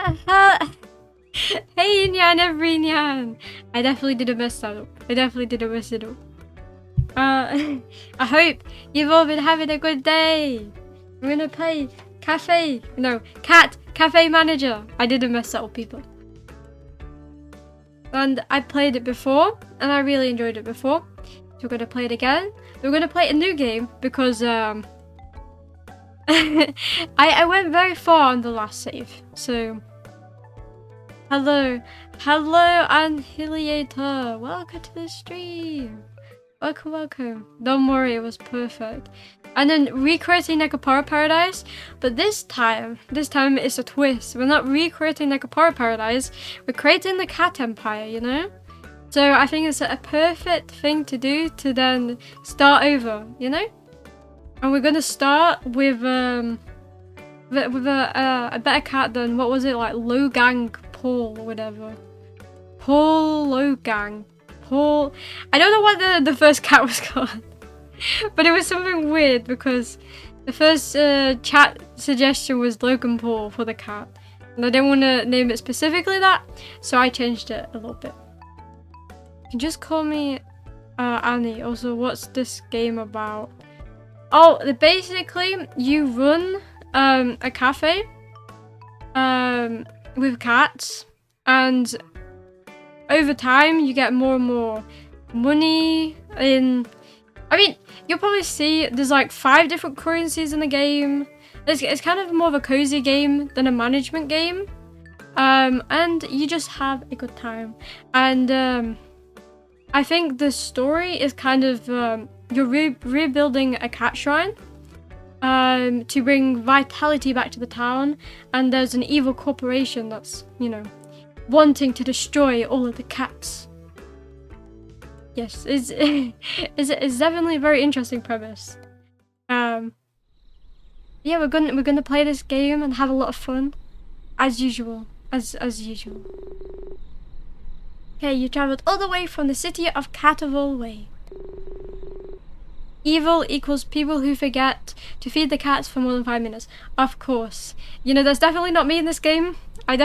Hey Nyan, every Nyan. I definitely didn't mess that up. I hope you've all been having a good day. We're gonna play Cafe Manager. I didn't mess that up, people. And I played it before, and I really enjoyed it before. So we're gonna play it again. We're gonna play a new game because I went very far on the last save. So hello Annihilator. Welcome to the stream. Welcome. Don't worry, it was perfect. And then recreating Nekopara Paradise, but this time it's a twist. We're not recreating Nekopara Paradise, we're creating the Cat Empire, you know? So I think it's a perfect thing to do to then start over, you know? And we're gonna start with a better cat than, what was it, like Logang Paul or whatever. Paul Logang. Paul, I don't know what the first cat was called. But it was something weird because the first chat suggestion was Logan Paul for the cat. And I didn't want to name it specifically that, so I changed it a little bit. You can just call me Annie. Also, what's this game about? Oh, basically, you run a cafe with cats, and over time, you get more and more money in... I mean, you'll probably see there's like 5 different currencies in the game. It's kind of more of a cozy game than a management game. And you just have a good time. And I think the story is kind of, you're rebuilding a cat shrine to bring vitality back to the town. And there's an evil corporation that's, you know, wanting to destroy all of the cats. Yes, it's definitely a very interesting premise. Yeah, we're gonna play this game and have a lot of fun, as usual, as usual. Okay, you traveled all the way from the city of Catavol Way. Evil equals people who forget to feed the cats for more than 5 minutes. Of course, you know that's definitely not me in this game. I'm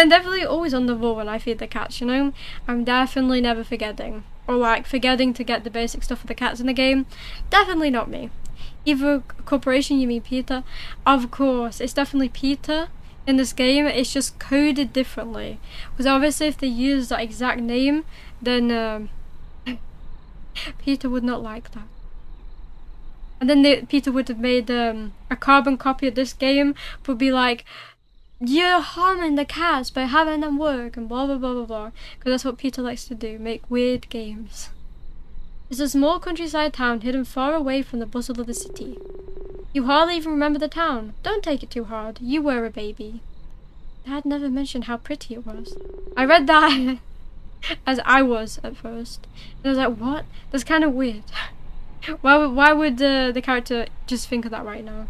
definitely always on the ball when I feed the cats, you know? I'm definitely never forgetting. Or like forgetting to get the basic stuff for the cats in the game. Definitely not me. Evil corporation, you mean Peter? Of course, it's definitely Peter in this game. It's just coded differently. Because obviously if they use that exact name, then Peter would not like that. And then Peter would have made a carbon copy of this game, would be like, you're harming the cats by having them work and blah blah blah blah blah. Because that's what Peter likes to do, make weird games. It's a small countryside town hidden far away from the bustle of the city. You hardly even remember the town. Don't take it too hard. You were a baby. Dad never mentioned how pretty it was. I read that as I was at first. And I was like, what? That's kind of weird. Why would the character just think of that right now?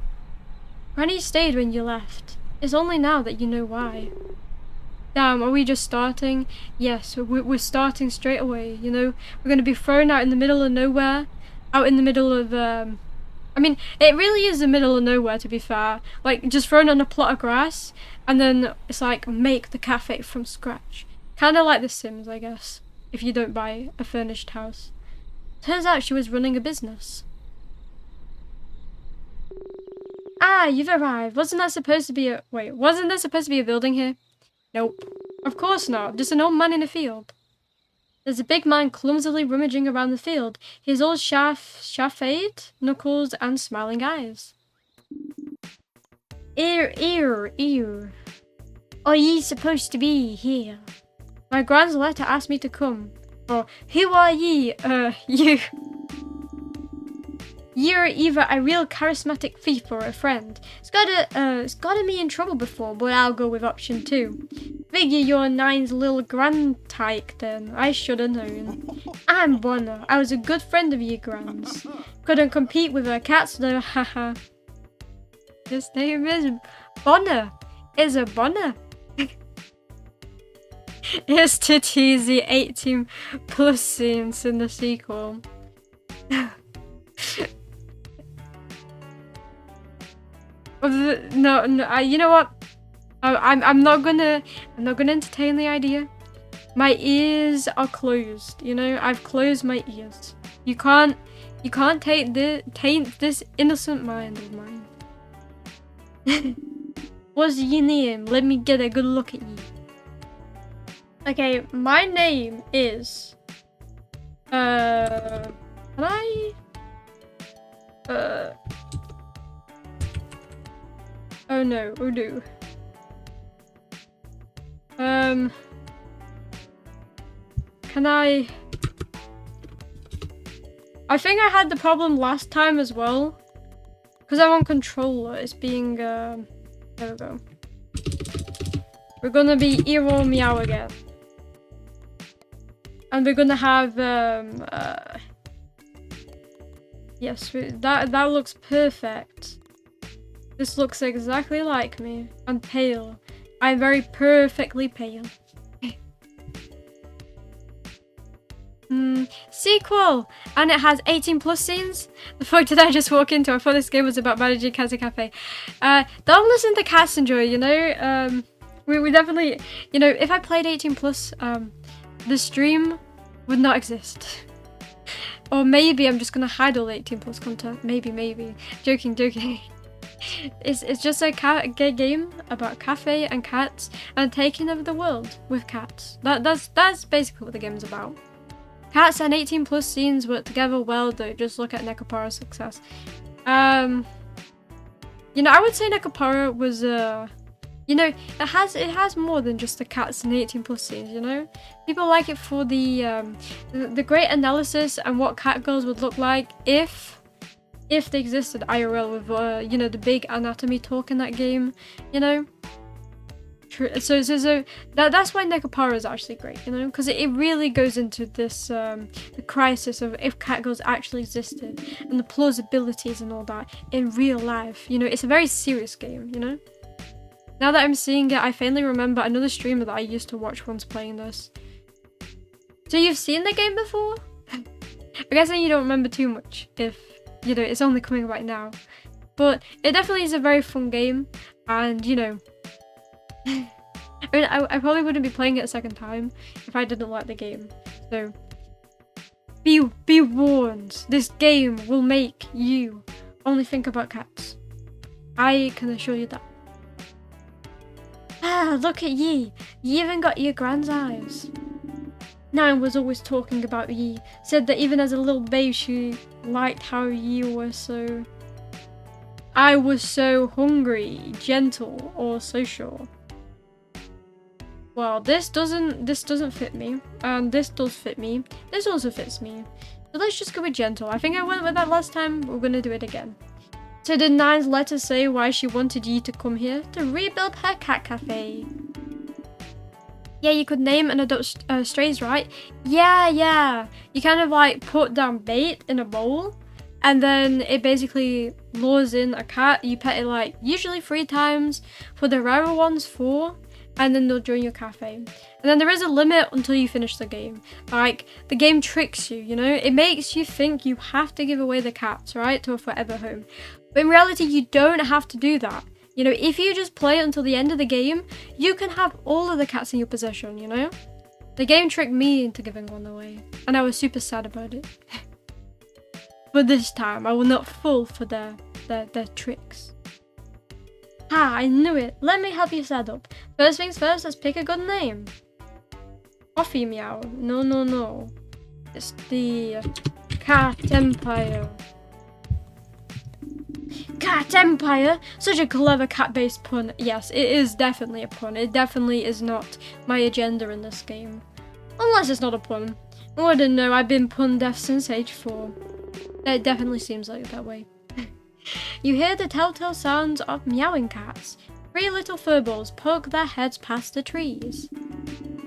Granny stayed when you left. It's only now that you know why. Damn, are we just starting? Yes, we're starting straight away, you know? We're going to be thrown out in the middle of nowhere. Out in the middle of, I mean, it really is the middle of nowhere, to be fair. Like, just thrown on a plot of grass, and then it's like, make the cafe from scratch. Kind of like The Sims, I guess, if you don't buy a furnished house. Turns out she was running a business. Ah, you've arrived. Wasn't there supposed to be a building here? Nope. Of course not. Just an old man in a field. There's a big man clumsily rummaging around the field. His old shaft, knuckles, and smiling eyes. Ear. Are ye supposed to be here? My grand's letter asked me to come. Or, who are ye? You. You're either a real charismatic thief or a friend. It's gotten me in trouble before, but I'll go with option 2. Figure you're Nine's little grand-tyke then. I should have known. I'm Bonner. I was a good friend of your grand's. Couldn't compete with her cats though, haha. His name is Bonner. Is a Bonner. It's to tease the 18 plus scenes in the sequel. No, you know what? I'm not gonna entertain the idea. My ears are closed, you know? I've closed my ears. You can't taint this innocent mind of mine. What's your name? Let me get a good look at you. Okay, my name is can I oh no, oh no. Can I think I had the problem last time as well. Because I'm on controller, it's being there we go. We're gonna be Iromi meow again. And we're gonna have yes, that looks perfect. This looks exactly like me. I'm pale. I'm very perfectly pale. Sequel! And it has 18+ scenes? The fuck did I just walk into? I thought this game was about managing Casa Cafe. Don't listen to Cats Enjoy, you know? We definitely, you know, if I played 18+, the stream would not exist. Or maybe I'm just gonna hide all the 18+ content. Maybe. Joking. It's just a gay game about cafe and cats and taking over the world with cats. That's basically what the game's about. Cats and 18+ scenes work together well though. Just look at Nekopara's success. You know, I would say Nekopara was you know, it has more than just the cats and 18+ scenes, you know? People like it for the great analysis and what cat girls would look like if they existed IRL with you know, the big anatomy talk in that game, you know? So that's why Nekopara is actually great, you know, because it really goes into this the crisis of if catgirls actually existed and the plausibilities and all that in real life. You know, it's a very serious game, you know. Now that I'm seeing it, I finally remember another streamer that I used to watch once playing this. So you've seen the game before? I guess you don't remember too much if, you know, it's only coming right now. But it definitely is a very fun game, and you know, I mean, I probably wouldn't be playing it a second time if I didn't like the game. So, be warned. This game will make you only think about cats. I can assure you that. Ah, look at ye. You even got your grand's eyes. Nan was always talking about ye. Said that even as a little babe she liked how ye were so... I was so hungry, gentle, or social. Well, this doesn't fit me, and this does fit me. This also fits me. So let's just go with gentle. I think I went with that last time. We're gonna do it again. So did Nine's letter say why she wanted you to come here? To rebuild her cat cafe. Yeah, you could name and adopt strays, right? Yeah. You kind of like put down bait in a bowl, and then it basically lures in a cat. You pet it like usually 3 times, for the rarer ones 4. And then they'll join your cafe. And then there is a limit until you finish the game. Like, the game tricks you, you know? It makes you think you have to give away the cats, right? To a forever home. But in reality, you don't have to do that. You know, if you just play it until the end of the game, you can have all of the cats in your possession, you know? The game tricked me into giving one away. And I was super sad about it. But this time, I will not fall for their tricks. Ah, I knew it. Let me help you set up. First things first, let's pick a good name. Coffee Meow. No. It's the Cat Empire. Cat Empire? Such a clever cat-based pun. Yes, it is definitely a pun. It definitely is not my agenda in this game. Unless it's not a pun. Oh, I don't know. I've been pun deaf since age 4. It definitely seems like that way. You hear the telltale sounds of meowing cats. 3 little furballs poke their heads past the trees.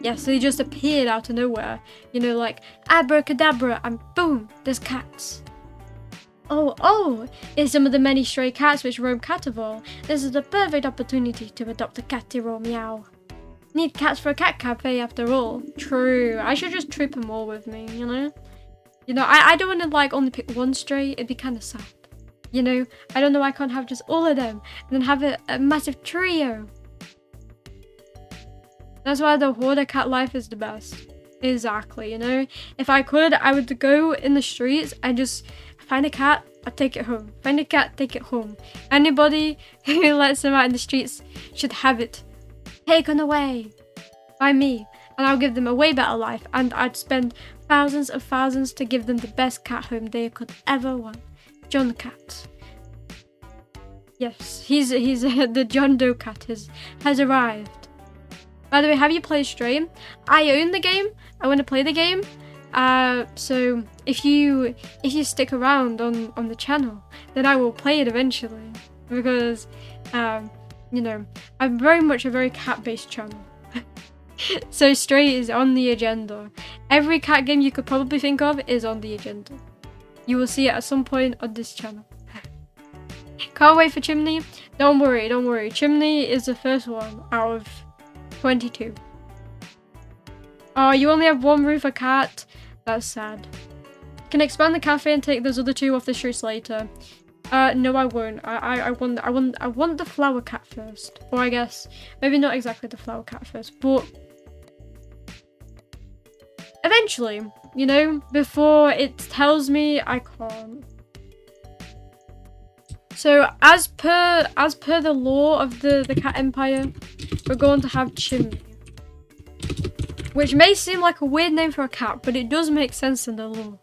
Yes, they just appeared out of nowhere. You know, like abracadabra and boom, there's cats. Oh, it's some of the many stray cats which roam Catavol. This is the perfect opportunity to adopt a catty-roll meow. Need cats for a cat cafe after all. True, I should just trip them all with me, you know? You know, I don't want to like only pick one stray, it'd be kind of sad. You know, I don't know why I can't have just all of them and then have a massive trio. That's why the hoarder cat life is the best. Exactly, you know? If I could, I would go in the streets and just find a cat, I'd take it home. Find a cat, take it home. Anybody who lets them out in the streets should have it taken away by me. And I'll give them a way better life. And I'd spend thousands of thousands to give them the best cat home they could ever want. John Cat. Yes, he's the John Doe Cat has arrived. By the way, have you played Stray? I own the game. I want to play the game. So if you stick around on the channel, then I will play it eventually. Because you know, I'm very much a very cat-based channel. So Stray is on the agenda. Every cat game you could probably think of is on the agenda. You will see it at some point on this channel. Can't wait for Chimney. Don't worry, don't worry. Chimney is the first one out of 22. Oh, you only have one room for cat? That's sad. Can expand the cafe and take those other two off the streets later. No, I won't. I want the flower cat first. Or I guess maybe not exactly the flower cat first, but eventually, you know, before it tells me I can't. So as per the law of the cat empire, we're going to have Chimney. Which may seem like a weird name for a cat, but it does make sense in the law.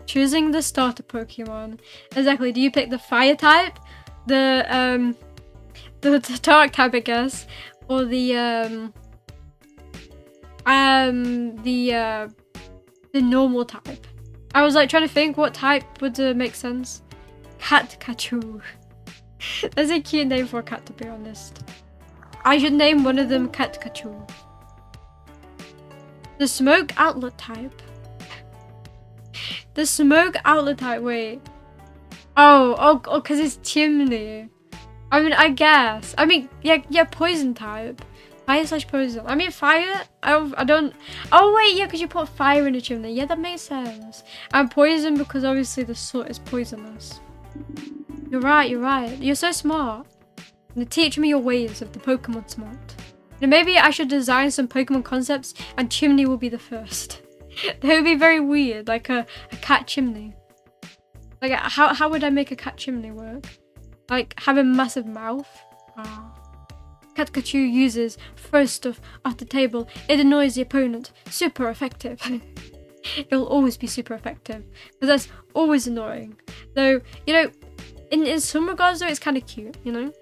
Choosing the starter Pokemon. Exactly. Do you pick the fire type, the dark type, I guess, or the normal type? I was like trying to think what type would make sense. Catcachu. That's a cute name for a cat, to be honest. I should name one of them Catcachu. The smoke outlet type. The smoke outlet type, wait. Oh, because it's Chimney. I mean, I guess. I mean, yeah, poison type. Fire/poison. I mean, fire, I don't. Oh, wait, yeah, because you put fire in a Chimney. Yeah, that makes sense. And poison because obviously the soot is poisonous. You're right. You're so smart. You teach me your ways of the Pokemon smart. Now, maybe I should design some Pokemon concepts and Chimney will be the first. That would be very weird, like a cat chimney. Like, how would I make a cat chimney work? Like, have a massive mouth? Catcachu uses throw stuff off the table. It annoys the opponent. Super effective. It'll always be super effective. Because that's always annoying. Though, you know, in some regards though, it's kind of cute, you know?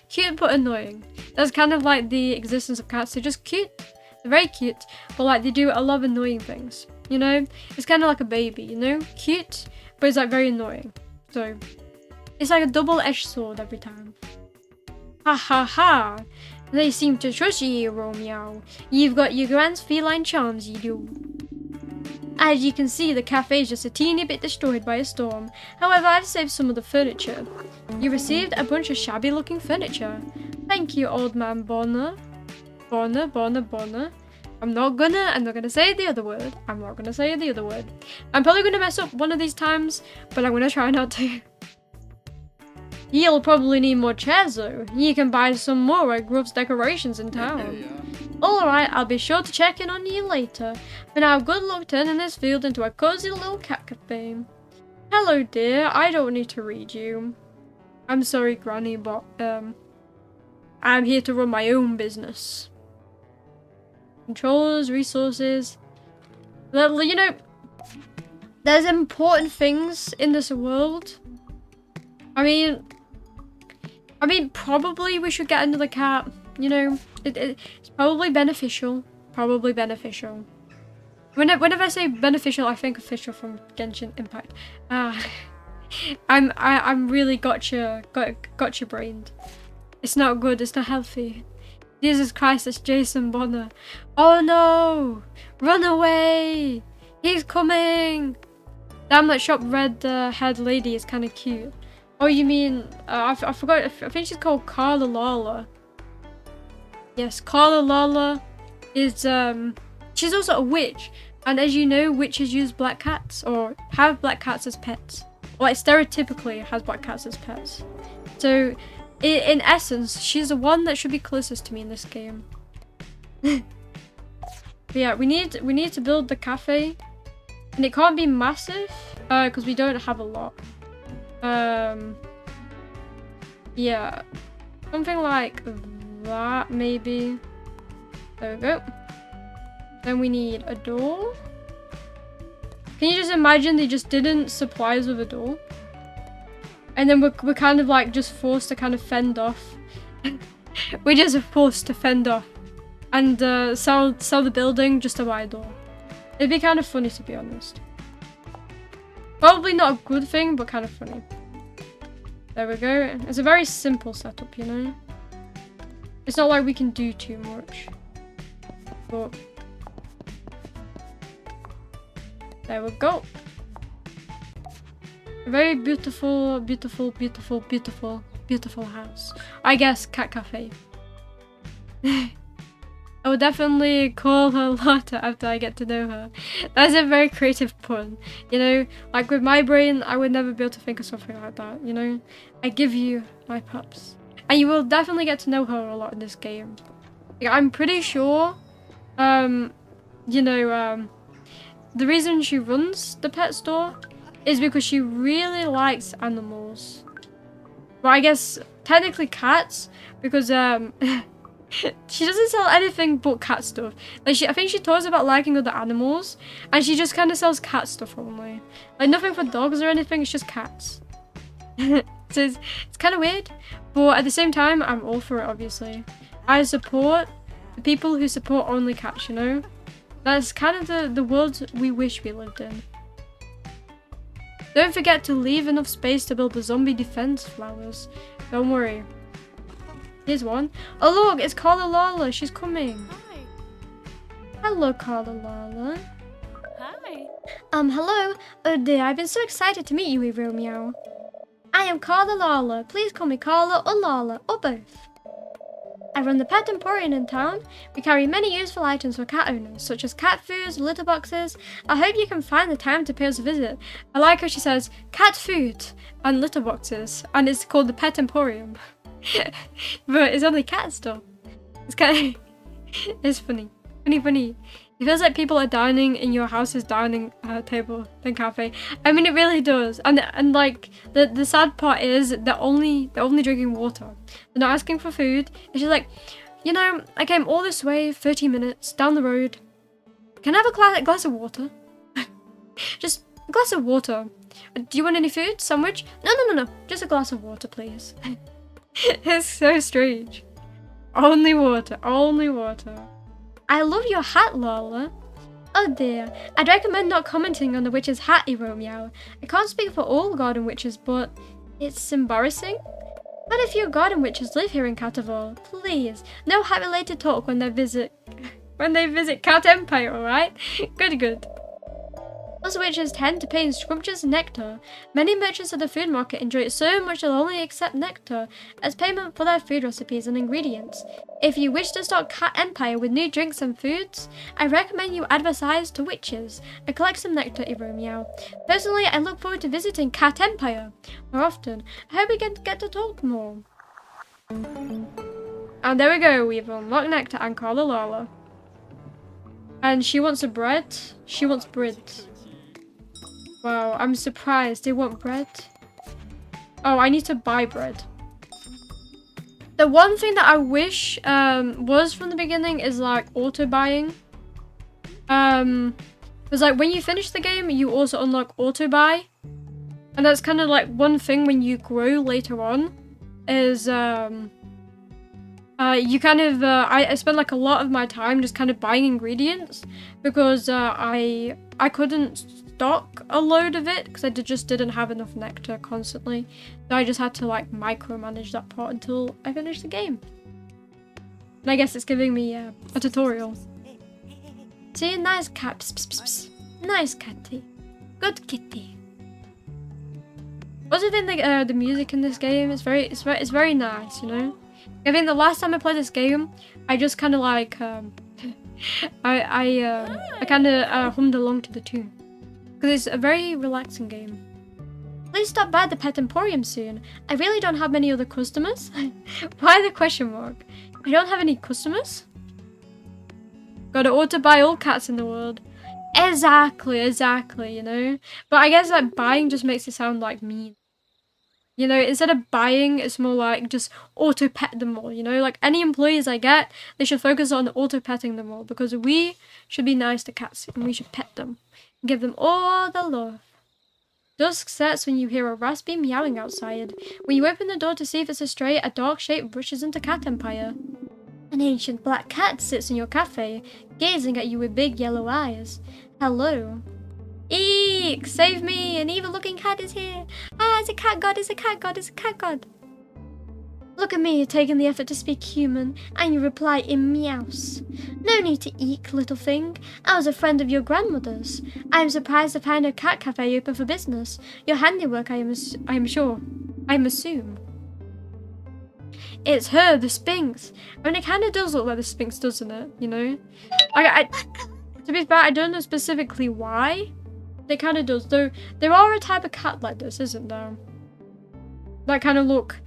Cute but annoying. That's kind of like the existence of cats. They're just cute. They're very cute. But like, they do a lot of annoying things. You know? It's kind of like a baby, you know? Cute, but it's like very annoying. So, it's like a double-edged sword every time. Ha ha ha! They seem to trust you, Romeo. You've got your grand feline charms, you do. As you can see, the cafe is just a teeny bit destroyed by a storm. However, I've saved some of the furniture. You received a bunch of shabby-looking furniture. Thank you, old man Bonner. Bonner. I'm not gonna say the other word. I'm probably gonna mess up one of these times, but I'm gonna try not to. You'll probably need more chairs though. You can buy some more at Grove's Decorations in town. Yeah. Alright, I'll be sure to check in on you later. For now, good luck turning this field into a cozy little cat cafe. Hello dear, I don't need to read you. I'm sorry Granny, but I'm here to run my own business. Controllers, resources. You know, there's important things in this world. I mean, probably we should get another cat. You know, it's probably beneficial. Whenever I say beneficial, I think official from Genshin Impact. I'm really gotcha brained. It's not good. It's not healthy. Jesus Christ, it's Jason Bonner. Oh no! Run away! He's coming! Damn, that shop red haired lady is kind of cute. Oh, you mean, I forgot, I think she's called Carla Lala. Yes, Carla Lala is, she's also a witch. And as you know, witches use black cats, or have black cats as pets. Or like, stereotypically has black cats as pets. So, in essence, she's the one that should be closest to me in this game. But yeah, we need to build the cafe, and it can't be massive because we don't have a lot. Yeah, something like that maybe. There we go. Then we need a door. Can you just imagine they just didn't supply us with a door? And then we're kind of like just forced to kind of fend off. We're just forced to fend off. And sell the building just to buy a door. It'd be kind of funny, to be honest. Probably not a good thing, but kind of funny. There we go. It's a very simple setup, you know? It's not like we can do too much. But there we go. A very beautiful, beautiful, beautiful, beautiful, beautiful house. I guess cat cafe. I would definitely call her Lotta after I get to know her. That's a very creative pun. You know, like with my brain, I would never be able to think of something like that, you know? I give you my pups. And you will definitely get to know her a lot in this game. Like, I'm pretty sure, you know, the reason she runs the pet store is because she really likes animals. Well, I guess technically cats, because she doesn't sell anything but cat stuff. Like I think she talks about liking other animals, and she just kind of sells cat stuff only. Like nothing for dogs or anything. It's just cats. So it's kind of weird, but at the same time, I'm all for it. Obviously, I support the people who support only cats. You know, that's kind of the world we wish we lived in. Don't forget to leave enough space to build the zombie defense flowers. Don't worry. Here's one. Oh look, it's Carla Lala. She's coming. Hi. Hello, Carla Lala. Hi. Hello. Oh dear, I've been so excited to meet you, Iromi. I am Carla Lala. Please call me Carla or Lala, or both. I run the Pet Emporium in town. We carry many useful items for cat owners, such as cat foods, litter boxes. I hope you can find the time to pay us a visit. I like how she says cat food and litter boxes, and it's called the Pet Emporium. But it's only cat stuff. It's kind of, it's funny. Funny. It feels like people are dining in your house's dining table than cafe. I mean, it really does. And like the sad part is they're only drinking water. They're not asking for food. It's just like, you know, I came all this way, 30 minutes down the road. Can I have a glass of water? Just a glass of water. Do you want any food? Sandwich? No. Just a glass of water, please. It's so strange. Only water. I love your hat, Lola. Oh dear. I'd recommend not commenting on the witch's hat, Iromi. I can't speak for all garden witches, but it's embarrassing. But if your garden witches live here in Catavol, please, no hat-related talk when they visit Cat Empire, alright? Good. Most witches tend to pay in scrumptious nectar. Many merchants of the food market enjoy it so much they'll only accept nectar as payment for their food recipes and ingredients. If you wish to stock Cat Empire with new drinks and foods, I recommend you advertise to witches and collect some nectar, Iromi. Personally, I look forward to visiting Cat Empire more often. I hope we get to talk more. And there we go, we've unlocked nectar and Carla Lala. And she wants a bread. She wants bread. Wow, I'm surprised. They want bread. Oh, I need to buy bread. The one thing that I wish was from the beginning is like auto buying. Because like when you finish the game, you also unlock auto buy, and that's kind of like one thing when you grow later on. Is you kind of I spend like a lot of my time just kind of buying ingredients because I couldn't stock a load of it because I just didn't have enough nectar constantly, so I just had to like micromanage that part until I finished the game. And I guess it's giving me a tutorial. See, nice cat, pss, pss, pss. Nice catty, good kitty. Also, think the music in this game is it's very nice, you know. I think the last time I played this game, I just kind of like I kind of hummed along to the tune because it's a very relaxing game. Please stop by the Pet Emporium soon. I really don't have many other customers. Why the question mark? I don't have any customers? Gotta auto buy all cats in the world. Exactly, you know? But I guess like buying just makes it sound like mean. You know, instead of buying, it's more like just auto pet them all, you know? Like any employees I get, they should focus on auto petting them all because we should be nice to cats and we should pet them. Give them all the love. Dusk sets when you hear a raspy meowing outside. When you open the door to see if it's a stray, a dark shape rushes into Cat Empire. An ancient black cat sits in your cafe, gazing at you with big yellow eyes. Hello. Eek! Save me! An evil-looking cat is here! Ah, it's a cat god, it's a cat god, it's a cat god! Look at me, taking the effort to speak human, and you reply in meows. No need to eek, little thing. I was a friend of your grandmother's. I am surprised to find a cat cafe open for business. Your handiwork, I am sure. I assume. It's her, the Sphinx. I mean, it kind of does look like the Sphinx, doesn't it? You know? To be fair, I don't know specifically why. It kind of does, though. There are a type of cat like this, isn't there? That kind of look,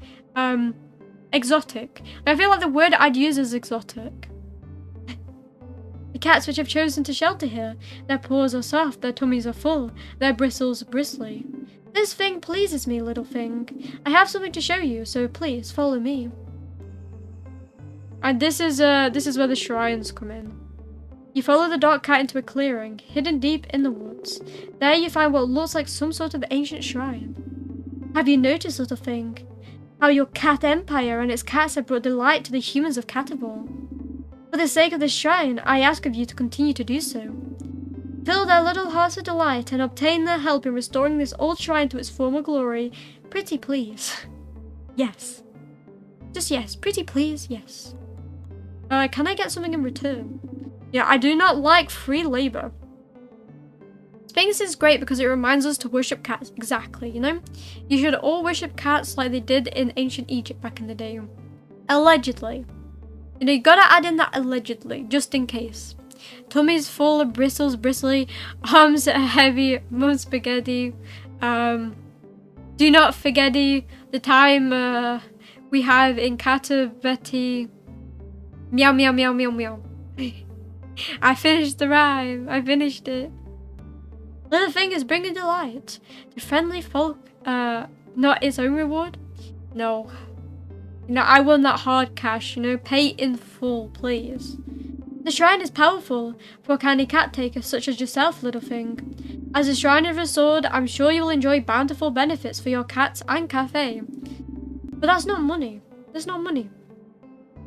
exotic. I feel like the word I'd use is exotic. The cats which have chosen to shelter here, their paws are soft, their tummies are full, their bristles bristly. This thing pleases me, little thing. I have something to show you, so please follow me. And this is where the shrines come in. You follow the dark cat into a clearing, hidden deep in the woods. There you find what looks like some sort of ancient shrine. Have you noticed, little thing, how your cat empire and its cats have brought delight to the humans of Catavor? For the sake of this shrine, I ask of you to continue to do so. Fill their little hearts with delight and obtain their help in restoring this old shrine to its former glory. Pretty please. Yes. Just yes. Pretty please, yes. Can I get something in return? Yeah, I do not like free labor. Sphinx is great because it reminds us to worship cats. Exactly, you know? You should all worship cats like they did in ancient Egypt back in the day. Allegedly. You know, you gotta add in that allegedly, just in case. Tummies full of bristles bristly, arms are heavy, mum spaghetti. Do not forget the time we have in Cataveti. Meow meow meow meow meow. I finished the rhyme. I finished it. Little thing is bringing delight to friendly folk. Not its own reward. No. You know, I want that hard cash. You know, pay in full, please. The shrine is powerful for a candy cat taker such as yourself, little thing. As the shrine is restored, I'm sure you will enjoy bountiful benefits for your cats and cafe. But that's not money. There's no money.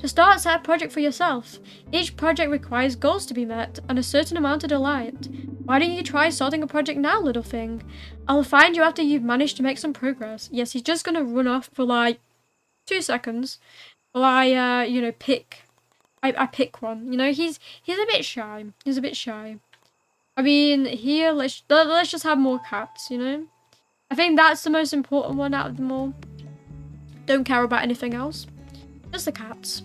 To start, set a project for yourself. Each project requires goals to be met and a certain amount of delight. Why don't you try starting a project now, little thing? I'll find you after you've managed to make some progress. Yes, he's just gonna run off for like 2 seconds while I, you know, pick. I pick one. You know, he's a bit shy. He's a bit shy. I mean, here let's just have more cats. You know, I think that's the most important one out of them all. Don't care about anything else. Just the cats.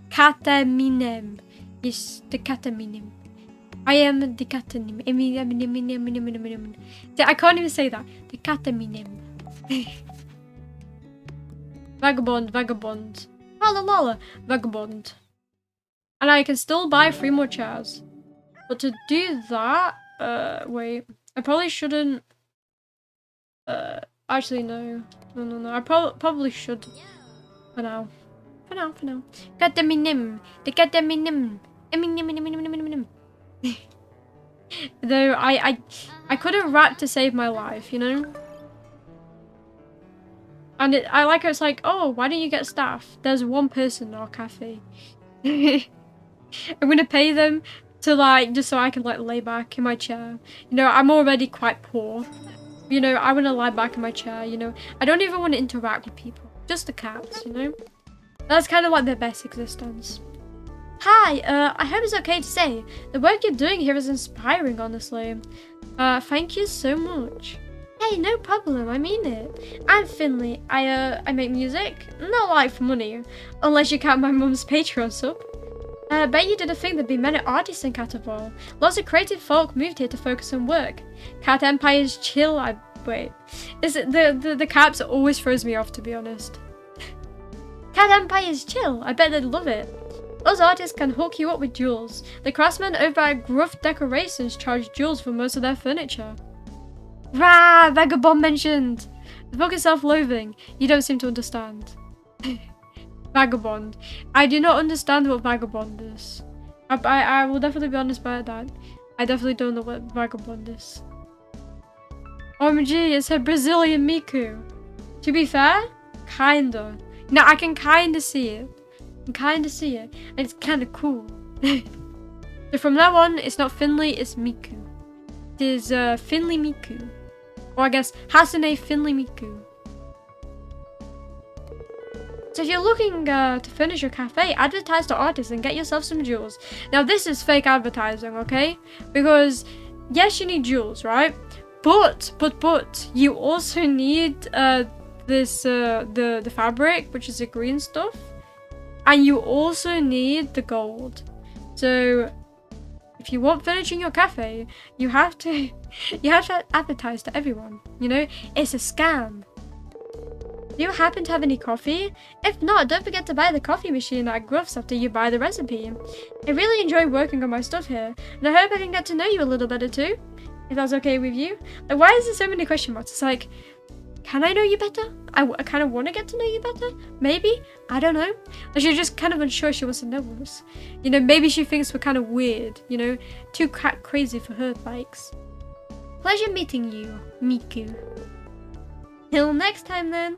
Kataminem. Yes, the kataminem. I am the kataminem. I can't even say that. The kataminem. Vagabond. Lala, vagabond. And I can still buy 3 more chairs. But to do that, wait. I probably shouldn't. Actually, no. No. I probably should. For now. Kataminim. The kataminim. Though I couldn't rap to save my life, you know? And I like how it's like, oh, why don't you get staff? There's 1 person in our cafe. I'm gonna pay them to like, just so I can like lay back in my chair. You know, I'm already quite poor. You know, I want to lie back in my chair, you know. I don't even want to interact with people. Just the cats, you know. That's kind of like their best existence. Hi, I hope it's okay to say, the work you're doing here is inspiring, honestly. Thank you so much. Hey, no problem, I mean it. I'm Finley. I make music, not like for money, unless you count my mum's Patreon sub. I bet you didn't think there'd be many artists in Catterval. Lots of creative folk moved here to focus on work. Cat Empire's chill. Wait. Is it the caps always throws me off, to be honest. Cat Empire's chill. I bet they'd love it. Those artists can hook you up with jewels. The craftsmen over at Gruff Decorations charge jewels for most of their furniture. Rah! Vagabond mentioned! The book is self-loathing. You don't seem to understand. Vagabond. I do not understand what vagabond is. I will definitely be honest about that. I definitely don't know what vagabond is. OMG, it's her Brazilian Miku. To be fair, kinda. Now I can kinda see it. And it's kinda cool. So from now on, it's not Finley, it's Miku. It is Finley Miku. Or I guess Hasune Finley Miku. So if you're looking to furnish your cafe, advertise to artists and get yourself some jewels. Now this is fake advertising, okay? Because yes, you need jewels, right? But you also need this the fabric, which is the green stuff, and you also need the gold. So if you want furniture in your cafe, you have to advertise to everyone. You know, it's a scam. Do you happen to have any coffee? If not, don't forget to buy the coffee machine at Gruff's after you buy the recipe. I really enjoy working on my stuff here, and I hope I can get to know you a little better too. If that's okay with you. Like, why is there so many question marks? It's like, can I know you better? I kind of want to get to know you better. Maybe. I don't know. Like, she's just kind of unsure she wants to know us. You know, maybe she thinks we're kind of weird. You know, too crazy for her likes. Pleasure meeting you, Miku. Till next time then.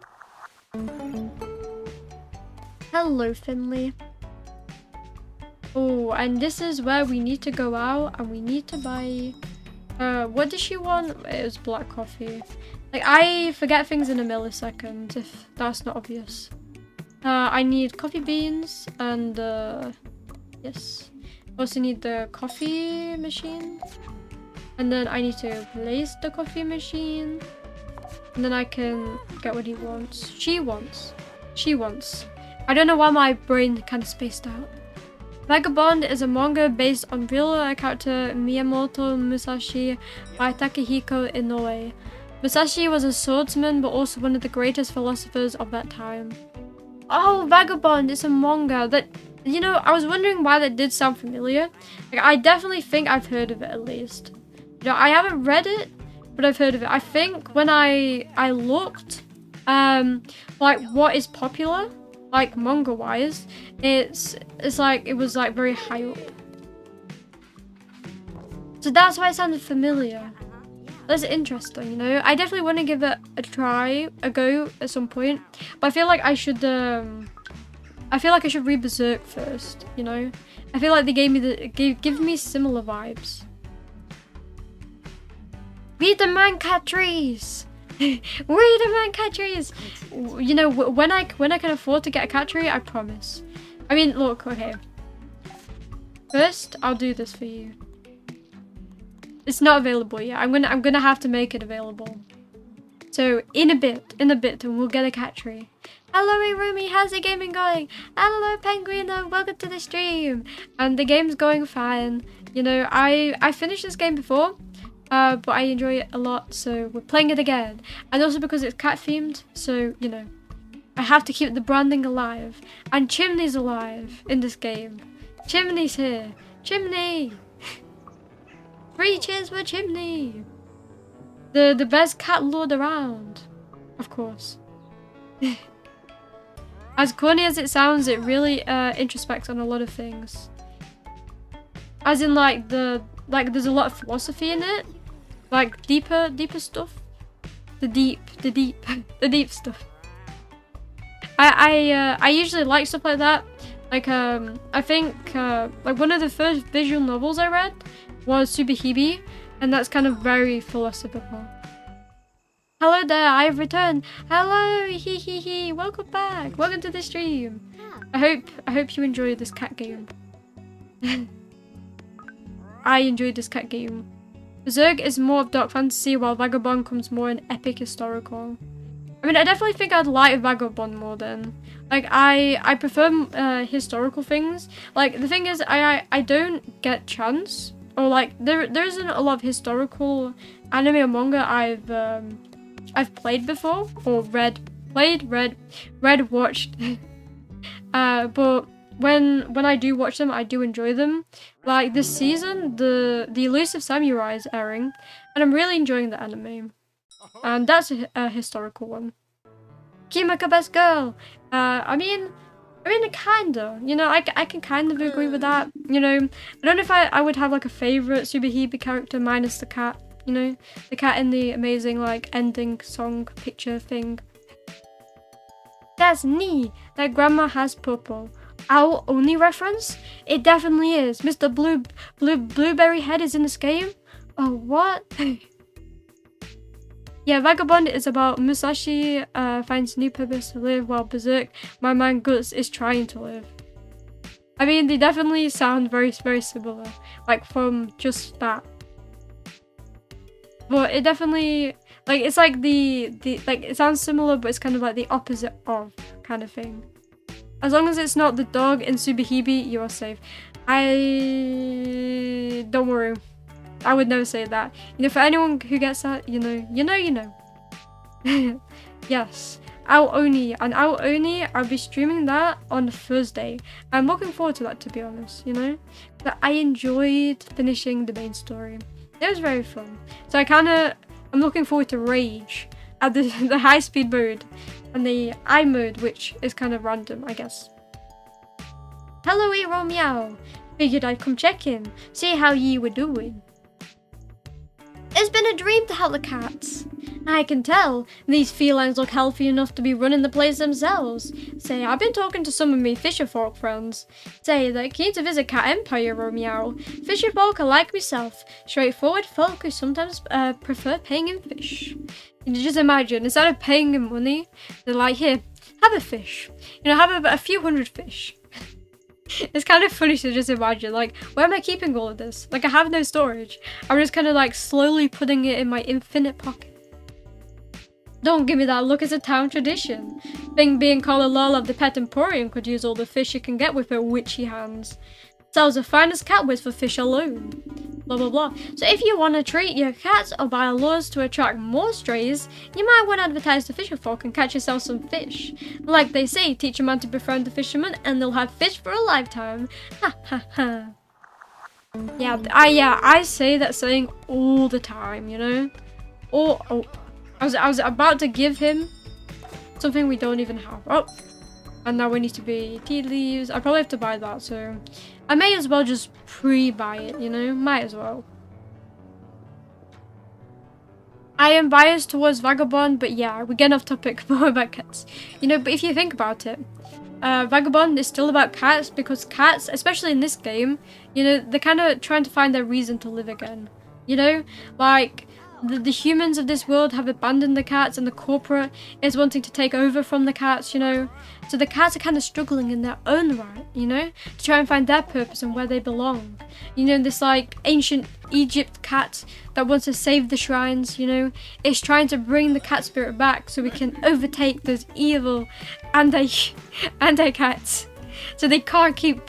Hello, Finley. Oh, and this is where we need to go out and we need to buy... what did she want? It was black coffee. Like, I forget things in a millisecond, if that's not obvious. I need coffee beans and, yes. Also need the coffee machine. And then I need to place the coffee machine. And then I can get what he wants. She wants. I don't know why my brain kind of spaced out. Vagabond is a manga based on real character Miyamoto Musashi by Takehiko Inoue. Musashi was a swordsman but also one of the greatest philosophers of that time. Oh, Vagabond is a manga that, you know, I was wondering why that did sound familiar. Like, I definitely think I've heard of it at least. You know, I haven't read it, but I've heard of it. I think when I looked, like what is popular, like manga wise, it's like it was like very high up. So that's why it sounded familiar. That's interesting, you know. I definitely want to give it a go at some point, but I feel like I should read Berserk first, you know. I feel like they gave me similar vibes. Read the manga trees. Read the manga trees. You know, when I can afford to get a cat tree, I promise. I mean, look, okay. First, I'll do this for you. It's not available yet. I'm gonna have to make it available. So in a bit, and we'll get a cat tree. Hello, Iromi, how's the gaming going? Hello, Penguin, welcome to the stream. And the game's going fine. You know, I finished this game before. But I enjoy it a lot, so we're playing it again. And also because it's cat themed, so, you know, I have to keep the branding alive. And Chimney's alive in this game. Chimney's here. Chimney! 3 cheers for Chimney! The best cat lord around. Of course. As corny as it sounds, it really introspects on a lot of things. As in, like, there's a lot of philosophy in it. Like, deeper stuff. The deep stuff. I usually like stuff like that. Like, I think, like, one of the first visual novels I read was Tsubihime, and that's kind of very philosophical. Hello there, I have returned. Hello, hee. Welcome back. Welcome to the stream. I hope you enjoyed this cat game. I enjoyed this cat game. Berserk is more of dark fantasy, while Vagabond comes more in epic historical. I mean, I definitely think I'd like Vagabond more than. Like, I prefer historical things. Like, the thing is, I don't get chance, or like there isn't a lot of historical anime or manga I've played before or read, watched. But when I do watch them, I do enjoy them. Like this season, the Elusive Samurai is airing, and I'm really enjoying the anime, and that's a historical one. Kimaka best girl. I mean, kinda. You know, I can kind of agree with that. You know, I don't know if I would have like a favorite Subahebe character minus the cat. You know, the cat in the amazing like ending song picture thing. That's neat. That grandma has purple. Our only reference? It definitely is. Mr. Blueberry Head is in this game. Oh, what? Yeah, Vagabond is about Musashi finds new purpose to live while Berserk, my man Guts, is trying to live. I mean, they definitely sound very, very similar, like from just that. But it definitely, like, it's like like, it sounds similar, but it's kind of like the opposite of kind of thing. As long as it's not the dog in Subahebe, you are safe. Don't worry. I would never say that. You know, for anyone who gets that, you know. Yes. Ao-Oni. And Ao-Oni, I'll be streaming that on Thursday. I'm looking forward to that, to be honest, you know. But I enjoyed finishing the main story. It was very fun. So I'm looking forward to Rage at the high-speed mode and the I mode, which is kind of random, I guess. Hello, Iromi. Figured I'd come check in, see how ye were doing. It's been a dream to help the cats. I can tell. These felines look healthy enough to be running the place themselves. Say, I've been talking to some of me fisher folk friends. Say, they're keen to visit Cat Empire, Romeo. Fisher folk are like myself. Straightforward folk who sometimes prefer paying in fish. You just imagine, instead of paying in money, they're like, here, have a fish. You know, have a few hundred fish. It's kind of funny to just imagine, like, where am I keeping all of this? Like, I have no storage. I'm just kind of like slowly putting it in my infinite pocket. Don't give me that look, it's a town tradition. Thing being called a Lola of the Pet Emporium could use all the fish it can get with her witchy hands. Sells the finest cat whiz for fish alone. Blah blah blah. So if you want to treat your cats or buy lures to attract more strays, you might want to advertise to fisher folk and catch yourself some fish. Like they say, teach a man to befriend a fisherman and they'll have fish for a lifetime. Ha ha ha. Yeah, I say that saying all the time, you know? Oh, I was about to give him something we don't even have. Oh, and now we need to be tea leaves. I probably have to buy that, so I may as well just pre-buy it, you know? Might as well. I am biased towards Vagabond, but yeah, we're getting off topic more about cats. You know, but if you think about it, Vagabond is still about cats because cats, especially in this game, you know, they're kind of trying to find their reason to live again. You know? Like, the humans of this world have abandoned the cats and the corporate is wanting to take over from the cats, you know? So the cats are kind of struggling in their own right, you know? To try and find their purpose and where they belong. You know, this like ancient Egypt cat that wants to save the shrines, you know? It's trying to bring the cat spirit back so we can overtake those evil anti-cats. So they can't keep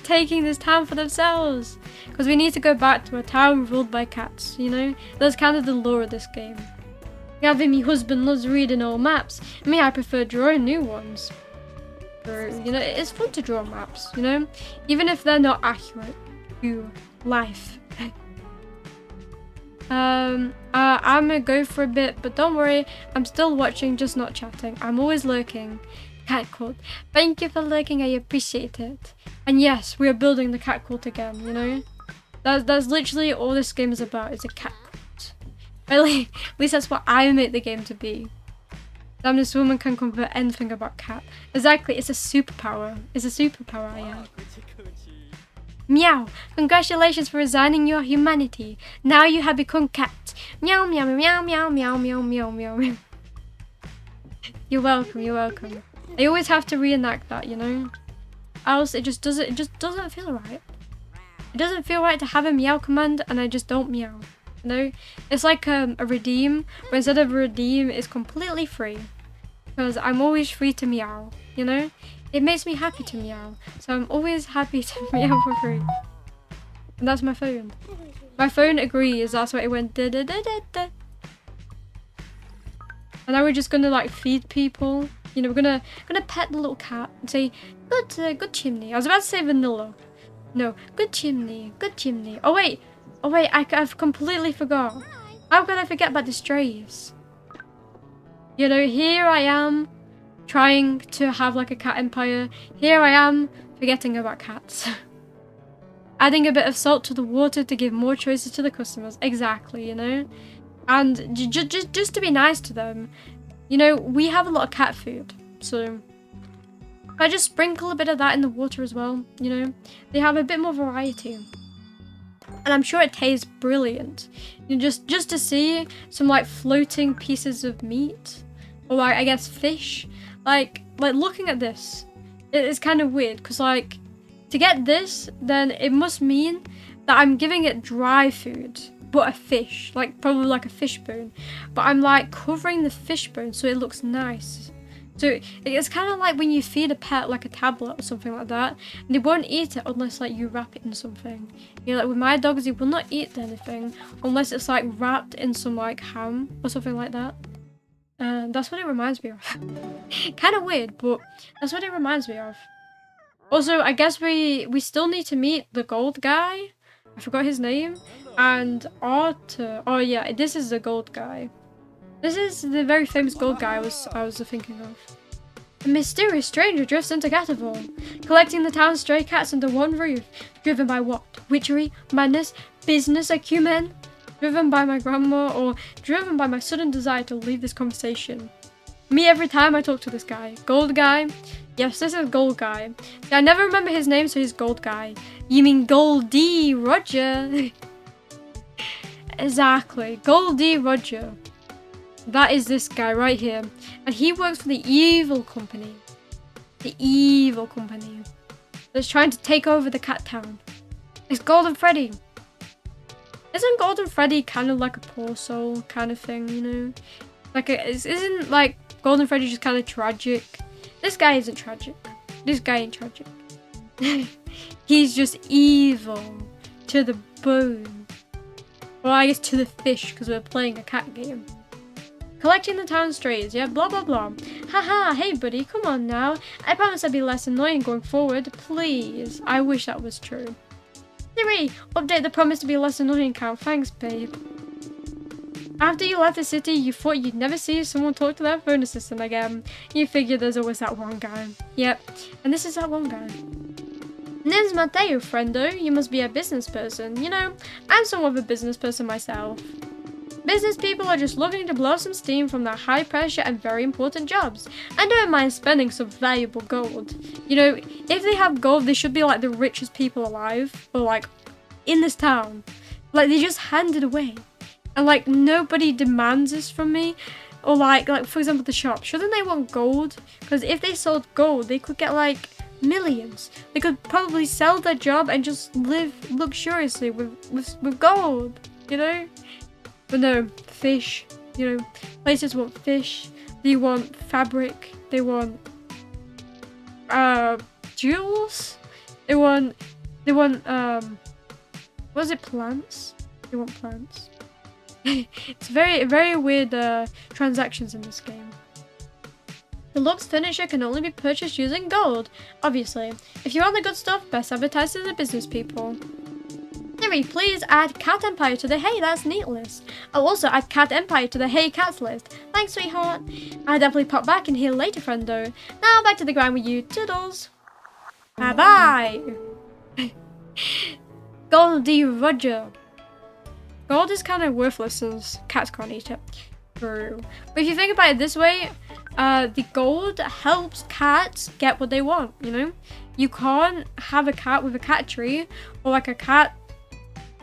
taking this town for themselves. Because we need to go back to a town ruled by cats, you know? That's kind of the lore of this game. Gavin, me husband, loves reading old maps. Me, I prefer drawing new ones. So, you know, it's fun to draw maps, you know? Even if they're not accurate to life. I'm gonna go for a bit, but don't worry, I'm still watching, just not chatting. I'm always lurking. Cat cult. Thank you for lurking, I appreciate it. And yes, we are building the cat cult again, you know? That's literally all this game is about, is a cat cult. Really, at least that's what I make the game to be. Damn, this woman can convert anything about cat. Exactly, it's a superpower. It's a superpower I have. Meow, congratulations for resigning your humanity. Now you have become cat. Meow, meow, meow, meow, meow, meow, meow, meow. You're welcome, you're welcome. I always have to reenact that, you know? Else it just doesn't feel right. It doesn't feel right to have a meow command and I just don't meow. You know, it's like a redeem, but instead of redeem, it's completely free. Because I'm always free to meow, you know? It makes me happy to meow. So I'm always happy to meow for free. And that's my phone. My phone agrees, that's why it went da da da da da. And now we're just gonna like feed people. You know, we're gonna pet the little cat and say, good chimney. I was about to say vanilla. No, good chimney, good chimney. Oh wait, I've completely forgot. How could I forget about the strays? You know, here I am trying to have like a cat empire. Here I am forgetting about cats. Adding a bit of salt to the water to give more choices to the customers. Exactly, you know? And just to be nice to them. You know, we have a lot of cat food. So if I just sprinkle a bit of that in the water as well, you know? They have a bit more variety. And I'm sure it tastes brilliant. You know, just to see some like floating pieces of meat. Or like, I guess fish. Like looking at this. It's kind of weird. Because like, to get this, then it must mean that I'm giving it dry food, but a fish, like probably like a fish bone. But I'm like covering the fish bone so it looks nice. So it's kind of like when you feed a pet like a tablet or something like that, and they won't eat it unless like you wrap it in something. You know, like with my dogs, they will not eat anything unless it's like wrapped in some like ham or something like that. And that's what it reminds me of. Kind of weird, but that's what it reminds me of. Also, I guess we still need to meet the gold guy. I forgot his name. And Arthur. Oh yeah, this is the gold guy. This is the very famous gold guy I was thinking of. A mysterious stranger drifts into Catavon, collecting the town's stray cats under one roof. Driven by what? Witchery? Madness? Business acumen? Driven by my grandma, or driven by my sudden desire to leave this conversation? Me every time I talk to this guy. Gold guy? Yes, this is Gold Guy. I never remember his name, so he's Gold Guy. You mean Goldie Roger? Exactly, Goldie Roger. That is this guy right here. And he works for the evil company. The evil company that's trying to take over the cat town. It's Golden Freddy. Isn't Golden Freddy kind of like a poor soul kind of thing, you know? Like, isn't like Golden Freddy just kind of tragic? This guy isn't tragic. This guy ain't tragic. He's just evil to the bone. Well, I guess to the fish, because we're playing a cat game. Collecting the town strays, yeah, blah blah blah. Haha, hey buddy, come on now. I promise I'll be less annoying going forward. Please. I wish that was true. Siri, update the promise to be less annoying count. Thanks, babe. After you left the city, you thought you'd never see someone talk to their phone assistant again. You figured there's always that one guy. Yep, and this is that one guy. Name's Mateo, friendo. You must be a business person. You know, I'm somewhat of a business person myself. Business people are just looking to blow some steam from their high pressure and very important jobs. I don't mind spending some valuable gold. You know, if they have gold, they should be like the richest people alive. Or like, in this town. Like, they just hand it away. And like nobody demands this from me, or like for example the shop. Shouldn't they want gold? Because if they sold gold, they could get like millions. They could probably sell their job and just live luxuriously with gold, you know. But no, fish. You know, places want fish. They want fabric. They want jewels. They want was it plants? They want plants. It's very weird transactions in this game. The Lux furniture can only be purchased using gold, obviously. If you want the good stuff, best advertise to the business people. Siri, please add Cat Empire to the Hey That's Neat list. I'll also add Cat Empire to the Hey Cats list. Thanks, sweetheart. I'll definitely pop back in here later, friendo. Now back to the grind with you, toodles. Bye-bye. Goldie Roger. Gold is kind of worthless since cats can't eat it. True. But if you think about it this way, the gold helps cats get what they want, you know? You can't have a cat with a cat tree, or like a cat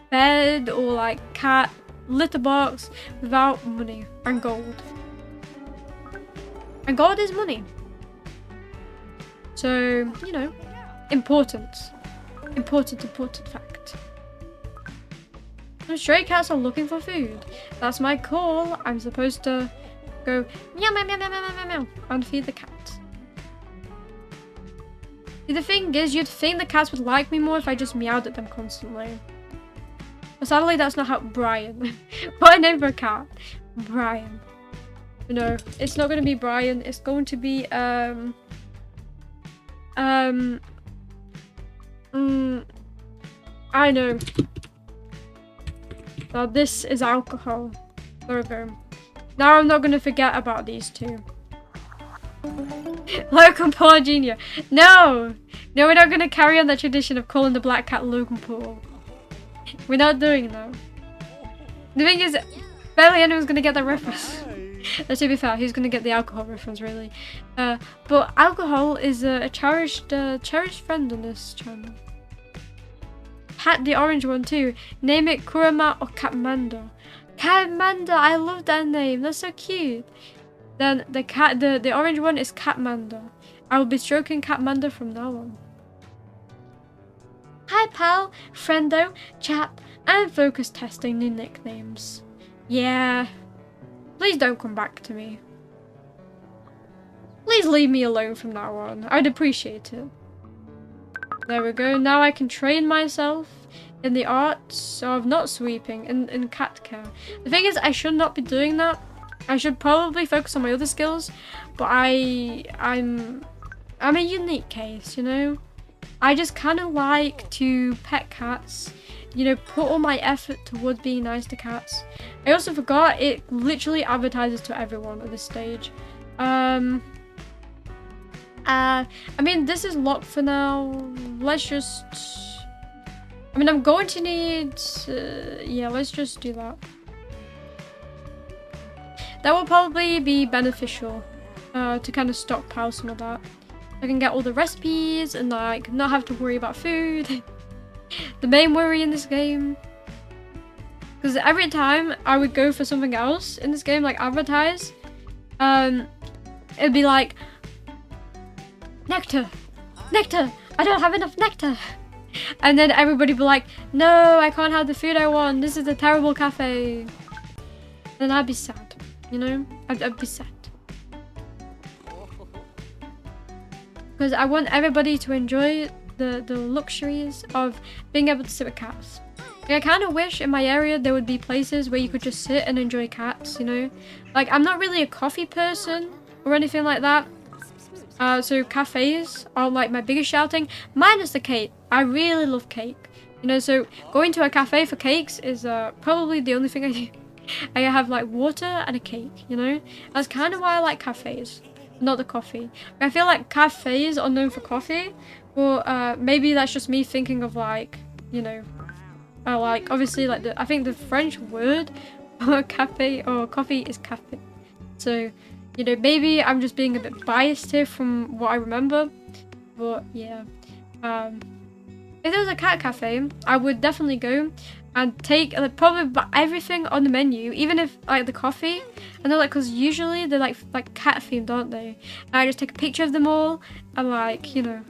bed, or like cat litter box without money and gold. And gold is money. So, you know, important fact. Some stray cats are looking for food. That's my call. I'm supposed to go meow meow meow meow meow meow meow and feed the cat. See, the thing is, you'd think the cats would like me more if I just meowed at them constantly. But sadly, that's not how Brian. What a name for a cat. Brian. No, it's not going to be Brian. It's going to be I know. Now this is alcohol. There we go. Now I'm not going to forget about these two. Logan Paul Jr. No! No, we're not going to carry on that tradition of calling the black cat Logan Paul. We're not doing that. The thing is, barely anyone's going to get that reference. Let's to be fair, who's going to get the alcohol reference, really? But alcohol is a cherished friend on this channel. Hat the orange one too. Name it Kurama or Catmanda. Catmanda, I love that name. That's so cute. Then the orange one is Catmanda. I will be stroking Catmanda from now on. Hi pal, friendo, chap, and focus testing new nicknames. Yeah. Please don't come back to me. Please leave me alone from now on. I'd appreciate it. There we go. Now I can train myself in the arts of not sweeping in cat care. The thing is, I should not be doing that. I should probably focus on my other skills, but I'm a unique case, you know? I just kind of like to pet cats, you know, put all my effort towards being nice to cats. I also forgot it literally advertises to everyone at this stage. I mean, this is locked for now. Let's just... I mean, I'm going to need... yeah, let's just do that. That will probably be beneficial to kind of stockpile some of that. I can get all the recipes and like not have to worry about food. The main worry in this game. Because every time I would go for something else in this game, like advertise, it'd be like, nectar, nectar, I don't have enough nectar. And then everybody would be like, no, I can't have the food I want. This is a terrible cafe. Then I'd be sad, you know? I'd be sad. Because I want everybody to enjoy the luxuries of being able to sit with cats. Like, I kind of wish in my area there would be places where you could just sit and enjoy cats, you know? Like, I'm not really a coffee person or anything like that. So cafes are like my biggest shouting, minus the cake. I really love cake. You know, so going to a cafe for cakes is probably the only thing I do. I have like water and a cake, you know? That's kind of why I like cafes. Not the coffee. I feel like cafes are known for coffee, but maybe that's just me thinking of like, you know, like obviously like I think the French word for cafe or coffee is café. So, you know, maybe I'm just being a bit biased here from what I remember, but yeah. If there was a cat cafe, I would definitely go and take probably everything on the menu, even if like the coffee, and they're like, because usually they're like cat themed, aren't they? And I just take a picture of them all and like, you know,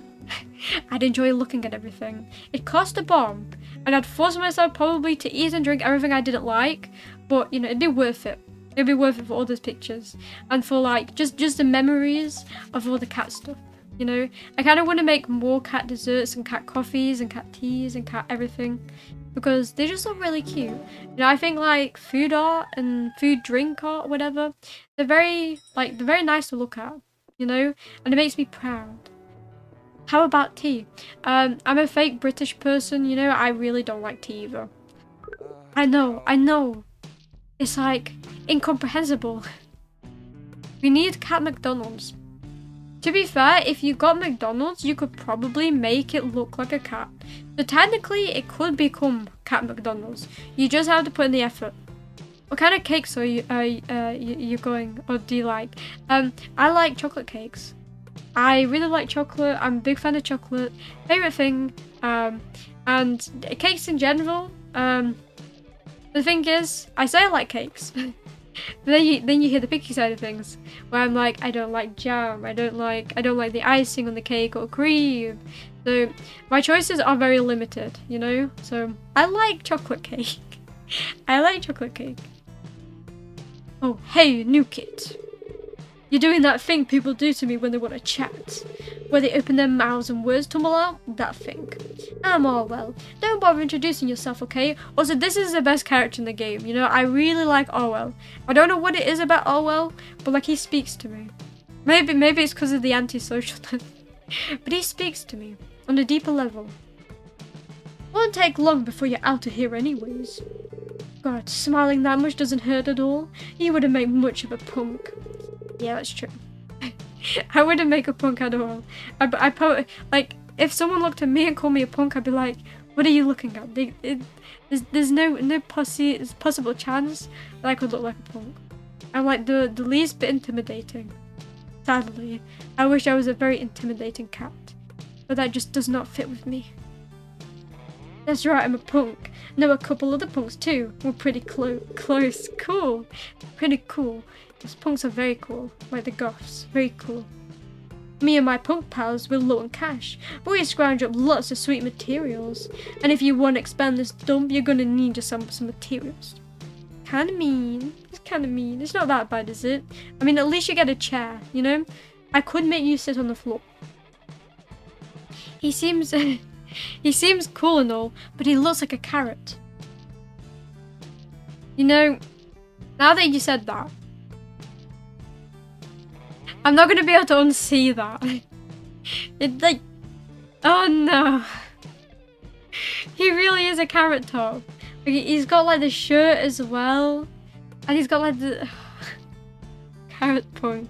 I'd enjoy looking at everything. It cost a bomb, and I'd force myself probably to eat and drink everything I didn't like, but you know, it'd be worth it. It'd be worth it for all those pictures and for like just the memories of all the cat stuff. You know, I kind of want to make more cat desserts and cat coffees and cat teas and cat everything, because they just look really cute. You know, I think like food art and food drink art, whatever, they're very nice to look at, you know, and it makes me proud. How about tea? I'm a fake British person, you know, I really don't like tea either. I know. It's like incomprehensible. We need cat McDonald's. To be fair, if you got McDonald's, you could probably make it look like a cat. So technically, it could become cat McDonald's. You just have to put in the effort. What kind of cakes are you going, or do you like? I like chocolate cakes. I really like chocolate. I'm a big fan of chocolate. Favorite thing. And cakes in general. The thing is, I say I like cakes. But then you hear the picky side of things, where I'm like, I don't like jam, I don't like the icing on the cake or cream. So my choices are very limited, you know. So I like chocolate cake. I like chocolate cake. Oh, hey, new kid. You're doing that thing people do to me when they want to chat. Where they open their mouths and words tumble out. That thing. I'm Orwell. Don't bother introducing yourself, okay? Also, this is the best character in the game. You know, I really like Orwell. I don't know what it is about Orwell, but like he speaks to me. Maybe it's because of the antisocialness. But he speaks to me on a deeper level. Won't take long before you're out of here anyways. God, smiling that much doesn't hurt at all. You wouldn't make much of a punk. Yeah, that's true. I wouldn't make a punk at all. I probably, like, if someone looked at me and called me a punk, I'd be like, what are you looking at? There's no possible chance that I could look like a punk. I'm like the least bit intimidating. Sadly, I wish I was a very intimidating cat, but that just does not fit with me. That's right, I'm a punk. Know a couple other punks too. We're pretty close. Cool. Pretty cool. Those punks are very cool. Like the goths. Very cool. Me and my punk pals, we're low on cash, but we scrounge up lots of sweet materials. And if you want to expand this dump, you're gonna need to sample some materials. Kinda mean. It's kinda mean. It's not that bad, is it? I mean, at least you get a chair, you know? I could make you sit on the floor. He seems... he seems cool and all, but he looks like a carrot. You know, now that you said that, I'm not gonna be able to unsee that. It's like, oh no. He really is a carrot top. Like, he's got like the shirt as well, and he's got like the carrot punk.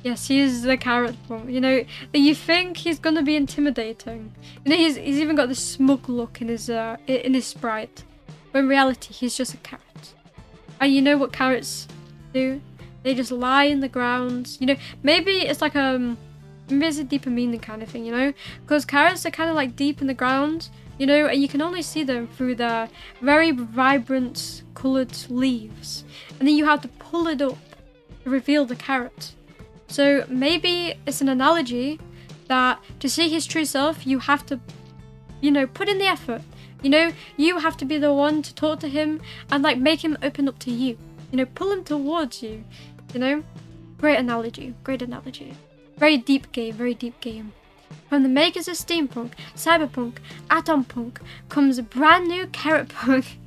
Yes, he is the carrot punk. You know, you think he's gonna be intimidating. You know, he's even got this smug look in his sprite, but in reality, he's just a carrot. And you know what carrots do? They just lie in the ground. You know, maybe it's like maybe it's a deeper meaning kind of thing. You know, because carrots are kind of like deep in the ground. You know, and you can only see them through their very vibrant coloured leaves, and then you have to pull it up to reveal the carrot. So maybe it's an analogy that to see his true self, you have to, you know, put in the effort. You know, you have to be the one to talk to him and like make him open up to you. You know, pull him towards you. You know, great analogy, great analogy. Very deep game, very deep game. From the makers of steampunk, cyberpunk, atom punk comes a brand new carrot punk.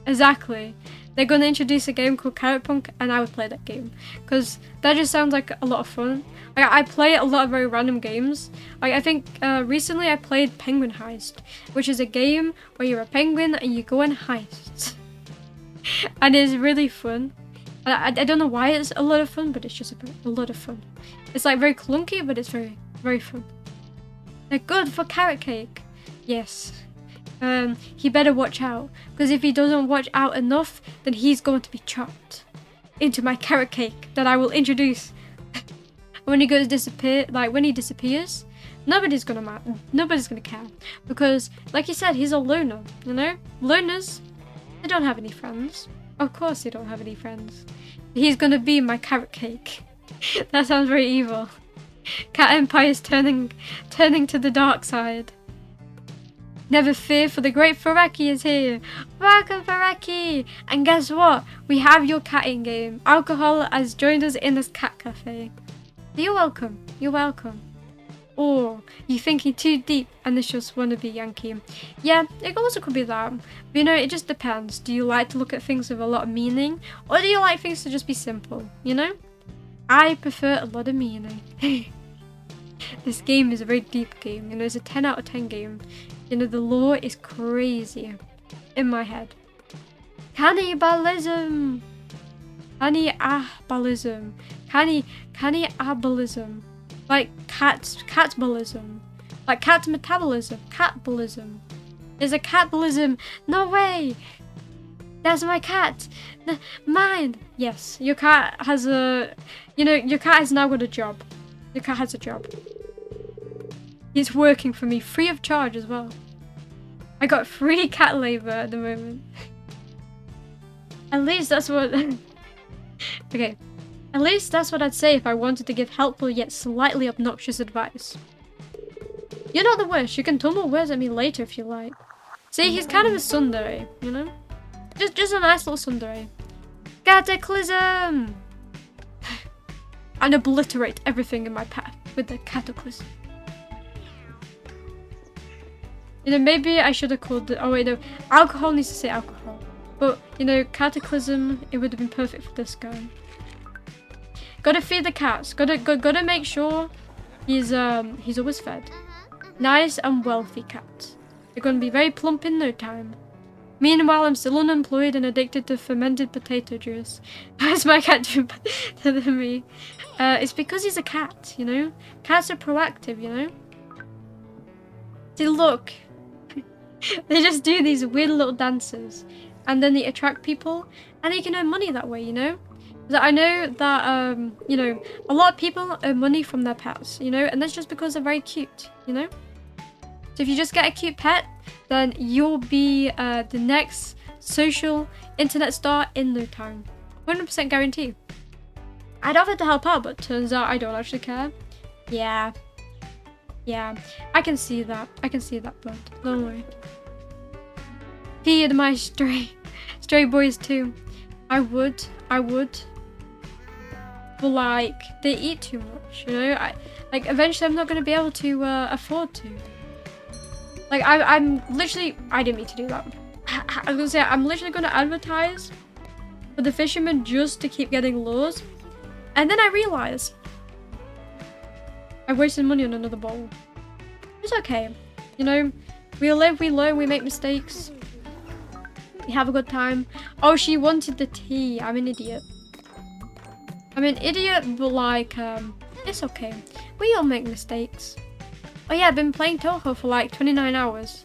Exactly. They're going to introduce a game called Carrot Punk, and I would play that game because that just sounds like a lot of fun. Like, I play a lot of very random games. Like, I think recently I played Penguin Heist, which is a game where you're a penguin and you go on heists. And it's really fun. I don't know why it's a lot of fun, but it's just a lot of fun. It's like very clunky, but it's very, very fun. They're good for carrot cake. Yes. He better watch out, because if he doesn't watch out enough, then he's going to be chopped into my carrot cake that I will introduce. When he goes disappear, like when he disappears, nobody's gonna care, because like you said, he's a loner. You know, loners, they don't have any friends. Of course, they don't have any friends. He's gonna be my carrot cake. That sounds very evil. Cat Empire's turning to the dark side. Never fear, for the great Faraki is here. Welcome, Faraki! And guess what? We have your cat in game. Alcohol has joined us in this cat cafe. You're welcome. You're welcome. Or you thinking too deep and this just wanna be Yankee. Yeah, it also could be that. But you know, it just depends. Do you like to look at things with a lot of meaning? Or do you like things to just be simple? You know? I prefer a lot of meaning. This game is a very deep game. You know, it's a 10 out of 10 game. You know, the lore is crazy in my head. Cannibalism! Cannibalism. Cannibalism. Like catbalism. Like cat metabolism. Catbalism. There's a catbalism. No way! That's my cat! Mine! Yes, your cat has a... You know, your cat has now got a job. Your cat has a job. It's working for me free of charge as well. I got free cat labor at the moment. At least that's what... Okay. At least that's what I'd say if I wanted to give helpful yet slightly obnoxious advice. You're not the worst. You can tumble words at me later if you like. See, he's kind of a tsundere, you know? Just a nice little tsundere. Cataclysm! And obliterate everything in my path with the cataclysm. You know, maybe I should have called it. Oh wait, no. Alcohol needs to say alcohol. But, you know, cataclysm, it would have been perfect for this guy. Gotta feed the cats. Gotta make sure he's always fed. Nice and wealthy cats. They're gonna be very plump in no time. Meanwhile, I'm still unemployed and addicted to fermented potato juice. How's my cat doing better than me? It's because he's a cat, you know? Cats are proactive, you know? See, look. They just do these weird little dances. And then they attract people. And they can earn money that way, you know? I know that, you know, a lot of people earn money from their pets, you know? And that's just because they're very cute, you know? So if you just get a cute pet, then you'll be the next social internet star in no time. 100% guarantee. I'd offer to help out, but turns out I don't actually care. Yeah. Yeah. I can see that. I can see that, bud. Don't worry. Feed my stray boys too. I would. But like, they eat too much, you know? Like, eventually I'm not going to be able to afford to. Like, I'm literally... I didn't mean to do that. I was gonna say, I'm literally gonna advertise for the fishermen just to keep getting lures. And then I realised I wasted money on another bowl. It's okay. You know, we live, we learn, we make mistakes. We have a good time. Oh, she wanted the tea. I'm an idiot. I'm an idiot, but like, it's okay. We all make mistakes. Oh yeah, I've been playing Toho for like 29 hours.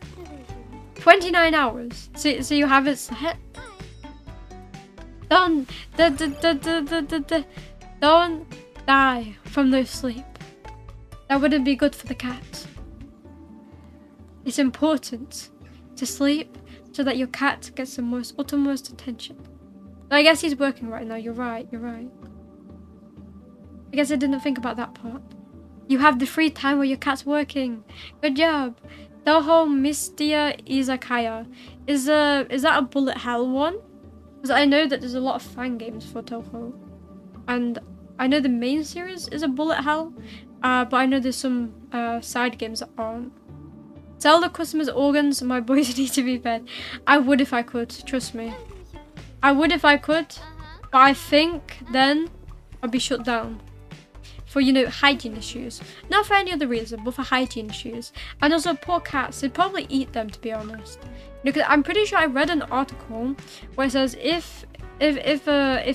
29 hours. So you haven't slept? Don't die from no sleep. That wouldn't be good for the cat. It's important to sleep so that your cat gets the most uttermost attention. I guess he's working right now. You're right. I guess I didn't think about that part. You have the free time where your cat's working. Good job. Toho Mistia Izakaya. Is that a bullet hell one? Because I know that there's a lot of fan games for Toho. And I know the main series is a bullet hell. But I know there's some side games that aren't. Sell the customers' organs. My boys need to be fed. I would if I could. Trust me. I would if I could. But I think then I'd be shut down. For, you know, hygiene issues. Not for any other reason, but for hygiene issues. And also poor cats, they'd probably eat them, to be honest. Because I'm pretty sure I read an article where it says if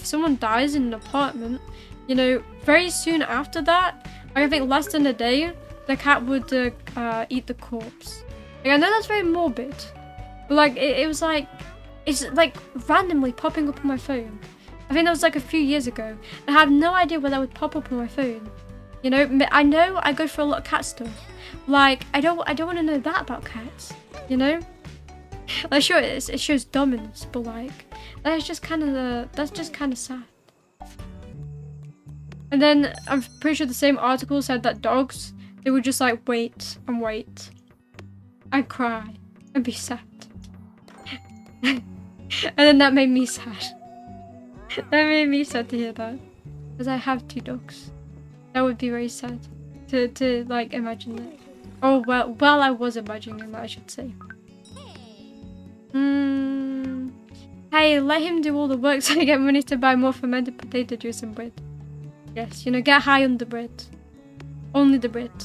someone dies in an apartment, you know, very soon after that, like I think less than a day, the cat would eat the corpse. Like, I know that's very morbid, but like it was like, it's like randomly popping up on my phone. I think that was like a few years ago. I have no idea where that would pop up on my phone. You know I go for a lot of cat stuff. Like, I don't want to know that about cats. You know? Like, sure, it shows dominance, but like, that's just kind of sad. And then I'm pretty sure the same article said that dogs, they would just like wait and cry and be sad. And then that made me sad. That made me sad to hear that. Because I have 2 dogs. That would be very sad to like imagine that. Oh well I was imagining that, I should say. Hey, let him do all the work so I get money to buy more fermented potato juice and bread. Yes, you know, get high on the bread. Only the bread.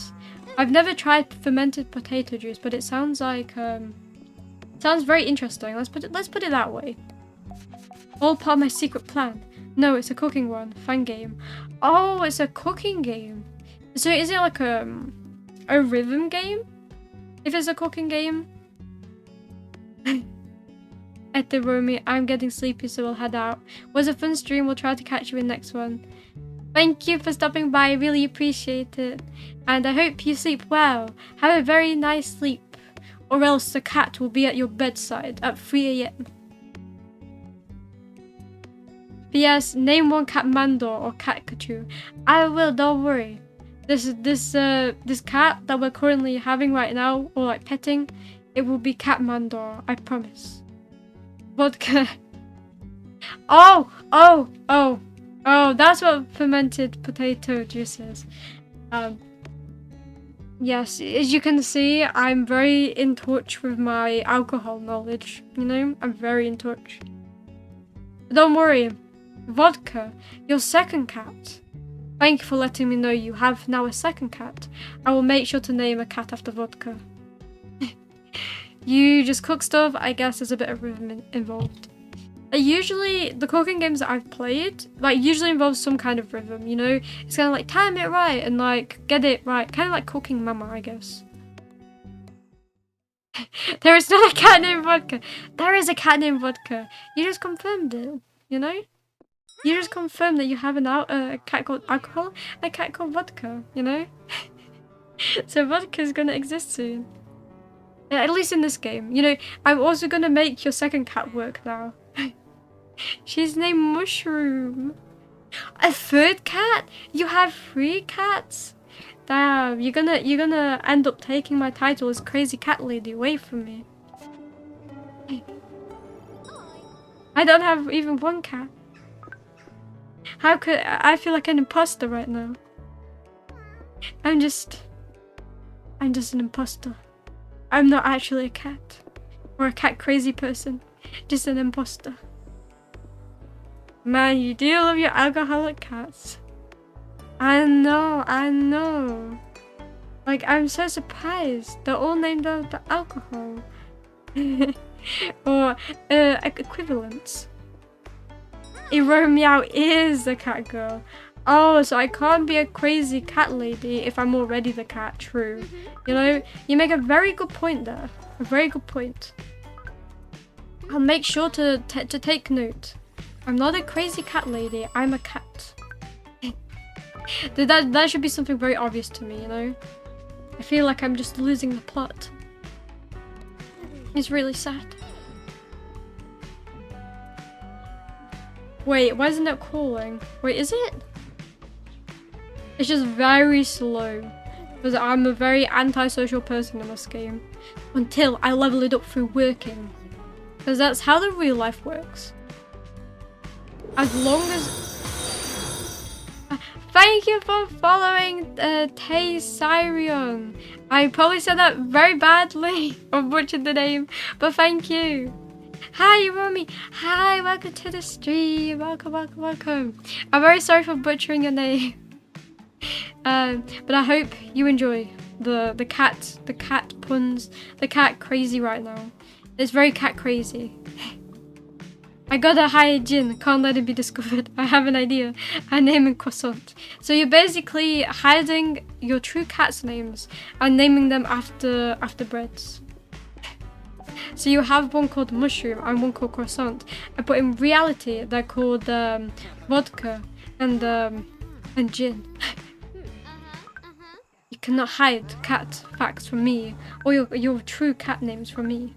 I've never tried fermented potato juice, but it sounds like sounds very interesting. Let's put it that way. All part of my secret plan. No, it's a cooking one. Fan game. Oh, it's a cooking game. So is it like a rhythm game? If it's a cooking game? At the Iromi, I'm getting sleepy, so we'll head out. Was a fun stream. We'll try to catch you in next one. Thank you for stopping by. I really appreciate it. And I hope you sleep well. Have a very nice sleep. Or else the cat will be at your bedside at 3 AM. P.S. Name one cat Mandor or cat Kachu. I will, don't worry. This cat that we're currently having right now, or like petting, It will be Catmandor, I promise. Vodka. Oh, that's what fermented potato juice is. Yes, as you can see, I'm very in touch with my alcohol knowledge, you know? I'm very in touch. But don't worry, Vodka, your second cat. Thank you for letting me know you have now a second cat. I will make sure to name a cat after Vodka. You just cook stuff, I guess there's a bit of rhythm involved. Usually, the cooking games that I've played, like, usually involves some kind of rhythm, you know? It's kind of like, time it right, and, like, get it right. Kind of like Cooking Mama, I guess. There is not a cat named Vodka. There is a cat named Vodka. You just confirmed it, you know? You just confirmed that you have a cat called Alcohol and a cat called Vodka, you know? So Vodka is gonna exist soon. At least in this game. You know, I'm also gonna make your second cat work now. She's named Mushroom. A third cat? You have 3 cats? Damn, you're gonna end up taking my title as Crazy Cat Lady away from me. I don't have even 1 cat. How could I feel like an imposter right now? I'm just an imposter. I'm not actually a cat. Or a cat crazy person. Just an imposter. Man, you do love your alcoholic cats. I know. Like, I'm so surprised. They're all named after alcohol. Or equivalents. Iromi is the cat girl. Oh, so I can't be a crazy cat lady if I'm already the cat. True. You know, you make a very good point there. A very good point. I'll make sure to take note. I'm not a crazy cat lady. I'm a cat. That should be something very obvious to me, you know? I feel like I'm just losing the plot. It's really sad. Wait, why isn't it calling? Wait, is it? It's just very slow. Because I'm a very antisocial person in this game. Until I level it up through working. Because that's how the real life works. As long as... Thank you for following Tay Sirion. I probably said that very badly. Or butchered the name. But thank you. Hi, Iromi. Hi, welcome to the stream. Welcome. I'm very sorry for butchering your name. But I hope you enjoy the cat puns, the cat crazy right now. It's very cat crazy. I gotta hire Jin, can't let it be discovered. I have an idea. I name him Croissant. So you're basically hiding your true cat's names and naming them after breads. So you have one called Mushroom and one called Croissant. But in reality, they're called Vodka and Gin. You cannot hide cat facts from me or your true cat names from me.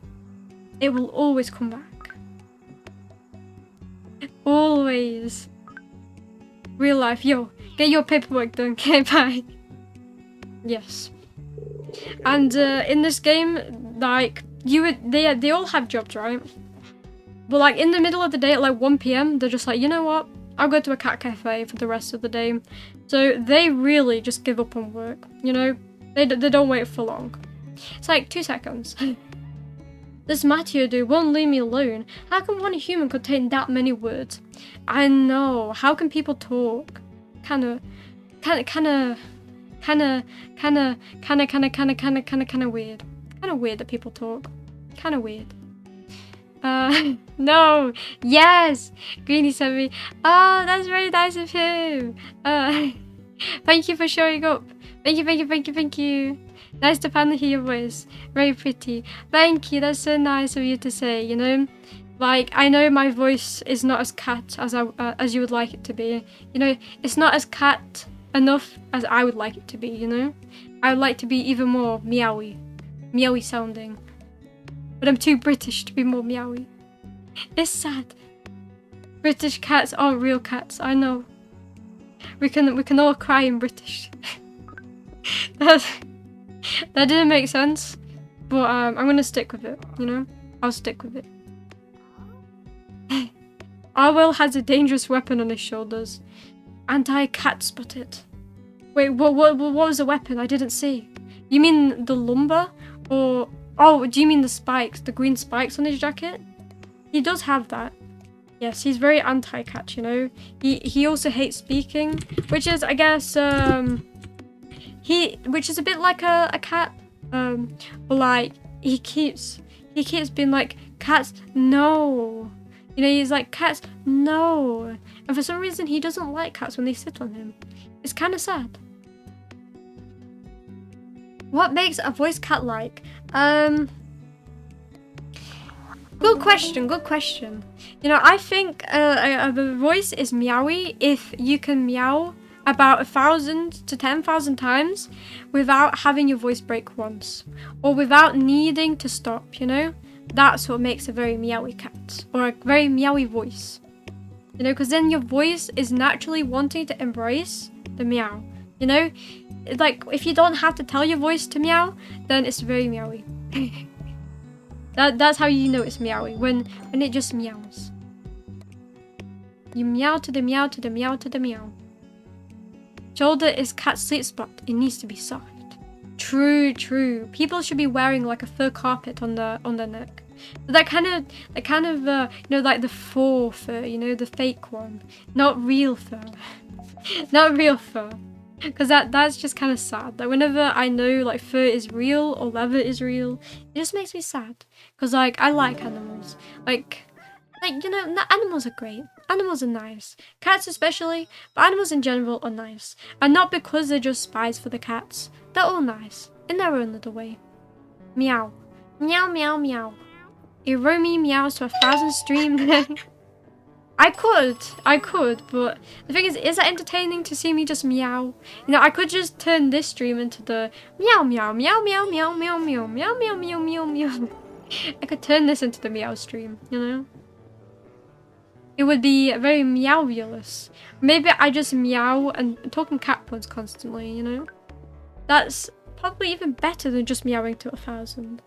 It will always come back. Always. Real life. Yo, get your paperwork done. Okay, bye. Yes. And in this game, like, they all have jobs, right? But like in the middle of the day at like 1 PM, they're just like, you know what? I'll go to a cat cafe for the rest of the day. So they really just give up on work, you know? They don't wait for long. It's like 2 seconds. This Matthew dude won't leave me alone. How can one human contain that many words? I know. How can people talk? Kinda weird. Kinda weird that people talk. Kinda weird. No. Yes. Greeny sent me. Oh, that's very nice of him. Thank you for showing up. Thank you. Nice to finally hear your voice. Very pretty. Thank you. That's so nice of you to say, you know? Like, I know my voice is not as cat as you would like it to be. You know, it's not as cat enough as I would like it to be, you know? I would like to be even more meowy. Meowy sounding. But I'm too British to be more meowy. It's sad. British cats aren't real cats, I know. We can all cry in British. That didn't make sense. But I'm gonna stick with it, you know? I'll stick with it. Arwell has a dangerous weapon on his shoulders. Anti-cat spotted. Wait, what was the weapon? I didn't see. You mean the lumber? Or... Oh, do you mean the spikes? The green spikes on his jacket? He does have that. Yes, he's very anti-cat, you know? He also hates speaking, which is, I guess, which is a bit like a cat. But like, he keeps being like, cats, no. You know, he's like, cats, no. And for some reason, he doesn't like cats when they sit on him. It's kind of sad. What makes a voice cat-like? Good question. You know, I think a voice is meowy if you can meow about 1,000 to 10,000 times without having your voice break once. Or without needing to stop, you know? That's what makes a very meowy cat. Or a very meowy voice. You know, because then your voice is naturally wanting to embrace the meow. You know? Like, if you don't have to tell your voice to meow, then it's very meowy. That's how you know it's meowy, when it just meows. You meow to the meow to the meow to the meow. Shoulder is cat's sleep spot. It needs to be soft. True. People should be wearing like a fur carpet on their neck. That kind of you know, like the faux fur, you know, the fake one, not real fur. Not real fur. Because that's just kind of sad. Like, whenever I know, like, fur is real or leather is real, it just makes me sad. Because, like, I like animals. Like, you know, animals are great. Animals are nice. Cats especially, but animals in general are nice. And not because they're just spies for the cats. They're all nice, in their own little way. Meow. Meow, meow, meow. Iromi meows to 1,000 stream. I could, but the thing is that entertaining to see me just meow? You know, I could just turn this stream into the meow meow meow meow meow meow meow meow meow meow meow meow. I could turn this into the meow stream, you know? It would be very meowulous. Maybe I just meow and talk in cat puns constantly, you know? That's probably even better than just meowing to 1,000.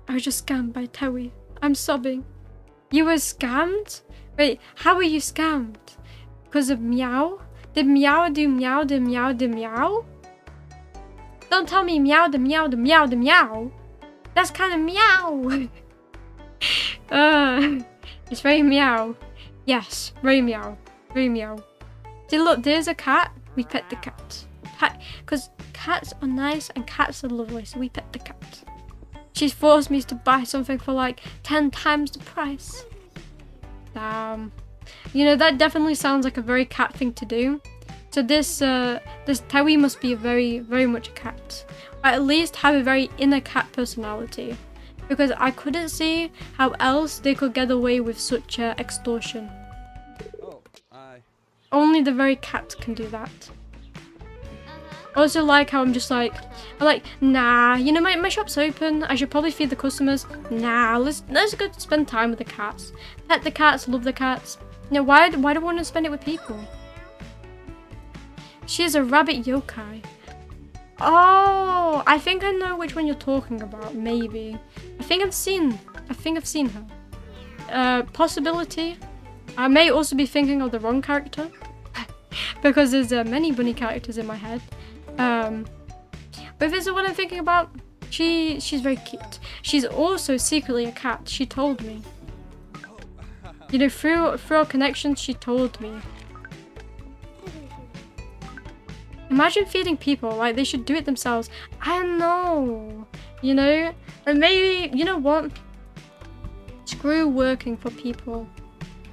I was just scammed by Towie. I'm sobbing. You were scammed? Wait, how were you scammed? Because of meow? Did meow do meow de meow de meow? Don't tell me meow de meow de meow de meow. That's kind of meow. It's very meow. Yes, very meow. Very meow. See, look, there's a cat. We pet the cat. Because cats are nice and cats are lovely, so we pet the cat. She's forced me to buy something for like 10 times the price. You know, that definitely sounds like a very cat thing to do. So this Towie must be very, very much a cat. Or at least have a very inner cat personality. Because I couldn't see how else they could get away with such extortion. Only the very cat can do that. I also like how I'm like, nah, you know, my shop's open. I should probably feed the customers. Nah, let's go spend time with the cats. Pet the cats, love the cats. You know, why do I want to spend it with people? She is a rabbit yokai. Oh, I think I know which one you're talking about, maybe. I think I've seen her. Possibility. I may also be thinking of the wrong character. Because there's many bunny characters in my head. But if this is what I'm thinking about, she's very cute. She's also secretly a cat, she told me. You know, through our connections, she told me. Imagine feeding people, like they should do it themselves. I know, you know, and maybe, you know what? Screw working for people.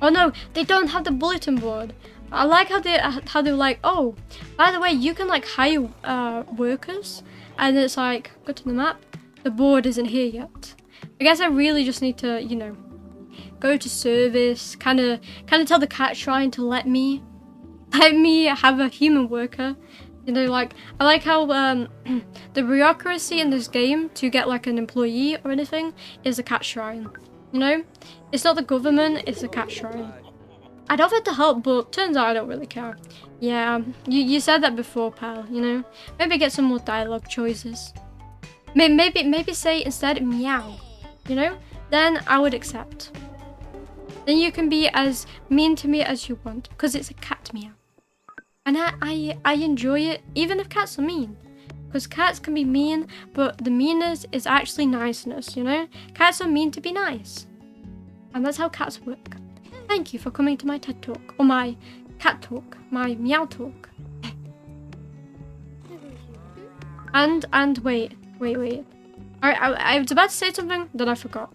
Oh no, they don't have the bulletin board. I like how they're like, oh, by the way, you can like hire workers, and it's like, go to the map, the board isn't here yet. I guess I really just need to, you know, go to service, kind of tell the cat shrine to let me have a human worker. You know, like, I like how the bureaucracy in this game to get like an employee or anything is a cat shrine. You know, it's not the government, it's the cat shrine. I'd offered to help, but turns out I don't really care. Yeah, you said that before, pal, you know? Maybe get some more dialogue choices. Maybe say instead meow, you know? Then I would accept. Then you can be as mean to me as you want, because it's a cat meow. And I enjoy it, even if cats are mean. Because cats can be mean, but the meanness is actually niceness, you know? Cats are mean to be nice. And that's how cats work. Thank you for coming to my TED Talk, or my cat talk, my meow talk. And wait. I was about to say something, then I forgot.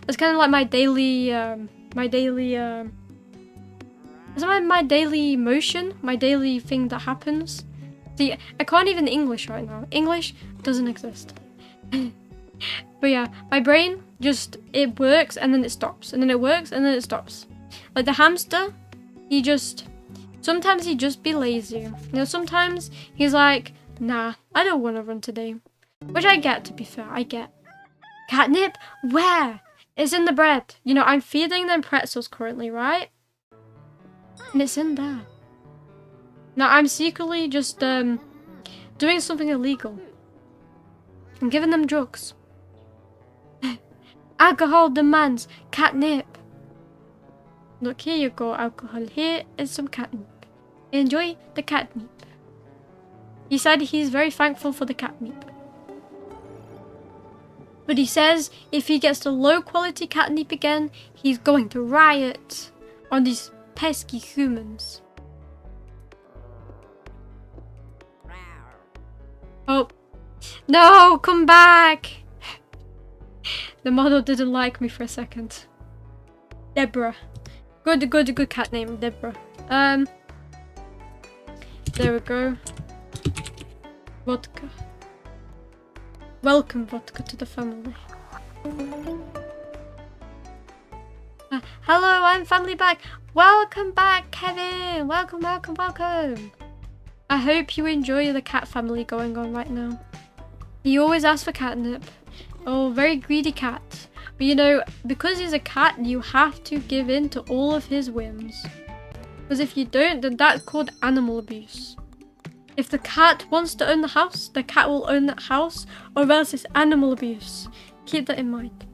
It's kind of like my daily it's my daily motion, my daily thing that happens. See, I can't even English right now. English doesn't exist. But yeah, my brain just, it works and then it stops. And then it works and then it stops. Like the hamster, sometimes he just be lazy. You know, sometimes he's like, nah, I don't want to run today. Which I get, to be fair, I get. Catnip? Where? It's in the bread. You know, I'm feeding them pretzels currently, right? And it's in there. Now, I'm secretly just doing something illegal. I'm giving them drugs. Alcohol demands catnip. Look, here you go, alcohol. Here is some catnip. Enjoy the catnip. He said he's very thankful for the catnip. But he says if he gets the low quality catnip again, he's going to riot on these pesky humans. Oh, no, come back. The model didn't like me for a second. Deborah. Good cat name, Deborah. There we go. Vodka. Welcome, Vodka, to the family. Hello, I'm family back. Welcome back, Kevin. Welcome. I hope you enjoy the cat family going on right now. He always asks for catnip. Oh, very greedy cat. But you know, because he's a cat, you have to give in to all of his whims. Because if you don't, then that's called animal abuse. If the cat wants to own the house, the cat will own that house, or else it's animal abuse. Keep that in mind.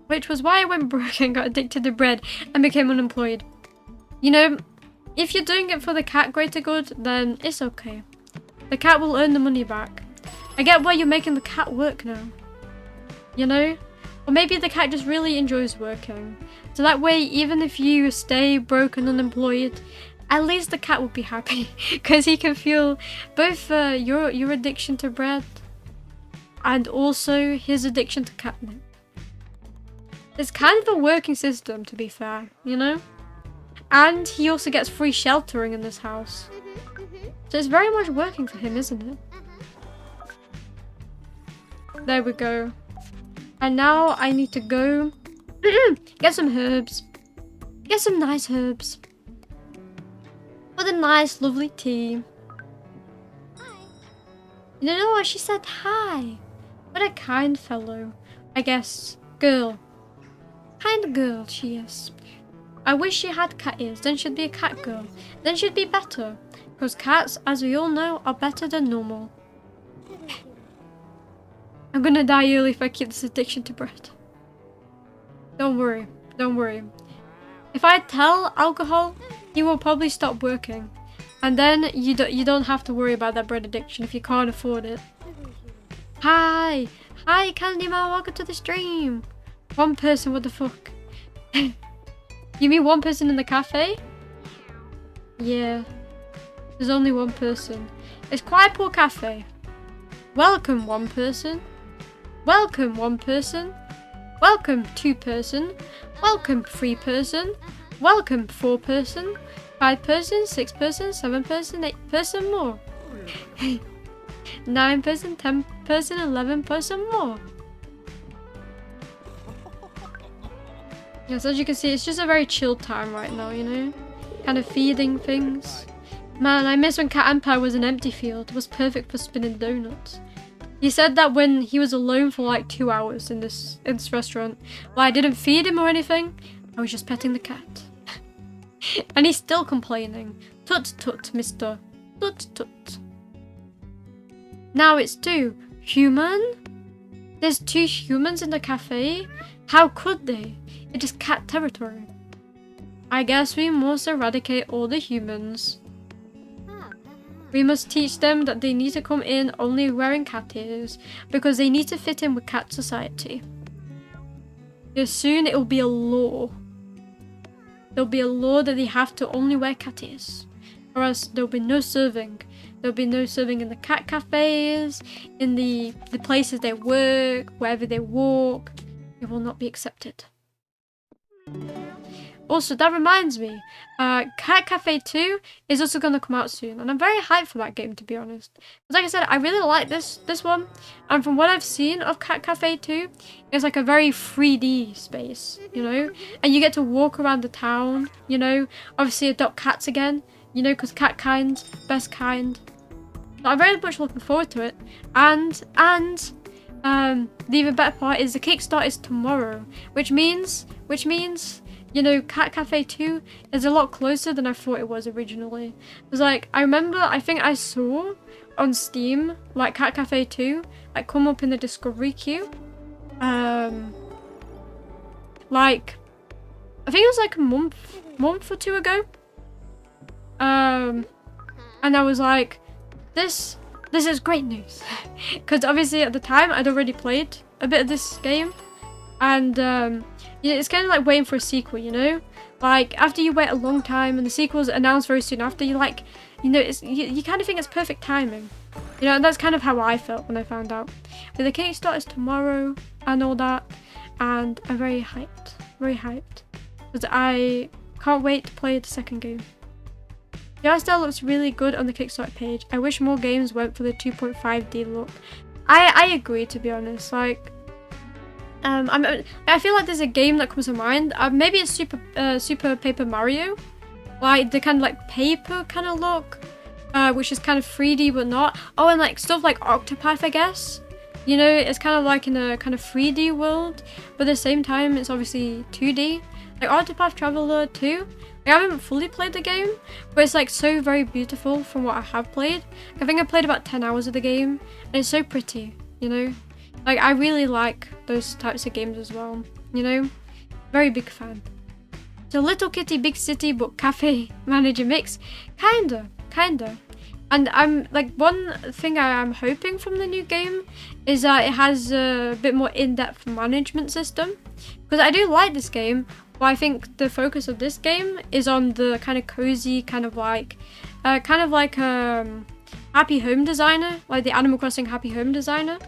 Which was why I went broke and got addicted to bread and became unemployed. You know, if you're doing it for the cat greater good, then it's okay. The cat will earn the money back. I get why you're making the cat work now. You know? Or maybe the cat just really enjoys working. So that way, even if you stay broke and unemployed, at least the cat will be happy. Because he can feel both your addiction to bread and also his addiction to catnip. It's kind of a working system, to be fair, you know? And he also gets free sheltering in this house. So it's very much working for him, isn't it? There we go. And now I need to go get some herbs. Get some nice herbs. For the nice, lovely tea. You know what? She said hi. What a kind fellow. I guess. Girl. Kind girl she is. I wish she had cat ears. Then she'd be a cat girl. Then she'd be better. Because cats, as we all know, are better than normal. I'm gonna die early if I keep this addiction to bread. Don't worry. Don't worry. If I tell alcohol, he will probably stop working. And then you don't have to worry about that bread addiction if you can't afford it. Hi! Hi, Candyman, welcome to the stream! One person, what the fuck? You mean one person in the cafe? Yeah. There's only one person. It's quite a poor cafe. Welcome, one person. Welcome, one person. Welcome, 2 person. Welcome, 3 person. Welcome, 4 person. 5 person, 6 person, 7 person, 8 person more. 9 person, 10 person, 11 person more. Yes, as you can see, it's just a very chill time right now, you know? Kind of feeding things. Man, I miss when Cat Empire was an empty field. It was perfect for spinning donuts. He said that when he was alone for like 2 hours in this restaurant. Well, I didn't feed him or anything. I was just petting the cat. And he's still complaining. Tut tut, mister. Tut tut. Now it's 2. Human? There's 2 humans in the cafe? How could they? It is cat territory. I guess we must eradicate all the humans. We must teach them that they need to come in only wearing cat ears, because they need to fit in with cat society. Because soon it will be a law. There'll be a law that they have to only wear cat ears, or else there'll be no serving. There'll be no serving in the cat cafes, in the places they work, wherever they walk. It will not be accepted. Also, that reminds me, Cat Cafe 2 is also going to come out soon, and I'm very hyped for that game, to be honest. Because like I said, I really like this one, and from what I've seen of Cat Cafe 2, it's like a very 3D space, you know? And you get to walk around the town, you know? Obviously adopt cats again, you know, because cat kind, best kind. So I'm very much looking forward to it. And the even better part is the Kickstart is tomorrow, which means, you know, Cat Cafe 2 is a lot closer than I thought it was originally. Because, like, I think I saw on Steam, like, Cat Cafe 2, like, come up in the discovery queue. Like, I think it was like a month or 2 ago. And I was like, this is great news. Because obviously at the time, I'd already played a bit of this game. And, yeah, it's kind of like waiting for a sequel, you know? Like, after you wait a long time and the sequel's announced very soon after, you like, you know, you kind of think it's perfect timing. You know, and that's kind of how I felt when I found out. But the Kickstart is tomorrow and all that. And I'm very hyped. Very hyped. Because I can't wait to play the second game. The art style looks really good on the Kickstarter page. I wish more games went for the 2.5D look. I agree, to be honest. Like, I feel like there's a game that comes to mind. Maybe it's Super Paper Mario, like the kind of like paper kind of look, which is kind of 3D but not. Oh, and like stuff like Octopath, I guess. You know, it's kind of like in a kind of 3D world, but at the same time, it's obviously 2D. Like Octopath Traveler 2. Like, I haven't fully played the game, but it's like so very beautiful from what I have played. I think I played about 10 hours of the game, and it's so pretty, you know? Like, I really like those types of games as well, you know? Very big fan. So Little Kitty Big City but Cafe Manager Mix, kinda. And I'm like, one thing I'm hoping from the new game is that it has a bit more in-depth management system. Because I do like this game, but I think the focus of this game is on the kind of cozy, kind of like Happy Home Designer, like the Animal Crossing Happy Home Designer,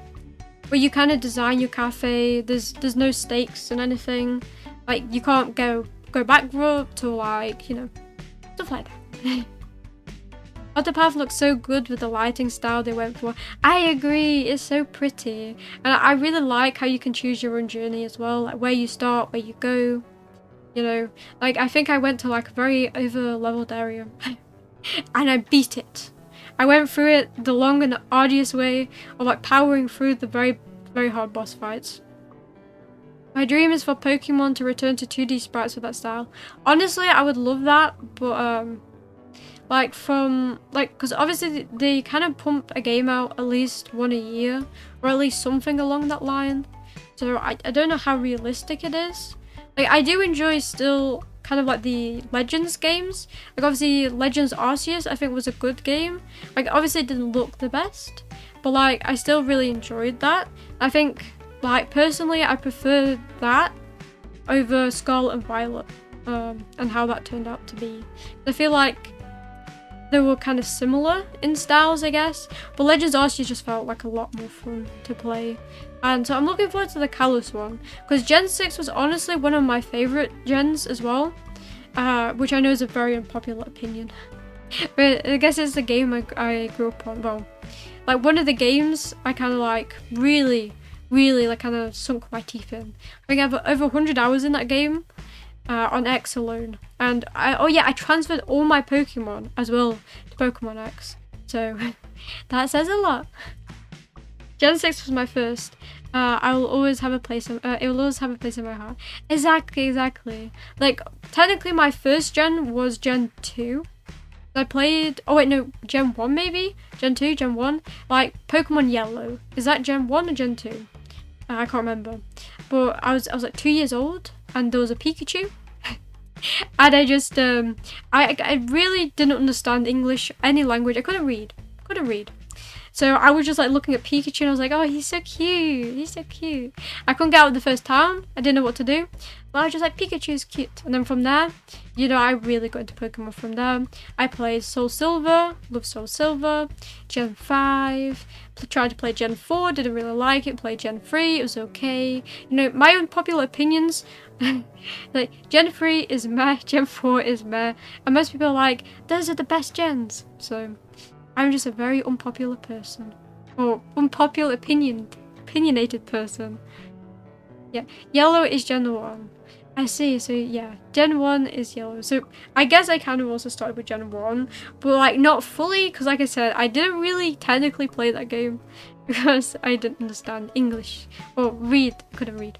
where you kind of design your cafe. There's no stakes and anything. Like, you can't go bankrupt or, like, you know, stuff like that. Octopath looks so good with the lighting style they went for. I agree, it's so pretty. And I really like how you can choose your own journey as well, like where you start, where you go. You know, like I think I went to like a very over-leveled area and I beat it. I went through it the long and arduous way of like powering through the very, very hard boss fights. My dream is for Pokemon to return to 2D sprites with that style. Honestly, I would love that, but because obviously they kind of pump a game out at least one a year, or at least something along that line. So I don't know how realistic it is. Like, I do enjoy still kind of like the Legends games. Like, obviously Legends Arceus I think was a good game. Like, obviously it didn't look the best, but like I still really enjoyed that. I think, like, personally I prefer that over Scarlet and Violet, and how that turned out to be. I feel like they were kind of similar in styles, I guess, but Legends Arceus just felt like a lot more fun to play. And so I'm looking forward to the Kalos one, because Gen 6 was honestly one of my favourite gens as well, which I know is a very unpopular opinion. But I guess it's the game I grew up on. Well, like one of the games I kind of like really like kind of sunk my teeth in. I think I have over 100 hours in that game. On X alone, and I transferred all my Pokemon as well to Pokemon X, so that says a lot. Gen 6 was my first. I will always have a place. It will always have a place in my heart. Exactly. Like, technically, my first gen was Gen 2, I played, oh wait, no, Gen 1 maybe? Gen 2, Gen 1? Like, Pokemon Yellow. Is that Gen 1 or Gen 2? I can't remember. But I was like 2 years old, and there was a Pikachu. And I just, I really didn't understand English, any language. I couldn't read. So I was just like looking at Pikachu and I was like, oh, he's so cute. He's so cute. I couldn't get out of the first town. I didn't know what to do. But I was just like, Pikachu's cute. And then from there, you know, I really got into Pokemon from there. I played Soul Silver, loved Soul Silver, Gen 5, tried to play Gen 4, didn't really like it, played Gen 3, it was okay. You know, my unpopular opinions, like, Gen 3 is meh, Gen 4 is meh, and most people are like, those are the best gens. So, I'm just a very unpopular person. Or unpopular opinionated person. Yeah, Yellow is Gen 1. I see, so yeah, Gen 1 is Yellow. So I guess I kind of also started with Gen 1, but like not fully, because like I said, I didn't really technically play that game because I didn't understand English or couldn't read.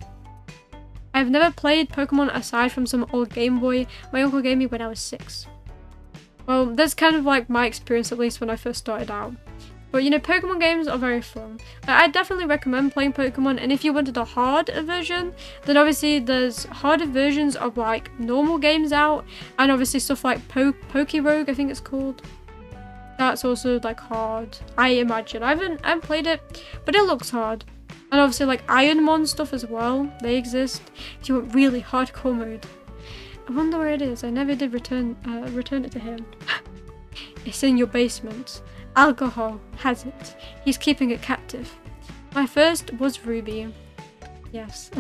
I've never played Pokemon aside from some old Game Boy my uncle gave me when I was 6. Well, that's kind of like my experience, at least when I first started out. But you know, Pokemon games are very fun. I definitely recommend playing Pokemon, and if you wanted a hard version, then obviously there's harder versions of like normal games out, and obviously stuff like Pokerogue, I think it's called. That's also like hard, I imagine. I haven't played it, but it looks hard. And obviously like Ironmon stuff as well, they exist if you want really hardcore mode. I wonder where it is. I never did return it to him. It's in your basement. Alcohol has it. He's keeping it captive. My first was Ruby. Yes.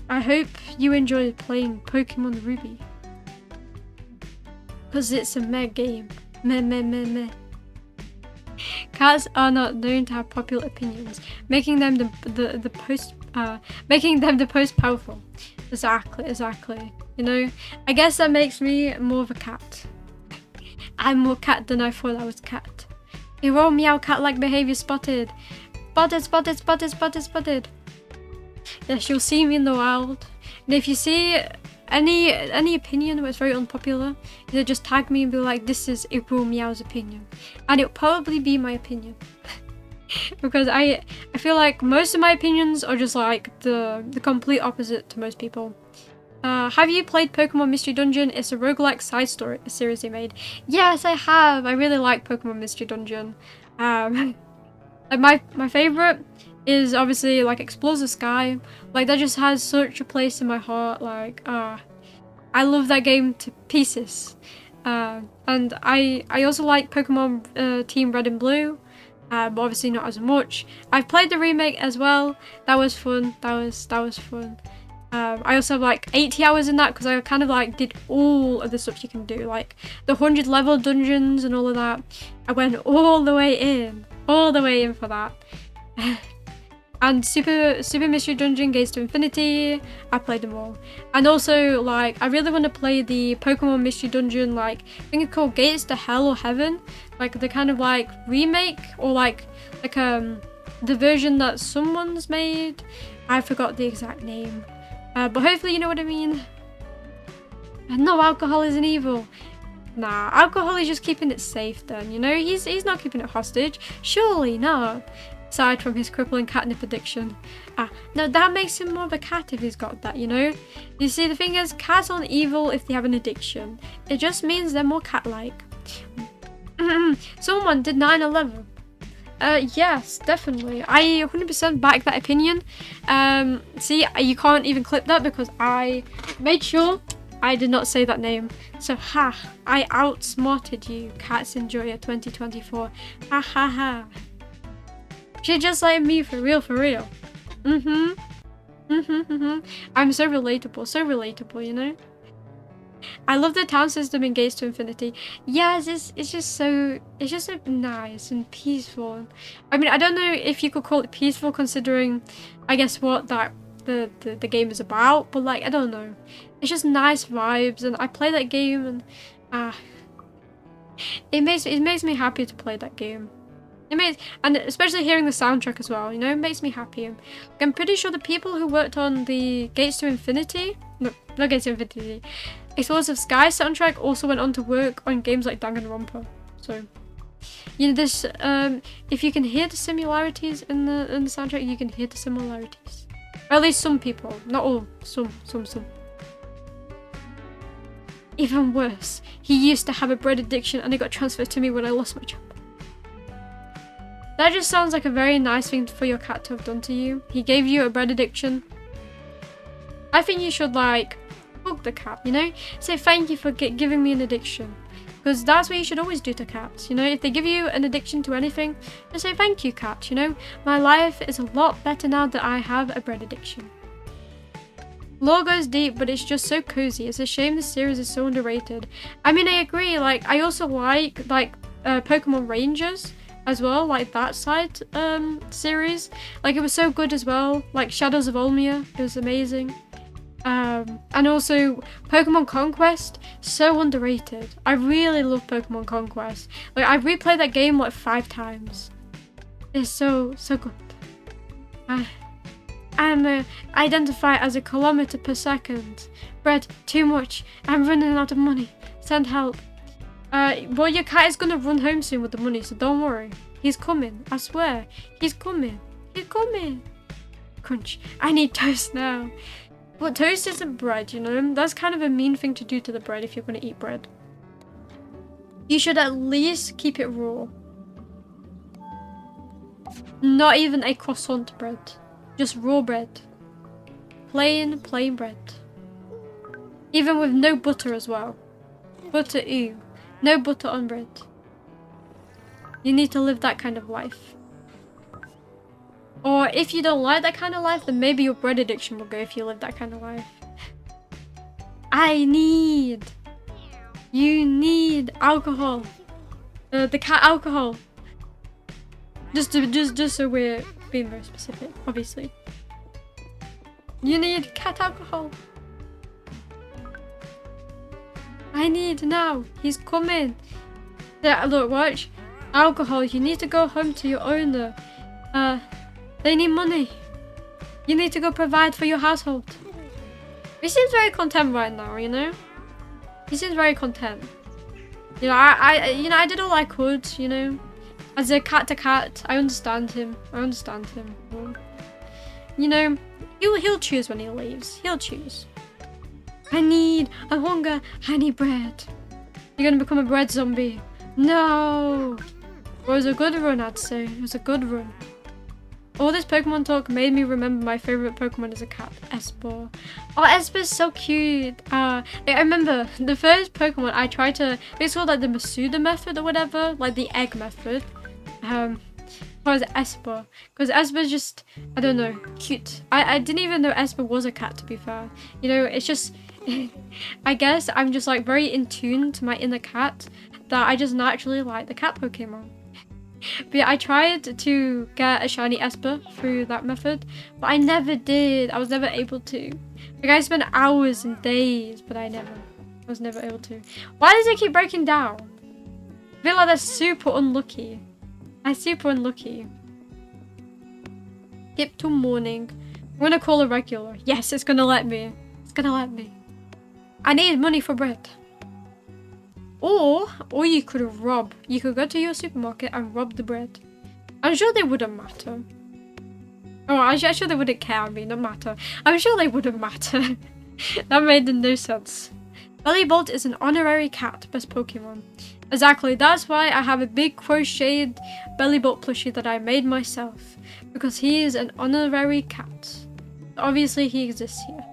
I hope you enjoy playing Pokemon Ruby. Because it's a meh game. Meh. Cats are not known to have popular opinions, making them the most powerful. Exactly. You know, I guess that makes me more of a cat. I'm more cat than I thought I was cat. Hero meow cat-like behavior spotted. Spotted. Yes, you'll see me in the wild. And if you see any opinion where it's very unpopular, either just tag me and be like, this is Hero Meow's opinion. And it'll probably be my opinion. Because I feel like most of my opinions are just like the complete opposite to most people. Have you played Pokemon Mystery Dungeon? It's a roguelike side story series they made. Yes, I have. I really like Pokemon Mystery Dungeon. Like my favorite is obviously like Explores the Sky. Like that just has such a place in my heart. Like I love that game to pieces. And I also like Pokemon Team Red and Blue. But obviously not as much. I've played the remake as well. That was fun. That was fun. I also have like 80 hours in that because I kind of like did all of the stuff you can do, like the 100 level dungeons and all of that. I went all the way in for that. And Super Mystery Dungeon, Gates to Infinity, I played them all. And also like I really want to play the Pokemon Mystery Dungeon, like I think it's called Gates to Hell or Heaven, like the kind of like remake or like the version that someone's made. I forgot the exact name. But hopefully you know what I mean. No, alcohol isn't evil. Nah, alcohol is just keeping it safe then, you know? He's not keeping it hostage. Surely not. Aside from his crippling catnip addiction. No, that makes him more of a cat if he's got that, you know? You see, the thing is, cats aren't evil if they have an addiction. It just means they're more cat-like. Someone did 9/11. Yes, definitely. I 100% back that opinion. See, you can't even clip that because I made sure I did not say that name. So, I outsmarted you, Cats Enjoyer 2024. Ha. She's just like me, for real. I'm so relatable, you know? I love the town system in Gates to Infinity. Yes, it's just so nice and peaceful. I mean, I don't know if you could call it peaceful considering, I guess, what that the game is about, but like I don't know. It's just nice vibes, and I play that game, and it makes me happy to play that game. And especially hearing the soundtrack as well, you know, it makes me happy. I'm pretty sure the people who worked on the Gates to Infinity, no, not Gates to Infinity, Explosive Sky soundtrack also went on to work on games like Danganronpa. So, you know, this if you can hear the similarities in the soundtrack, you can hear the similarities. Or at least some people, not all, some. Even worse, he used to have a bread addiction and it got transferred to me when I lost my job. That just sounds like a very nice thing for your cat to have done to you. He gave you a bread addiction. I think you should like hug the cat, you know? Say thank you for giving me an addiction. Because that's what you should always do to cats, you know? If they give you an addiction to anything, just say thank you, cat, you know? My life is a lot better now that I have a bread addiction. Lore goes deep, but it's just so cozy. It's a shame this series is so underrated. I mean, I agree. Like, I also like Pokemon Rangers as well, like that side series. Like, it was so good as well. Like Shadows of Olmia, it was amazing. And also Pokemon Conquest, so underrated. I really love Pokemon Conquest. Like, I've replayed that game like 5 times. It's so good. I'm identify as a kilometer per second. Bread, too much. I'm running out of money. Send help. Well, your cat is gonna run home soon with the money, so don't worry. He's coming. I swear. He's coming. He's coming. Crunch. I need toast now. But toast isn't bread, you know? That's kind of a mean thing to do to the bread if you're gonna eat bread. You should at least keep it raw. Not even a croissant bread. Just raw bread. Plain bread. Even with no butter as well. Butter, ew. No butter on bread. You need to live that kind of life. Or if you don't like that kind of life, then maybe your bread addiction will go if you live that kind of life. You need alcohol. The cat alcohol. Just so we're being very specific, obviously. You need cat alcohol. I need now. He's coming. Yeah, look, watch. Alcohol. You need to go home to your owner. They need money. You need to go provide for your household. He seems very content right now, you know? He seems very content. You know, I did all I could, you know? As a cat to cat, I understand him. You know, he'll choose when he leaves. He'll choose. I'm hunger. I need bread. You're gonna become a bread zombie. No. It was a good run, I'd say. It was a good run. All this Pokemon talk made me remember my favorite Pokemon as a cat, Esper. Oh, Esper's so cute. I remember the first Pokemon I tried to, it's called like the Masuda method or whatever, like the egg method. Was Esper, because Esper's just, I don't know, cute. I didn't even know Esper was a cat, to be fair. You know, it's just, I guess I'm just like very in tune to my inner cat that I just naturally like the cat Pokemon. But yeah, I tried to get a shiny Esper through that method, but I never did. I was never able to. Like, I spent hours and days, but I was never able to. Why does it keep breaking down? I feel like that's super unlucky. I'm super unlucky. Skip till morning. I'm gonna call a regular. Yes, it's gonna let me. It's gonna let me. I need money for bread. Or you could rob. You could go to your supermarket and rob the bread. I'm sure they wouldn't matter. Oh, I'm sure they wouldn't care. I mean, not matter. I'm sure they wouldn't matter. That made no sense. Bellybolt is an honorary cat, best Pokemon. Exactly, that's why I have a big crocheted Bellybolt plushie that I made myself. Because he is an honorary cat. Obviously, he exists here.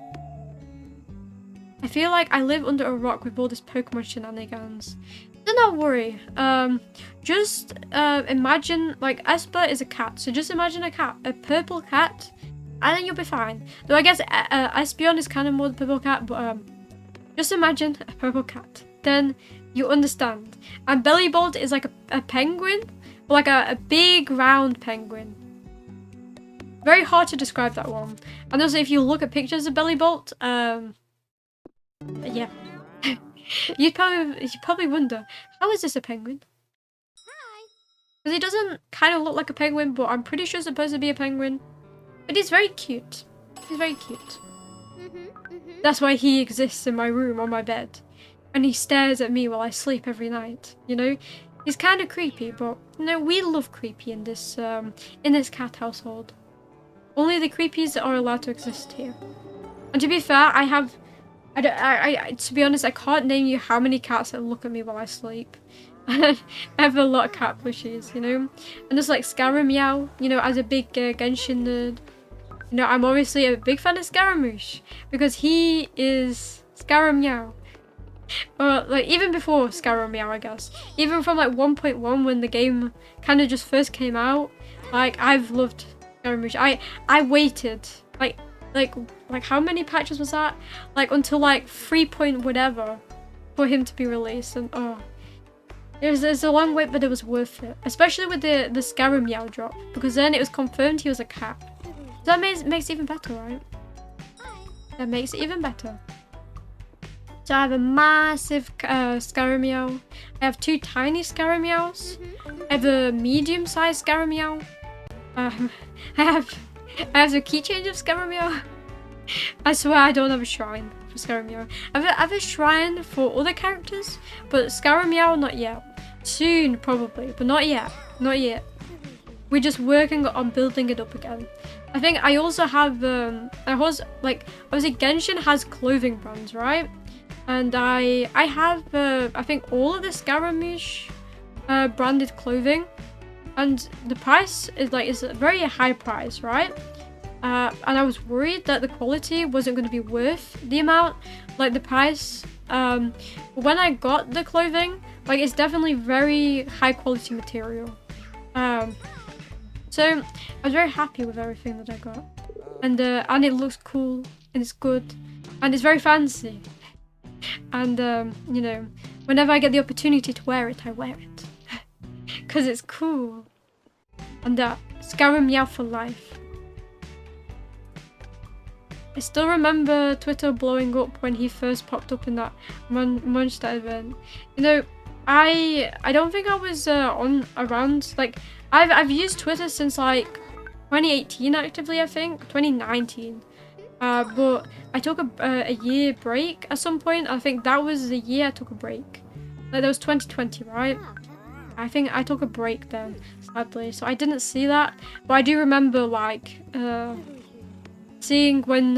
I feel like I live under a rock with all this Pokemon shenanigans. Do not worry. Just imagine, like, Esper is a cat. So just imagine a cat, a purple cat, and then you'll be fine. Though I guess Espeon is kind of more the purple cat, but just imagine a purple cat. Then you understand. And Bellybolt is like a penguin, but like a big round penguin. Very hard to describe that one. And also, if you look at pictures of Bellybolt, yeah. You'd probably wonder, how is this a penguin? Hi. Because he doesn't kind of look like a penguin, but I'm pretty sure it's supposed to be a penguin. But he's very cute. He's very cute. That's why he exists in my room on my bed. And he stares at me while I sleep every night, you know? He's kind of creepy, but you know, we love creepy in this cat household. Only the creepies are allowed to exist here. And to be fair, to be honest, I can't name you how many cats that look at me while I sleep. I have a lot of cat plushies, you know? And there's like Meow, you know, as a big Genshin nerd. You know, I'm obviously a big fan of Scaramouche because he is Meow. Or like even before Meow, I guess. Even from like 1.1 when the game kind of just first came out, like I've loved Scaramouche. I waited like how many patches was that? Like until like 3 point whatever for him to be released, and oh, there's a long wait, but it was worth it. Especially with the Meow drop, because then it was confirmed he was a cat. So that makes it even better, right? That makes it even better. So I have a massive Meow. I have 2 tiny Meows. I have a medium-sized Meow. I have a key change of Meow. I swear I don't have a shrine for Meow. I have a shrine for other characters, but Meow not yet. Soon probably, but not yet. Not yet. We're just working on building it up again. I think I also have obviously Genshin has clothing brands, right? And I have I think all of the Scaramouche branded clothing, and the price is a very high price, right? And I was worried that the quality wasn't going to be worth the amount, like the price. But when I got the clothing, like it's definitely very high quality material. So I was very happy with everything that I got, and it looks cool and it's good and it's very fancy. And you know, whenever I get the opportunity to wear it, I wear it because it's cool. And Meow for life. I still remember Twitter blowing up when he first popped up in that Monster event. You know, I don't think I was around. Like I've used Twitter since like 2018 actively. I think 2019. But I took a year break at some point. I think that was the year I took a break. Like that was 2020, right? I think I took a break then, sadly. So I didn't see that, but I do remember like seeing when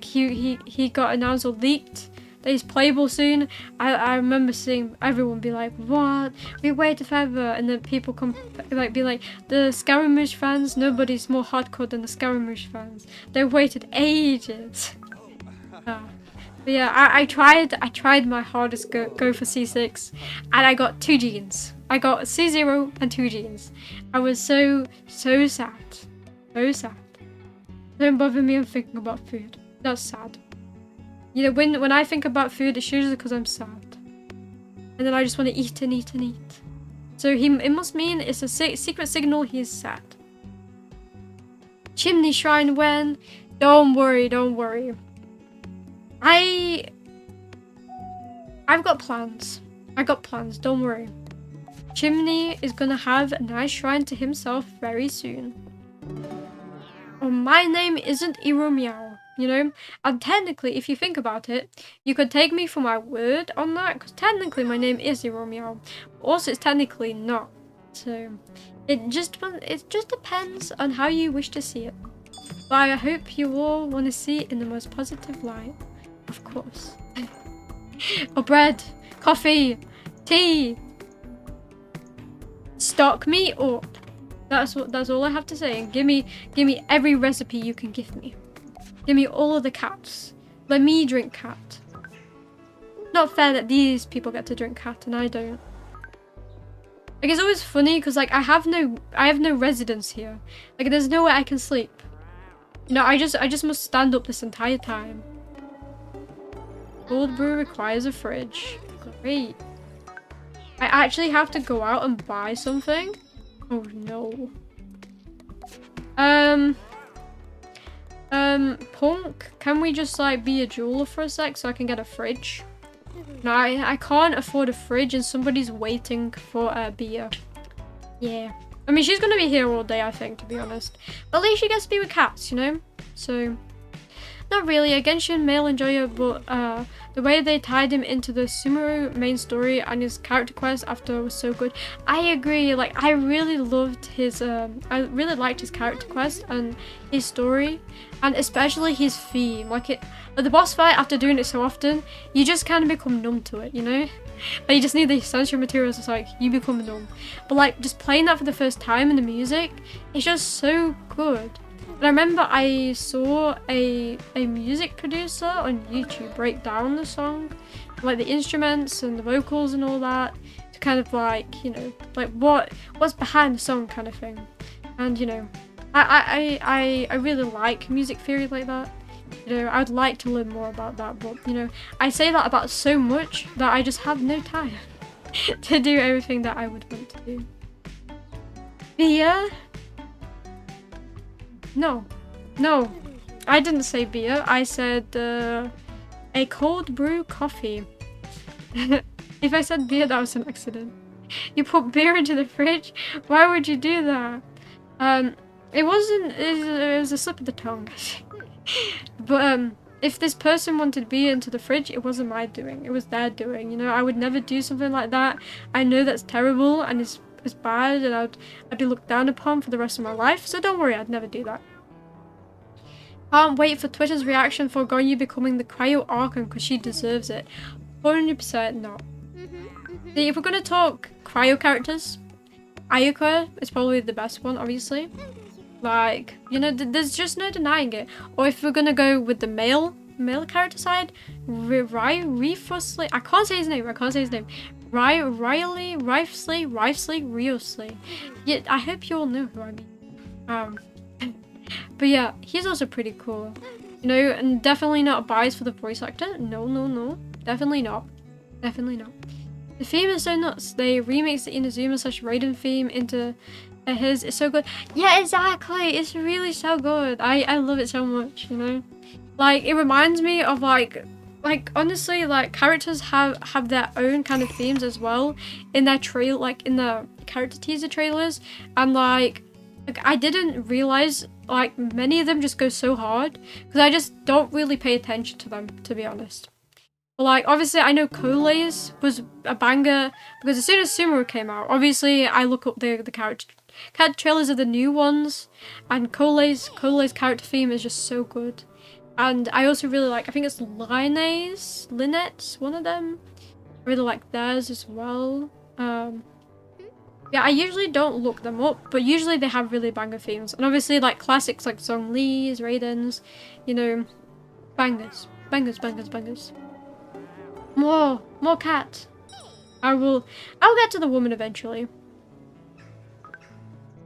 he got announced or leaked that he's playable soon. I remember seeing everyone be like, "What? We waited forever," and then people be like, "The Scaramouche fans, nobody's more hardcore than the Scaramouche fans. They waited ages." But yeah, I tried my hardest go for C6, and I got 2 genes. I got C0 and 2 genes. I was so sad, so sad. Don't bother me on thinking about food. That's sad. You know, when I think about food, it's usually because I'm sad. And then I just want to eat and eat and eat. So it must mean it's a secret signal he is sad. Chimney Shrine when? Don't worry, don't worry. I've got plans. I got plans, don't worry. Chimney is gonna have a nice shrine to himself very soon. Oh, my name isn't Iromi, you know? And technically, if you think about it, you could take me for my word on that, because technically my name is Iromi. Also, it's technically not. So, it just depends on how you wish to see it. But I hope you all want to see it in the most positive light, of course. Or bread, coffee, tea. Stock me up. That's all I have to say. And give me every recipe you can give me. Give me all of the cats. Let me drink cat. Not fair that these people get to drink cat and I don't. Like it's always funny because like I have no residence here. Like there's nowhere I can sleep. You know, I just must stand up this entire time. Cold brew requires a fridge. Great. I actually have to go out and buy something. Oh no. Punk, can we just like be a jeweler for a sec so I can get a fridge? No, I can't afford a fridge and somebody's waiting for a beer. Yeah. I mean, she's gonna be here all day, I think, to be honest. But at least she gets to be with cats, you know? So, not really a Genshin male enjoyer, but the way they tied him into the Sumeru main story and his character quest after was so good. I agree. Like I really loved his I really liked his character quest and his story, and especially his theme. Like the boss fight, after doing it so often, you just kind of become numb to it, you know? Like you just need the essential materials. It's like you become numb. But like just playing that for the first time and the music, it's just so good. And I remember I saw a music producer on YouTube break down the song, like the instruments and the vocals and all that, to kind of like, you know, like what's behind the song kind of thing. And you know, I really like music theory like that. You know, I'd like to learn more about that, but you know, I say that about so much that I just have no time to do everything that I would want to do. Beer? No, I didn't say beer. I said a cold brew coffee. If I said beer, that was an accident. You put beer into the fridge? Why would you do that? It wasn't. It was a slip of the tongue. But if this person wanted beer into the fridge, it wasn't my doing. It was their doing. You know, I would never do something like that. I know that's terrible and it's bad, and I'd be looked down upon for the rest of my life. So don't worry, I'd never do that. Can't wait for Twitter's reaction for Gonyu becoming the Cryo Archon because she deserves it. 100% not. See, if we're gonna talk Cryo characters, Ayaka is probably the best one, obviously. Like, you know, there's just no denying it. Or if we're gonna go with the male character side, Rifusly, I can't say his name. Riley, Riosley. Yeah, I hope you all know who I mean. But yeah, he's also pretty cool. You know, and definitely not biased for the voice actor. No. Definitely not. The theme is so nuts. They remixed the Inazuma/Raiden theme into his. It's so good. Yeah, exactly. It's really so good. I love it so much, you know? Like, it reminds me of like honestly, like characters have their own kind of themes as well in their like in the character teaser trailers, and like I didn't realize like many of them just go so hard because I just don't really pay attention to them, to be honest. But like obviously I know Cole's was a banger because as soon as Sumeru came out, obviously I look up the character trailers of the new ones, and Cole's character theme is just so good. And I also really like, I think it's Lynette's one of them. I really like theirs as well. Yeah, I usually don't look them up, but usually they have really banger themes. And obviously like classics like Song Lee's, Raiden's, you know, bangers. More cat. I'll get to the woman eventually.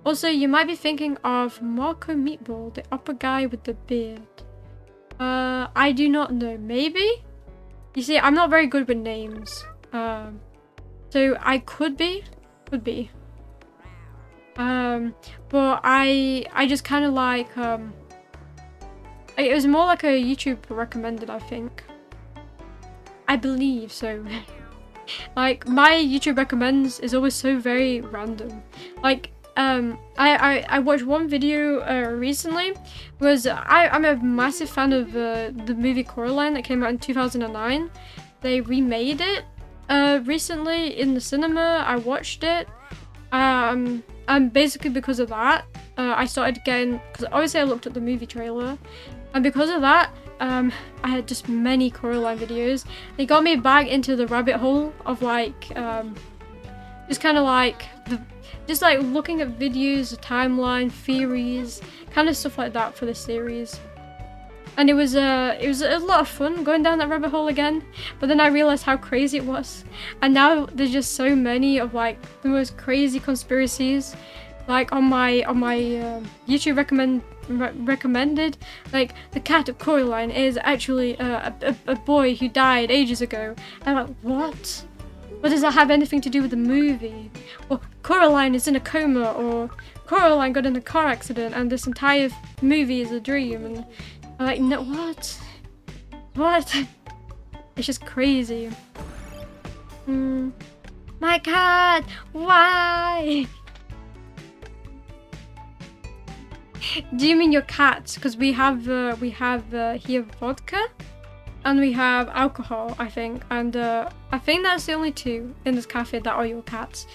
Also, you might be thinking of Marco Meatball, the upper guy with the beard. I do not know. Maybe? You see, I'm not very good with names. So I could be. But I just kind of like, it was more like a YouTube recommended, I think. I believe so. Like, my YouTube recommends is always so very random. Like, I watched one video recently. I'm a massive fan of the movie Coraline that came out in 2009. They remade it recently in the cinema. I watched it, and basically because of that, I started getting, because obviously I looked at the movie trailer, and because of that, I had just many Coraline videos. They got me back into the rabbit hole of like just kind of like just like looking at videos, the timeline, theories, kind of stuff like that for the series. And it was a lot of fun going down that rabbit hole again. But then I realized how crazy it was, and now there's just so many of like the most crazy conspiracies. Like on my YouTube recommended, like the cat of Coraline is actually a boy who died ages ago. And I'm like, what? What does that have anything to do with the movie? Or Coraline is in a coma, or Coraline got in a car accident and this entire movie is a dream. And I'm like, no, what? It's just crazy. My cat, why? Do you mean your cats? Because we have here vodka, and we have alcohol, I think, and I think that's the only two in this cafe that are your cats.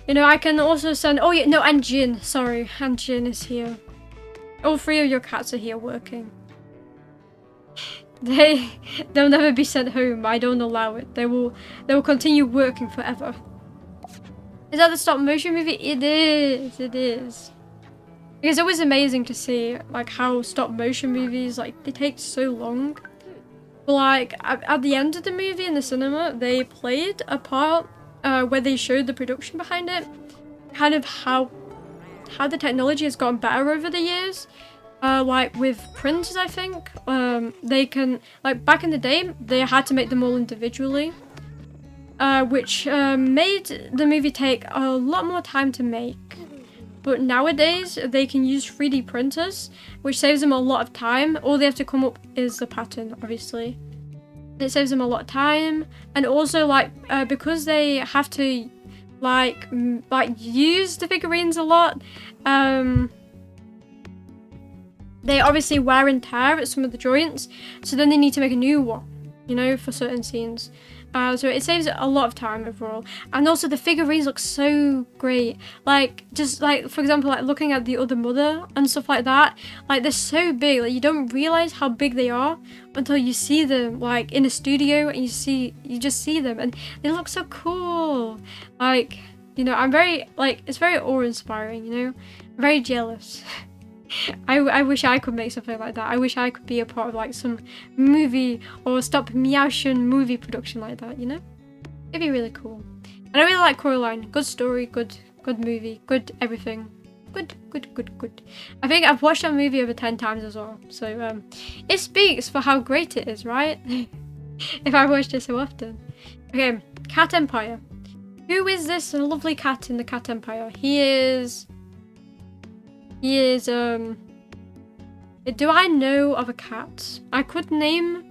You know, I can also send. Oh yeah, no, and Jin. Sorry, and Jin is here. All three of your cats are here working. They'll never be sent home. I don't allow it. They will continue working forever. Is that the stop motion movie? It is. It is. It's always amazing to see like how stop motion movies, like, they take so long. But like at the end of the movie in the cinema, they played a part where they showed the production behind it, kind of how the technology has gotten better over the years. Like with printers, I think they can, like, back in the day they had to make them all individually, which made the movie take a lot more time to make. But nowadays they can use 3D printers, which saves them a lot of time. All they have to come up is the pattern, obviously. It saves them a lot of time, and also like because they have to like use the figurines a lot. They obviously wear and tear at some of the joints, so then they need to make a new one, you know, for certain scenes. So it saves a lot of time overall. And also the figurines look so great. Like, just like, for example, like looking at the other mother and stuff like that, like they're so big, like you don't realize how big they are until you see them like in a studio, and you just see them and they look so cool. Like, you know, I'm very, like, it's very awe-inspiring, you know. I'm very jealous. I wish I could make something like that. I wish I could be a part of like some movie or stop motion movie production like that, you know? It'd be really cool. And I really like Coraline. Good story, good movie, good everything. Good. I think I've watched that movie over 10 times as well. So it speaks for how great it is, right? If I watched it so often. Okay, Cat Empire. Who is this lovely cat in the Cat Empire? He is, do I know of a cat? I could name,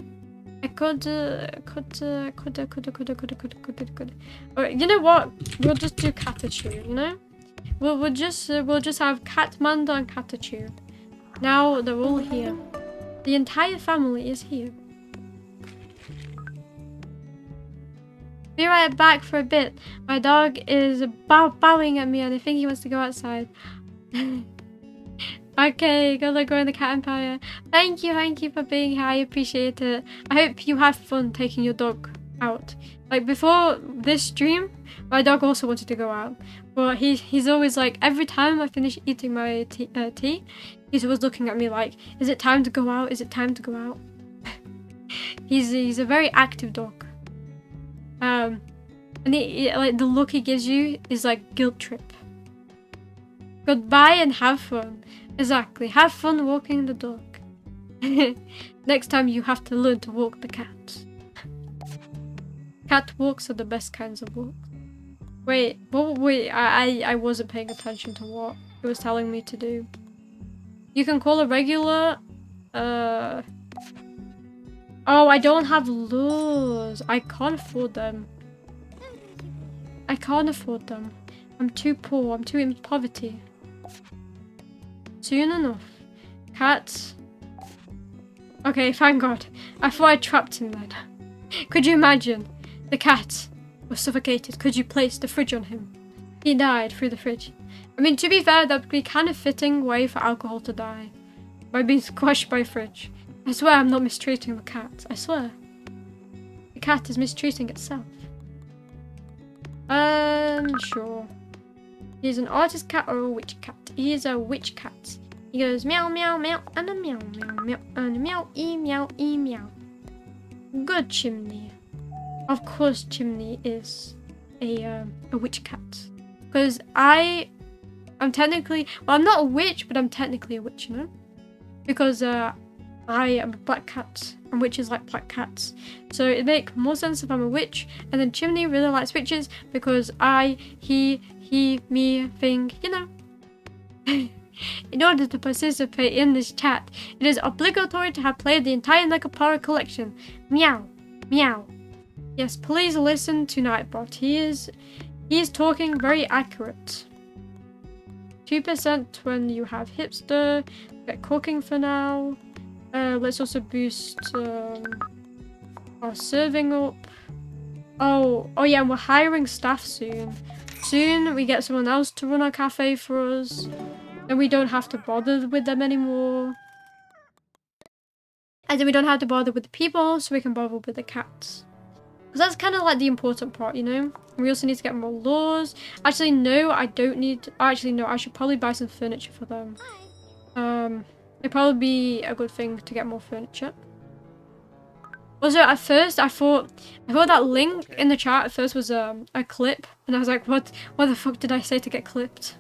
could. Or, you know what? We'll just do Catachu, you know? We'll just have Catmanda and Catachu. Now they're all here. The entire family is here. Be right back for a bit. My dog is bowing at me and I think he wants to go outside. Okay, good luck going to the Cat Empire. Thank you for being here. I appreciate it. I hope you have fun taking your dog out. Like before this stream, my dog also wanted to go out, but he's always like, every time I finish eating my tea, he's always looking at me like, is it time to go out? Is it time to go out? He's a very active dog. And he, like, the look he gives you is like guilt trip. Goodbye and have fun. Exactly. Have fun walking the dog. Next time you have to learn to walk the cat. Cat walks are the best kinds of walks. Wait, I wasn't paying attention to what it was telling me to do. You can call a regular, oh, I don't have lures. I can't afford them. I'm too poor. I'm too in poverty. Soon enough. Cats. Okay, thank God. I thought I trapped him then. Could you imagine? The cat was suffocated. Could you place the fridge on him? He died through the fridge. I mean, to be fair, that would be kind of fitting way for alcohol to die. By being squashed by a fridge. I swear I'm not mistreating the cat. I swear. The cat is mistreating itself. Sure. He's an artist cat or a witch cat. He is a witch cat. He goes meow meow meow and a meow meow meow and a meow e meow. Good Chimney. Of course Chimney is a witch cat. Because I'm technically, well, I'm not a witch, but I'm technically a witch, you know? Because I am a black cat and witches like black cats. So it'd make more sense if I'm a witch, and then Chimney really likes witches because he, me, thing, you know. In order to participate in this chat, it is obligatory to have played the entire Nekapara collection. Meow. Meow. Yes, please listen to Nightbot. He is talking very accurate. 2% when you have hipster. Get cooking for now. Let's also boost our serving up. Oh yeah, and we're hiring staff soon. Soon we get someone else to run our cafe for us. Then we don't have to bother with them anymore. And then we don't have to bother with the people, so we can bother with the cats. Because that's kind of like the important part, you know? We also need to get more laws. Actually, no, I don't need... Actually, no, I should probably buy some furniture for them. It'd probably be a good thing to get more furniture. Also, at first, I thought that link in the chat at first was a clip. And I was like, what the fuck did I say to get clipped?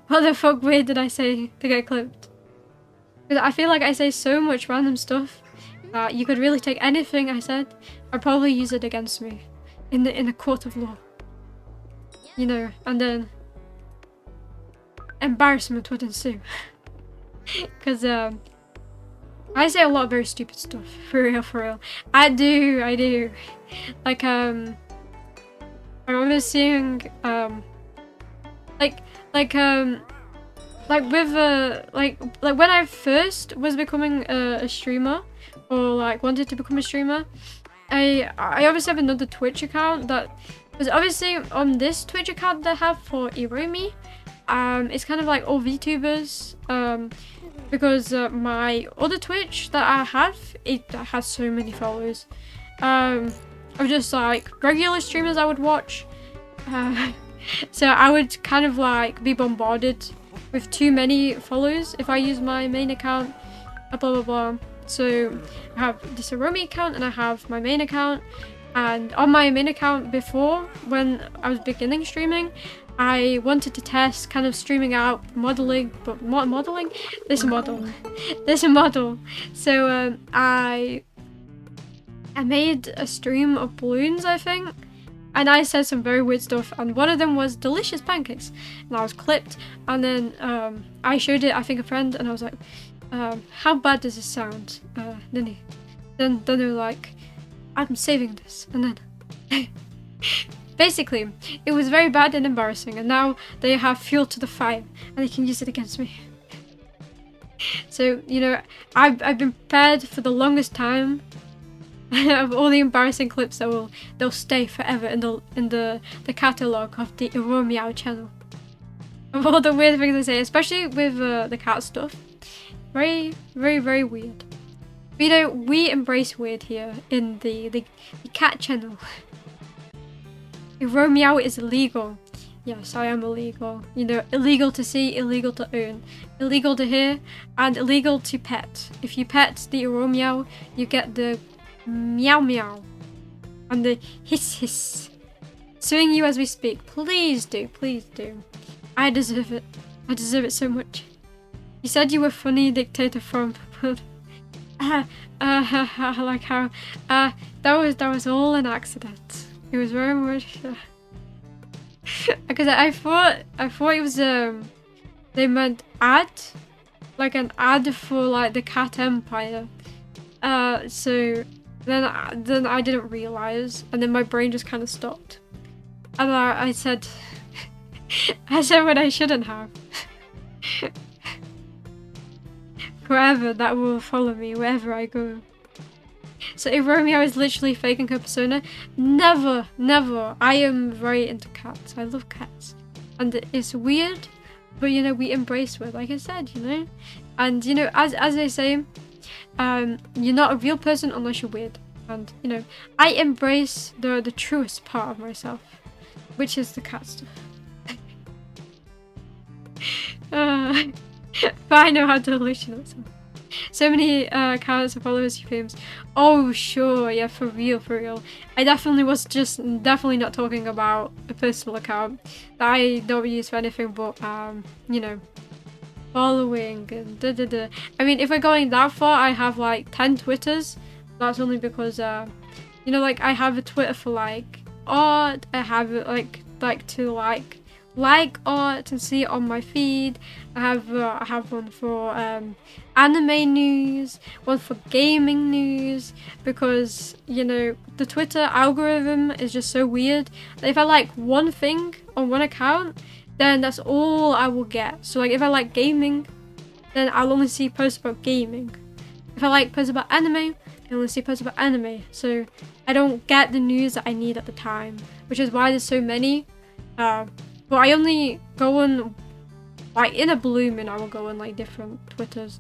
What the fuck weird did I say to get clipped? Because I feel like I say so much random stuff that you could really take anything I said. I'd probably use it against me in a court of law. You know, and then embarrassment would ensue. Because I say a lot of very stupid stuff. For real. I do. Like I remember seeing like with like when I first was becoming a streamer, or like wanted to become a streamer, I obviously have another Twitch account that was obviously on this Twitch account that I have for Iromi. It's kind of like all VTubers, because my other Twitch that I have, it has so many followers. Of just like regular streamers I would watch. So I would kind of like be bombarded with too many followers if I use my main account, blah blah blah. So I have this Iromi account and I have my main account. And on my main account before, when I was beginning streaming, I wanted to test kind of streaming out modeling, but modeling? This model. So I made a stream of balloons, I think. And I said some very weird stuff, and one of them was delicious pancakes. And I was clipped, and then I showed it, I think, a friend, and I was like, how bad does this sound? Then they were like, I'm saving this. And then basically, it was very bad and embarrassing, and now they have fuel to the fire, and they can use it against me. So, you know, I've been prepared for the longest time of all the embarrassing clips that they'll stay forever in the catalogue of the Iromi channel. Of all the weird things I say, especially with the cat stuff. Very, very, very weird. But, you know, we embrace weird here in the cat channel. Iromi is illegal. Yes, I am illegal. You know, illegal to see, illegal to own, illegal to hear, and illegal to pet. If you pet the Iromi, you get the meow meow and the hiss hiss. Suing you as we speak. Please do. I deserve it. I deserve it so much. You said you were funny, dictator from like how that was all an accident. It was very much because I thought it was they meant ad, like an ad for like the cat empire. So then I didn't realize, and then my brain just kind of stopped, and I said what I shouldn't have. Forever that will follow me wherever I go. So Iromi is literally faking her persona. Never. I am very into cats. I love cats, and it's weird, but you know, we embrace weird, like I said, you know. And you know, as they say, you're not a real person unless you're weird. And you know, I embrace the truest part of myself, which is the cat stuff. But I know how delusional it is. So many accounts and followers you famous. Oh sure, yeah, for real. I definitely was definitely not talking about a personal account that I don't use for anything but you know, following and I mean, if we're going that far, I have like 10 Twitters. That's only because you know, like I have a Twitter for like art. I have it like to like art and see it on my feed. I have one for anime news, one for gaming news, because you know, the Twitter algorithm is just so weird that if I like one thing on one account, then that's all I will get. So like if I like gaming, then I'll only see posts about gaming. If I like posts about anime, I only see posts about anime. So I don't get the news that I need at the time, which is why there's so many. But I only go on, like in a blue moon I will go on like different Twitters.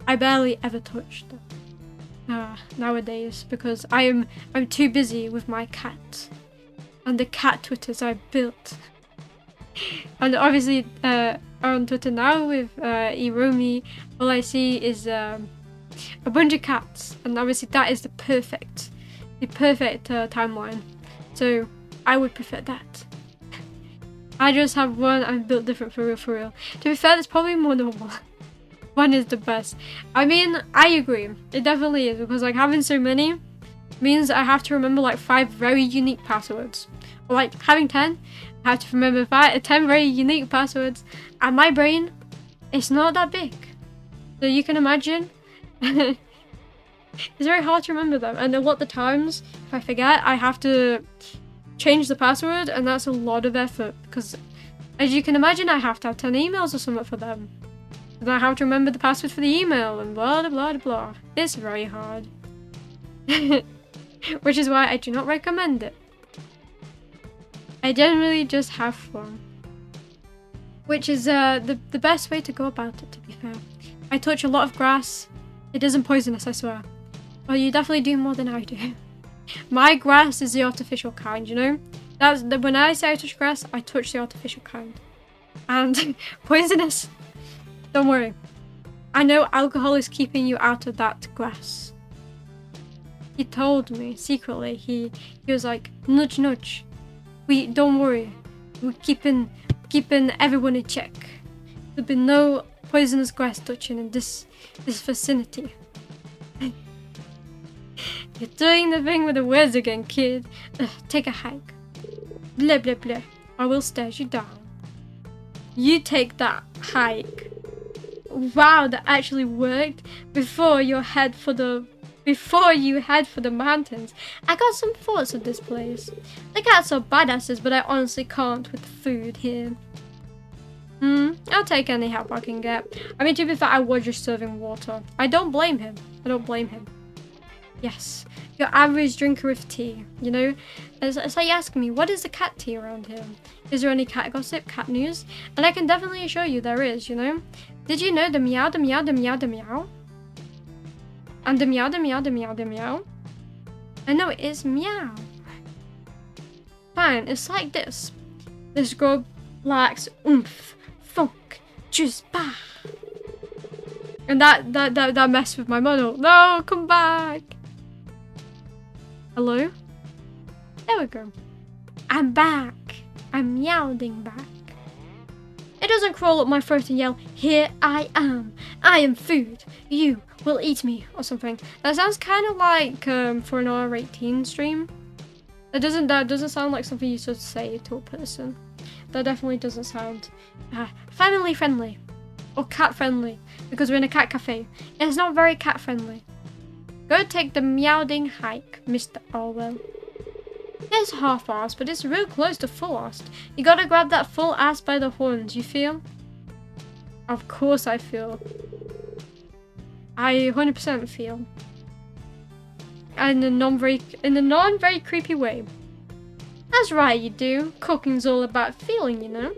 I barely ever touch them nowadays because I'm too busy with my cat and the cat Twitters I built. And obviously on Twitter now with Iromi, all I see is a bunch of cats, and obviously that is the perfect timeline. So I would prefer that. I just have one and built different for real. To be fair, there's probably more than one. One is the best. I mean, I agree. It definitely is, because like having so many means I have to remember like 5 very unique passwords. Or like having 10, I have to remember 10 very unique passwords. And my brain, it's not that big. So you can imagine, it's very hard to remember them. And a lot of the times, if I forget, I have to change the password, and that's a lot of effort. Because as you can imagine, I have to have 10 emails or something for them. And I have to remember the password for the email and blah blah blah blah. It's very hard. Which is why I do not recommend it. I generally just have fun. Which is the best way to go about it, to be fair. I touch a lot of grass. It isn't poisonous, I swear. Well, you definitely do more than I do. My grass is the artificial kind, you know? When I say I touch grass, I touch the artificial kind. And poisonous, don't worry. I know alcohol is keeping you out of that grass. He told me secretly. He was like, nudge nudge. Don't worry. We're keeping everyone in check. There'll be no poisonous grass touching in this vicinity. You're doing the thing with the words again, kid. Take a hike. Blah blah blah. I will stare you down. You take that hike. Wow, that actually worked. Before you head for the mountains. I got some thoughts of this place. The cats are badasses, but I honestly can't with the food here. I'll take any help I can get. I mean, to be fair, I was just serving water. I don't blame him. Yes, your average drinker of tea, you know? It's like asking me, what is the cat tea around here? Is there any cat gossip, cat news? And I can definitely assure you there is, you know? Did you know the meow, the meow, the meow, the meow? And the meow, the meow, the meow, the meow? I know it is meow. Fine, it's like this. This girl lacks oomph, funk, juice, bah. And that messed with my model. No, come back. Hello? There we go. I'm back. I'm meowing back. It doesn't crawl up my throat and yell, here I am. I am food. You will eat me, or something. That sounds kind of like for an R18 stream. That doesn't sound like something you should say to a person. That definitely doesn't sound family friendly or cat friendly, because we're in a cat cafe. It's not very cat friendly. Go take the meowing hike, Mr. Orwell. It's half-assed, but it's real close to full-assed. You gotta grab that full ass by the horns, you feel? Of course I feel. I 100% feel. And in a non-very creepy way. That's right, you do. Cooking's all about feeling, you know?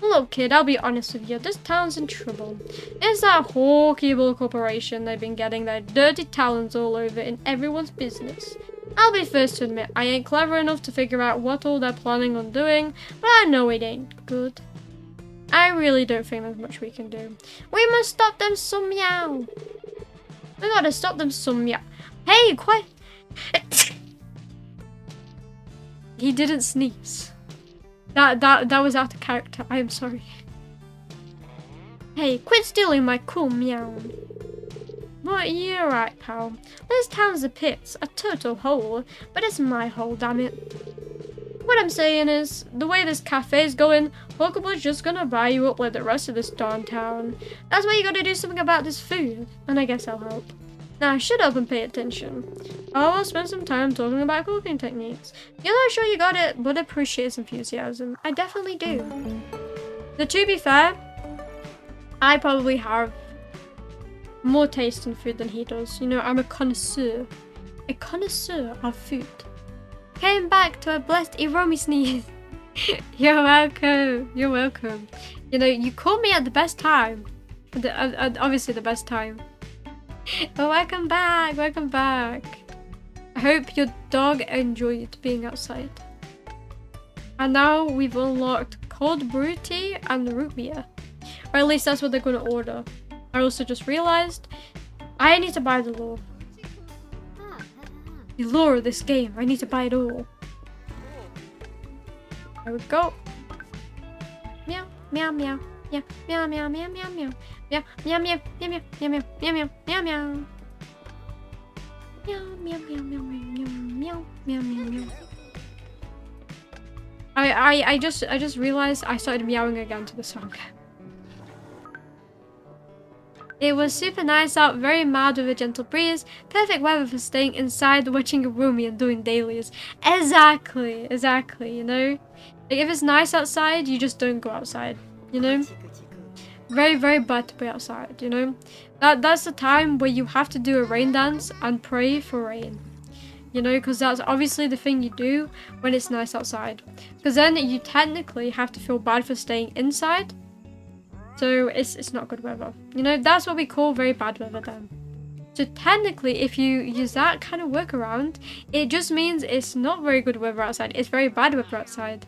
Look, kid, I'll be honest with you. This town's in trouble. It's that horrible corporation. They've been getting their dirty talons all over in everyone's business. I'll be first to admit, I ain't clever enough to figure out what all they're planning on doing, but I know it ain't good. I really don't think there's much we can do. We must stop them some meow. We gotta stop them some meow. Hey, quiet. He didn't sneeze. That was out of character. I am sorry. Hey, quit stealing my cool meow. But you're right, pal. This town's a pit, a total hole, but it's my hole, damn it. What I'm saying is, the way this cafe's going, Pokemon's just gonna buy you up like the rest of this darn town. That's why you gotta do something about this food, and I guess I'll help. Now shut up and pay attention. I'll spend some time talking about cooking techniques. You're not sure you got it, but appreciate his enthusiasm. I definitely do. So to be fair, I probably have more taste in food than he does. You know, I'm a connoisseur of food. Came back to a blessed Iromi sneeze. You're welcome. You're welcome. You know, you called me at the best time. Obviously the best time. Oh, welcome back. Welcome back. I hope your dog enjoyed being outside. And now we've unlocked cold brew tea and root beer. Or at least that's what they're going to order. I also just realized I need to buy the lore. The lore of this game. I need to buy it all. There we go. Meow, meow, meow. Meow, meow, meow, meow, meow, meow. Meow, meow, meow, meow, meow, meow, meow, meow, meow, meow. Meow, meow, meow, meow, meow, meow, meow, meow. I just realized I started meowing again to the song. It was super nice out, very mild with a gentle breeze. Perfect weather for staying inside, watching a roomie and doing dailies. Exactly, you know? Like, if it's nice outside, you just don't go outside, you know? Very, very bad to be outside, you know? That's the time where you have to do a rain dance and pray for rain. You know, because that's obviously the thing you do when it's nice outside. Because then you technically have to feel bad for staying inside. So it's not good weather. You know, that's what we call very bad weather then. So technically, if you use that kind of workaround, it just means it's not very good weather outside. It's very bad weather outside.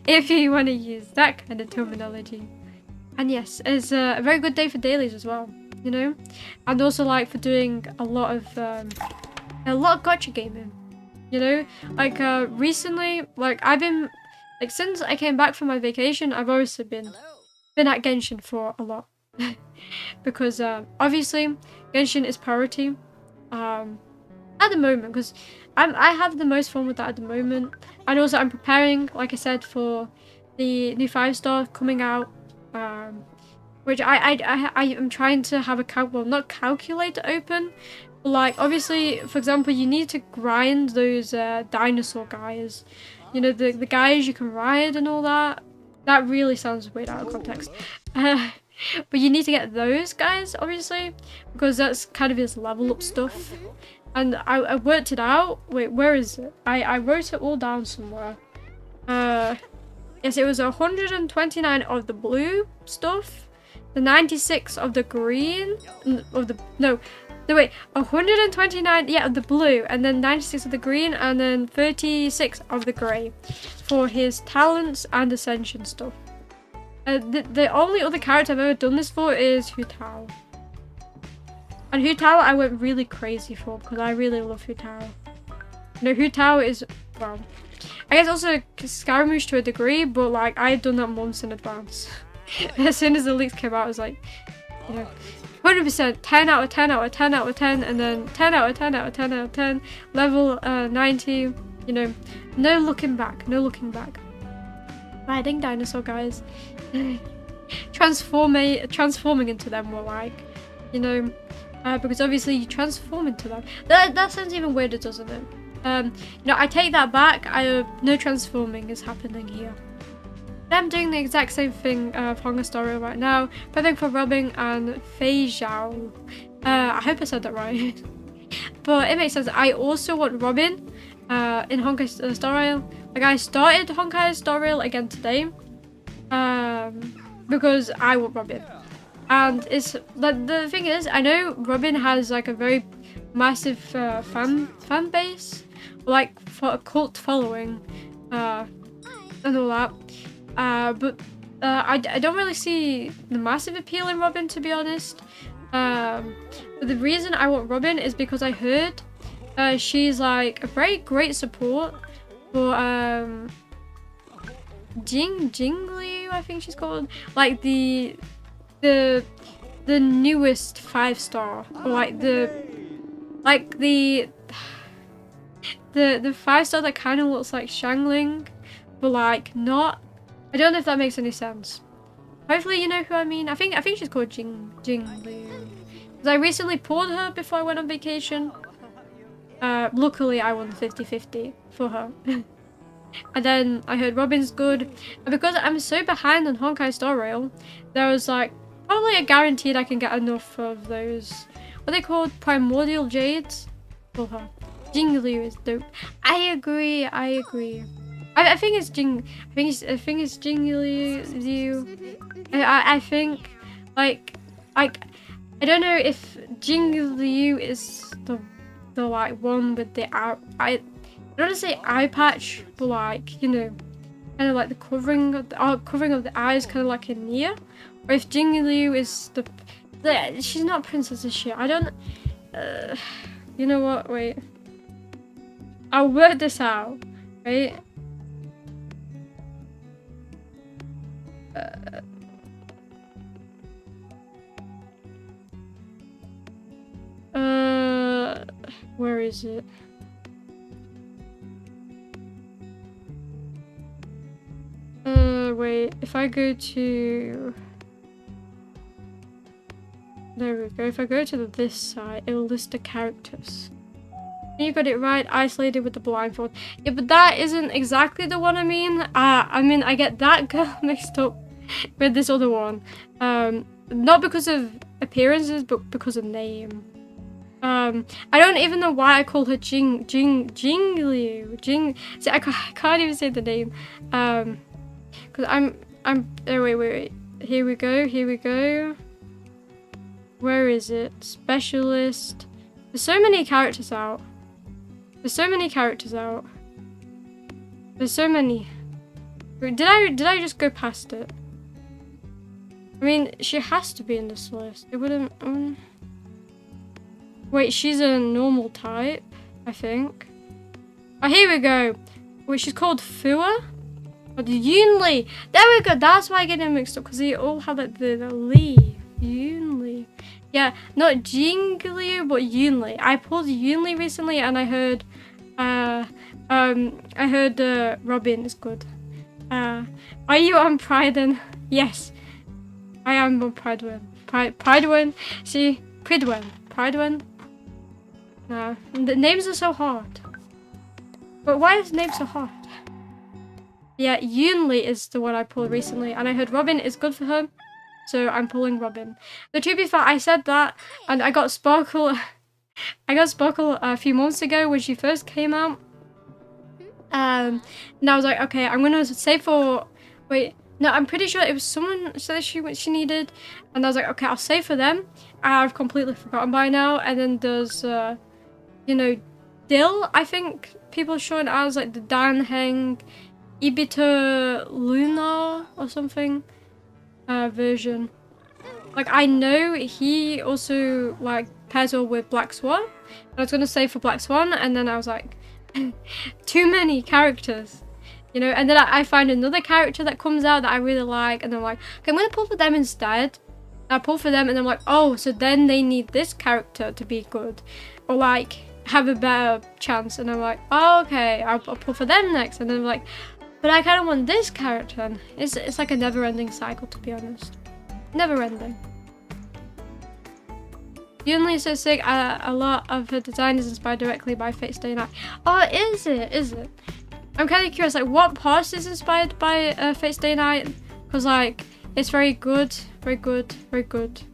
If you want to use that kind of terminology. And yes, it's a very good day for dailies as well, you know? And also like for doing a lot of gacha gaming, you know? Like recently, like I've been, like since I came back from my vacation, I've obviously been at Genshin for a lot. Because obviously Genshin is priority at the moment, because I have the most fun with that at the moment. And also I'm preparing, like I said, for the new 5-star coming out, which I am trying to have a not calculator open, but like obviously, for example, you need to grind those dinosaur guys, you know, the guys you can ride and all that. That really sounds weird out of context. But you need to get those guys, obviously, because that's kind of his level up stuff. And I worked it out. Wait, where is it? I wrote it all down somewhere. Yes, it was 129 of the blue stuff, the 96 of the green, wait, 129, yeah, of the blue, and then 96 of the green, and then 36 of the grey for his talents and ascension stuff. The only other character I've ever done this for is Hu Tao. And Hu Tao I went really crazy for because I really love Hu Tao. You know, Hu Tao is, well, I guess also Scaramouche to a degree, but like I had done that months in advance. As soon as the leaks came out, I was like, you know, 100%, 10 out of 10 out of 10 out of 10, and then 10 out of 10 out of 10 out of 10, level 90, you know, no looking back, no looking back. Riding dinosaur guys. Transforming into them more like, you know, because obviously you transform into them. That sounds even weirder, doesn't it? You know, I take that back. No transforming is happening here. I'm doing the exact same thing for Honga Story right now, prepping for Robin and Fei Zhao. I hope I said that right. But it makes sense. I also want Robin in Honkai Star Rail. Like I started Honkai Star Rail again today because I want Robin. And it's like the thing is, I know Robin has like a very massive fan base, like for a cult following, and all that. But I don't really see the massive appeal in Robin, to be honest. But the reason I want Robin is because I heard she's like a very great support for Jingliu, I think she's called, like the newest 5-star, or like the 5-star that kind of looks like Shangling, but like not. I don't know if that makes any sense. Hopefully you know who I mean. I think she's called Jingliu. Because I recently pulled her before I went on vacation. Luckily I won 50-50 for her. And then I heard Robin's good. And because I'm so behind on Honkai Star Rail, there was like probably a guaranteed I can get enough of those. What are they called? Primordial Jades? For her. Jingliu is dope. I agree. I think it's I think it's Jingliu. I think like I don't know if Jingliu is the like one with the I don't want to say eye patch, but like, you know, kind of like the covering of the eyes, kind of like in Nia. Or if Jingliu is the she's not princess, is she? I don't. You know what? Wait. I'll work this out, right? Where is it? Wait, if I go to... There we go. If I go to this side, it will list the characters. You got it right, isolated with the blindfold. Yeah, but that isn't exactly the one I mean. I get that girl mixed up with this other one. Not because of appearances, but because of name. I don't even know why I call her Jingliu. See, I can't even say the name. Cause I'm. Oh, wait. Here we go. Where is it? Specialist. There's so many characters out. There's so many. Did I just go past it? I mean, she has to be in this list. It wouldn't. Wait, she's a normal type, I think. Oh, here we go. Wait, she's called Fua? Or Yunli. There we go. That's why I get them mixed up, because they all have like the Li. Yunli. Yeah, not Jingliu, but Yunli. I pulled Yunli recently, and I heard Robin is good. Are you on Pridwen? Yes, I am on Pridwen. Pridwen. See, Pridwen. No, the names are so hard. But why is the name so hard? Yeah, Yunli is the one I pulled recently, and I heard Robin is good for her, so I'm pulling Robin. But to be fair, I said that, and I got Sparkle. I got Sparkle a few months ago when she first came out. And I was like, okay, I'm gonna save for. Wait, no, I'm pretty sure it was someone said she needed, and I was like, okay, I'll save for them. I've completely forgotten by now. And then there's, you know, Dill. I think people are showing it as like the Dan Heng Ibita Luna or something version. Like, I know he also like pairs well with Black Swan. I was gonna save for Black Swan, and then I was like, too many characters, you know. And then I find another character that comes out that I really like, and I'm like, okay, I'm gonna pull for them instead. I pull for them, and I'm like, oh, so then they need this character to be good, or like have a better chance. And I'm like, oh, okay, I'll pull for them next. And then I'm like, but I kind of want this character. And it's like a never-ending cycle, to be honest. Never-ending. Yunli is so sick. A lot of her design is inspired directly by Fate Stay Night. Oh, is it? I'm kind of curious, like, what part is inspired by Fate Stay Night? Because, like, it's very good.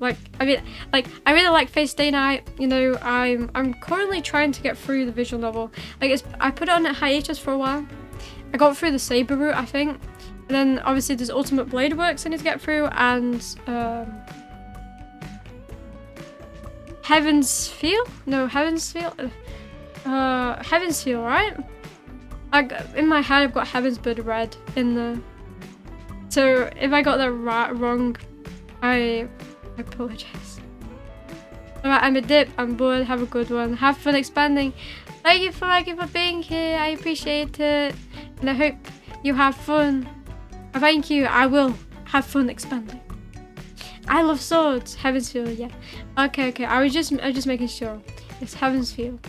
Like, I mean, like, I really like Fate Stay Night. You know, I'm currently trying to get through the visual novel. Like, I put it on a hiatus for a while. I got through the Saber route, I think. And then, obviously, there's Ultimate Blade Works I need to get through, and, Heaven's Feel, right? Like, in my head, I've got Heaven's Bird Red in there. So if I got that wrong, I apologize. Alright, I'm a dip. I'm bored. Have a good one. Have fun expanding. Thank you for being here. I appreciate it, and I hope you have fun. Thank you. I will have fun expanding. I love swords. Heaven's Feel, yeah. Okay. I was just making sure. It's Heaven's Feel.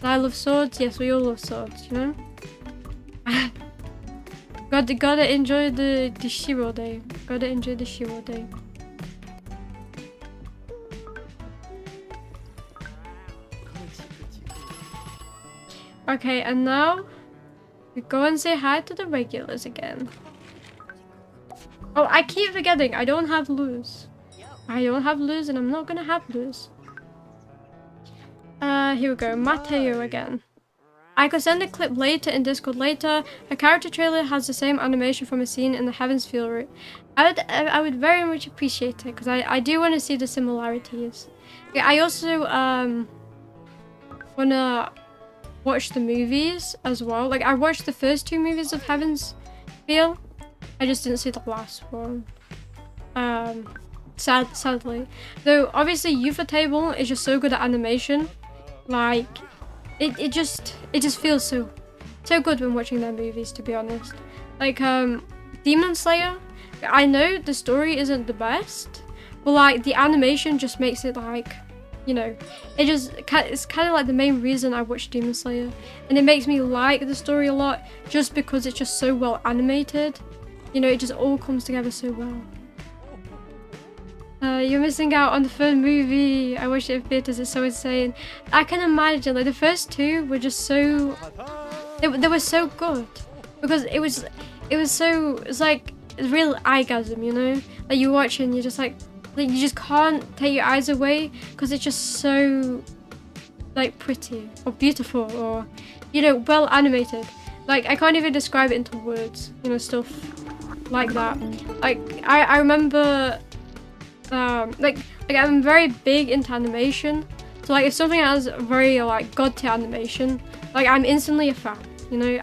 I love swords. Yes, we all love swords, you know. Gotta enjoy the Shiro Day. Okay, and now We go and say hi to the regulars again. Oh, I keep forgetting. I don't have lose. I don't have lose, and I'm not gonna have lose. Here we go. Mateo again. I could send a clip later in Discord later. A character trailer has the same animation from a scene in the Heavens Feel route. I would very much appreciate it because I do want to see the similarities. Yeah, I also wanna watch the movies as well. Like I watched the first 2 movies of Heavens Feel. I just didn't see the last one. Sadly. Though obviously Ufotable is just so good at animation. Like it just feels so good when watching their movies, to be honest. Like Demon Slayer, I know the story isn't the best, but like the animation just makes it like, you know, it's kind of like the main reason I watch Demon Slayer, and it makes me like the story a lot just because it's just so well animated. You know, it just all comes together so well. You're missing out on the third movie. I watched it in theaters. It's so insane. I can imagine. Like the first 2 were just so. They were so good because it was like real eyegasm. You know, like you watch it and you're just like you just can't take your eyes away because it's just so like pretty or beautiful or, you know, well animated. Like I can't even describe it into words. You know, stuff like that. Like I remember. Like I'm very big into animation, so like if something has very like god tier animation, like I'm instantly a fan. You know,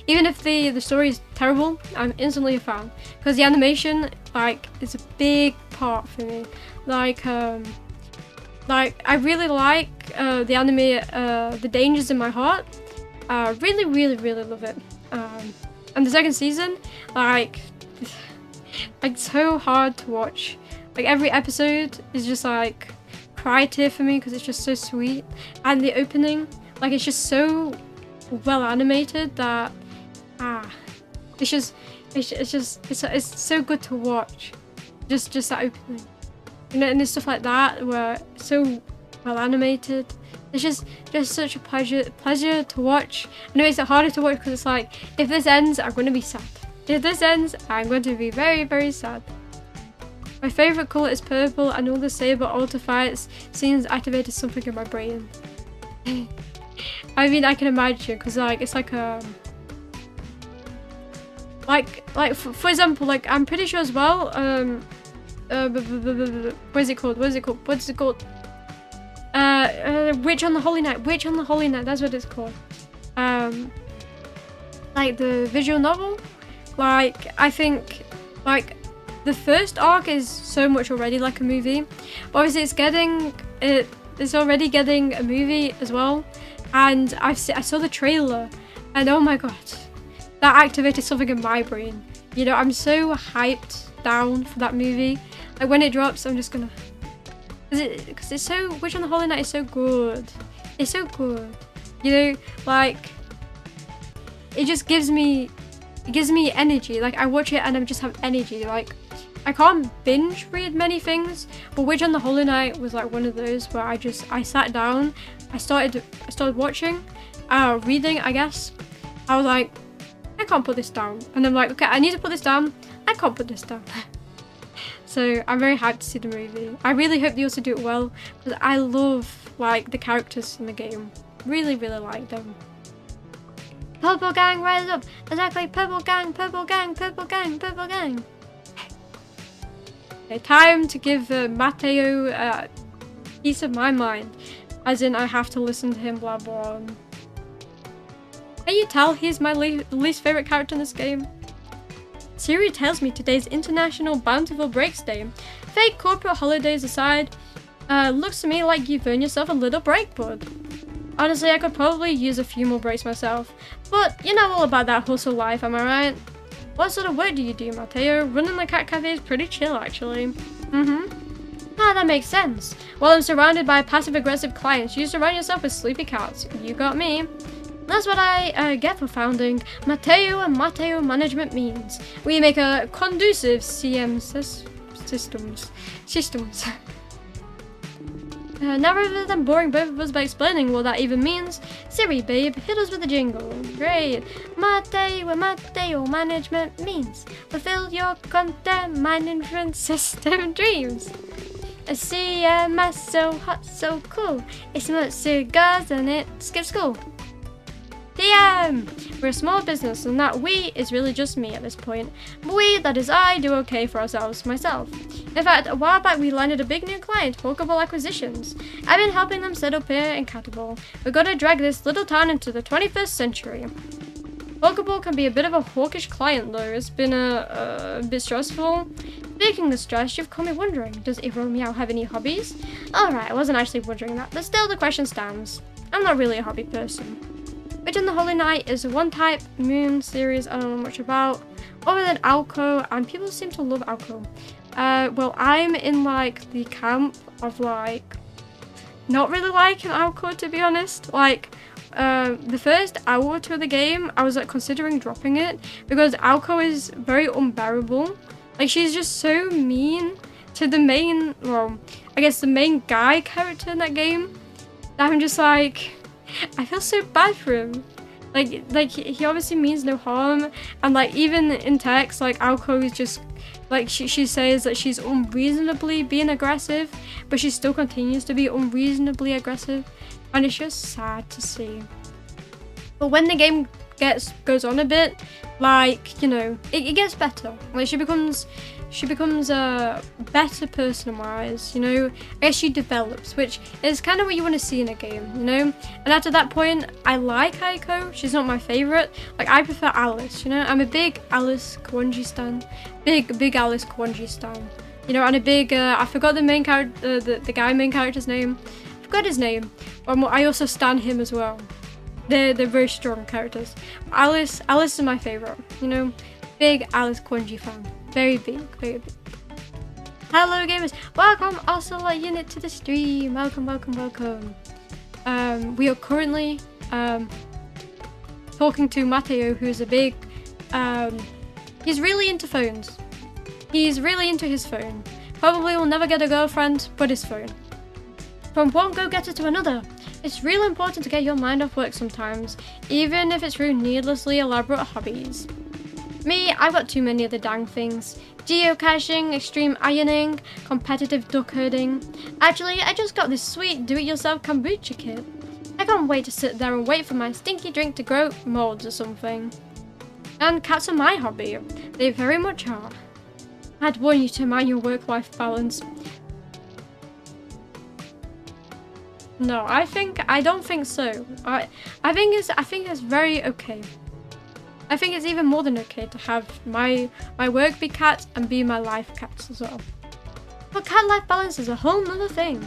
even if the story is terrible, I'm instantly a fan because the animation like is a big part for me. Like I really like the anime The Dangers in My Heart. Really love it. And the second season, like it's so hard to watch. Like every episode is just like cry tear for me because it's just so sweet, and the opening, like it's just so well animated that it's so good to watch. Just that opening, you know, and there's stuff like that where it's so well animated. It's just such a pleasure to watch. I know it's harder to watch because it's like if this ends, I'm going to be sad. If this ends, I'm going to be very sad. My favourite colour is purple, and all the Saber Alter fights scenes activated something in my brain. I mean, I can imagine, because like it's like for example, like I'm pretty sure as well. What is it called? Witch on the Holy Night. That's what it's called. Like the visual novel. Like I think like. The first arc is so much already like a movie, but obviously it's already getting a movie as well, and I saw the trailer, and oh my god, that activated something in my brain. You know, I'm so hyped down for that movie. Like when it drops, I'm just gonna, because it's so, Witch on the Holy Night is so good. It's so good. You know, like it just gives me energy. Like I watch it and I just have energy. Like I can't binge read many things, but Witch on the Holy Night was like one of those where I sat down, I started watching, reading, I guess. I was like, I can't put this down, and I'm like, okay, I need to put this down. I can't put this down. So I'm very hyped to see the movie. I really hope they also do it well because I love like the characters in the game. Really like them. Purple gang, rise up! Exactly, purple gang. Okay, time to give Mateo piece of my mind, as in I have to listen to him blabber on. Can you tell he's my least favorite character in this game? Siri tells me today's International Bountiful Breaks Day. Fake corporate holidays aside, looks to me like you've earned yourself a little break, bud. Honestly, I could probably use a few more breaks myself, but you know all about that hustle life, am I right? What sort of work do you do, Mateo? Running the cat cafe is pretty chill, actually. Ah, that makes sense. While I'm surrounded by passive-aggressive clients, you surround yourself with sleepy cats. You got me. That's what I get for founding Mateo and Mateo Management Means. We make a conducive CM systems. Now rather than boring both of us by explaining what that even means, Siri, babe, hit us with a jingle. Great. Mateo management means fulfill your content management system dreams. A CMS so hot, so cool. It smokes cigars and it skips school. DM! We're a small business and that we is really just me at this point. We, that is I, do okay for ourselves, myself. In fact, a while back we landed a big new client, Pokeball Acquisitions. I've been helping them set up here in Catable. We're gonna drag this little town into the 21st century. Pokeball can be a bit of a hawkish client though. It's been a bit stressful. Speaking of stress, you've got me wondering, does Iromi have any hobbies? Alright, I wasn't actually wondering that, but still the question stands. I'm not really a hobby person. Within the Holy Night is one type moon series I don't know much about, other than Alco, and people seem to love Alco. Well, I'm in like the camp of like not really liking Alco, to be honest. Like the first hour or two of the game, I was like considering dropping it because Alco is very unbearable. Like she's just so mean to the main, well, I guess the main guy character in that game. That I'm just like, I feel so bad for him. Like he obviously means no harm, and like even in text, like Alco is just like she says that she's unreasonably being aggressive, but she still continues to be unreasonably aggressive, and it's just sad to see. But when the game goes on a bit, like, you know, it gets better. Like she becomes a better person wise, you know. I guess she develops, which is kind of what you want to see in a game, you know. And after that point, I like Aiko. She's not my favorite. Like I prefer Alice, you know. I'm a big Alice Kawanji stan, big Alice Kawanji stan, you know. And a big I forgot the main character, the guy main character's name. I forgot his name. I also stan him as well. They're very strong characters. Alice is my favorite, you know. Big Alice Kawanji fan. Very big, very big. Hello gamers, welcome also a unit to the stream. Welcome. We are currently talking to Mateo, who's a big he's really into phones. He's really into his phone. Probably will never get a girlfriend, but his phone. From one go-getter to another. It's really important to get your mind off work sometimes, even if it's through needlessly elaborate hobbies. Me, I've got too many of the dang things. Geocaching, extreme ironing, competitive duck herding. Actually, I just got this sweet do-it-yourself kombucha kit. I can't wait to sit there and wait for my stinky drink to grow molds or something. And cats are my hobby. They very much are. I'd warn you to mind your work-life balance. No, I don't think so. I think it's very okay. I think it's even more than okay to have my work be cats and be my life cats as well. But cat-life balance is a whole nother thing.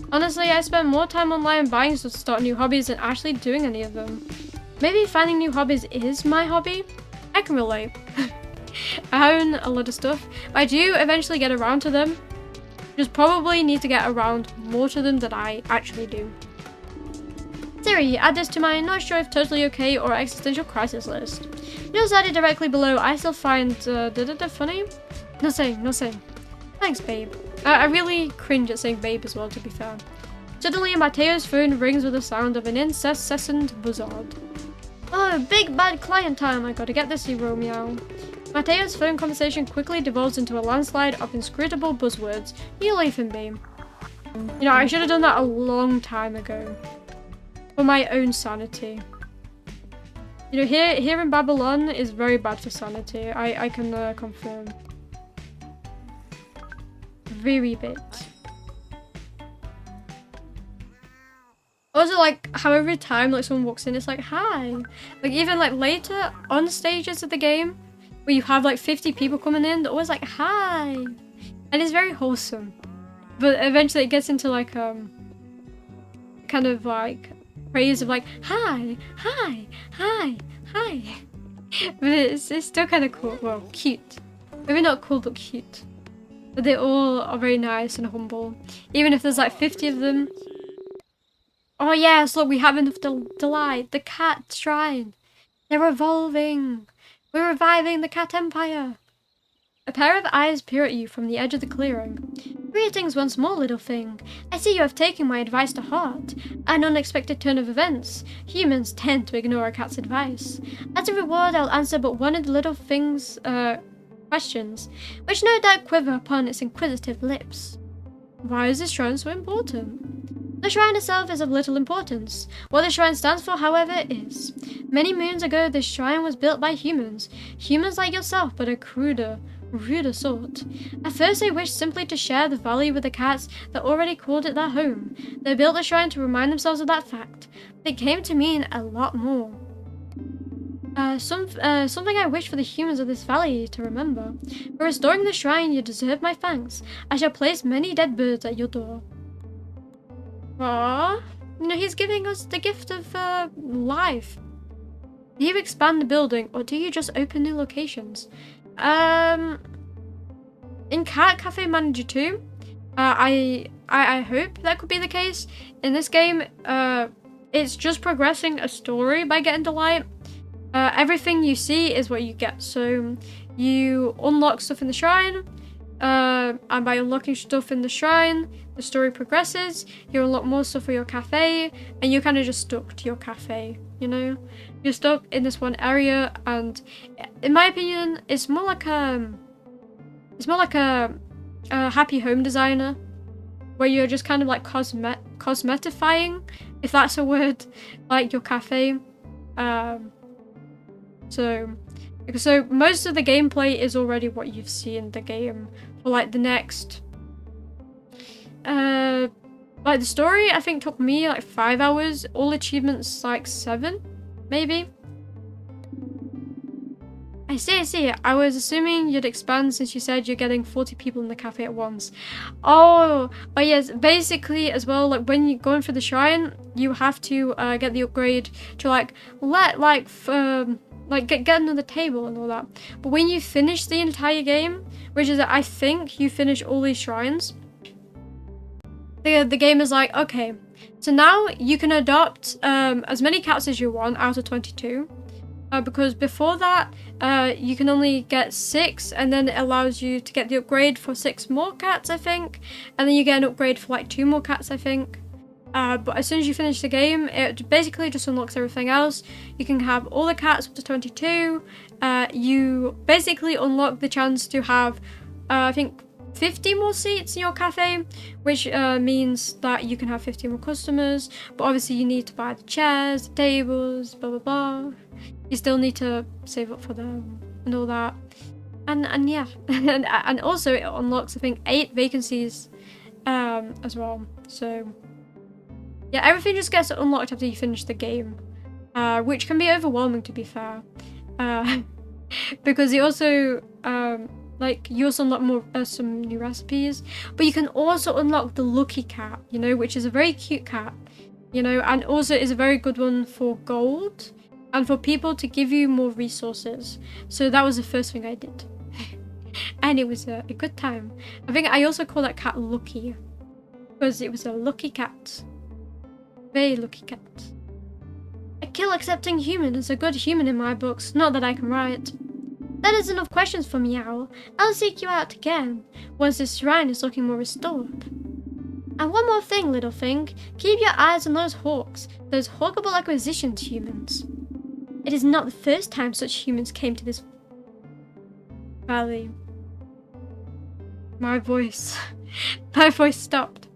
Honestly, I spend more time online buying stuff to start new hobbies than actually doing any of them. Maybe finding new hobbies is my hobby? I can relate. I own a lot of stuff, but I do eventually get around to them. Just probably need to get around more to them than I actually do. Siri, add this to my not sure if totally okay or existential crisis list. Just added directly below. I still find funny. No saying. Thanks, babe. I really cringe at saying babe as well, to be fair. Suddenly, Mateo's phone rings with the sound of an incessant buzzard. Oh, big bad client time. I gotta get this Iromi. Mateo's phone conversation quickly devolves into a landslide of inscrutable buzzwords. You leave him, babe. You know, I should have done that a long time ago. For my own sanity. You know, here in Babylon is very bad for sanity. I can confirm. Very bit. Also, like, how every time like someone walks in, it's like, hi. Like, even like later on stages of the game, where you have like 50 people coming in, they're always like, hi. And it's very wholesome. But eventually it gets into like, kind of like, praise of like, hi. But it's still kind of cool. Well, cute. Maybe not cool, but cute. But they all are very nice and humble. Even if there's like 50 of them. Oh yes, look, we have enough delight. The cat shrine. They're evolving. We're reviving the cat empire. A pair of eyes peer at you from the edge of the clearing. Greetings once more, little thing. I see you have taken my advice to heart. An unexpected turn of events. Humans tend to ignore a cat's advice. As a reward, I'll answer but one of the little thing's questions, which no doubt quiver upon its inquisitive lips. Why is this shrine so important? The shrine itself is of little importance. What the shrine stands for, however, is. Many moons ago, this shrine was built by humans. Humans like yourself, but a ruder sort. At first, they wished simply to share the valley with the cats that already called it their home. They built the shrine to remind themselves of that fact. But it came to mean a lot more. Something I wish for the humans of this valley to remember. For restoring the shrine, you deserve my thanks. I shall place many dead birds at your door. Aww. You know, he's giving us the gift of life. Do you expand the building, or do you just open new locations? In Cat Cafe Manager 2, I hope that could be the case. In this game, it's just progressing a story by getting delight. Everything you see is what you get. So you unlock stuff in the shrine, and by unlocking stuff in the shrine, the story progresses. You unlock more stuff for your cafe, and you're kind of just stuck to your cafe, you know? You're stuck in this one area, and in my opinion, it's more like a happy home designer, where you're just kind of like cosmetifying, if that's a word, like your cafe. So most of the gameplay is already what you've seen in the game for like the next, like the story I think took me like 5 hours, all achievements like 7, maybe. I see. I was assuming you'd expand since you said you're getting 40 people in the cafe at once. Oh, but yes, basically as well, like when you're going for the shrine, you have to get the upgrade to like get another table and all that. But when you finish the entire game, which is I think you finish all these shrines, the game is like, okay, so now you can adopt as many cats as you want out of 22. Because before that, you can only get 6, and then it allows you to get the upgrade for 6 more cats, I think. And then you get an upgrade for like 2 more cats, I think. But as soon as you finish the game, it basically just unlocks everything else. You can have all the cats up to 22. You basically unlock the chance to have, I think, 50 more seats in your cafe, which means that you can have 50 more customers. But obviously you need to buy the chairs, the tables, blah blah blah. You still need to save up for them and all that. And yeah, and also it unlocks I think 8 vacancies as well. So yeah, everything just gets unlocked after you finish the game, which can be overwhelming to be fair, because you also you also unlock more some new recipes, but you can also unlock the lucky cat, you know, which is a very cute cat, you know, and also is a very good one for gold and for people to give you more resources. So that was the first thing I did, and it was a good time. I think I also call that cat Lucky because it was a lucky cat. Very lucky cat. A kill accepting human is a good human in my books, not that I can write. That is enough questions for Meow. I'll seek you out again, once this shrine is looking more restored. And one more thing, little thing. Keep your eyes on those hawks, those hawkable acquisitions humans. It is not the first time such humans came to this valley. My voice stopped.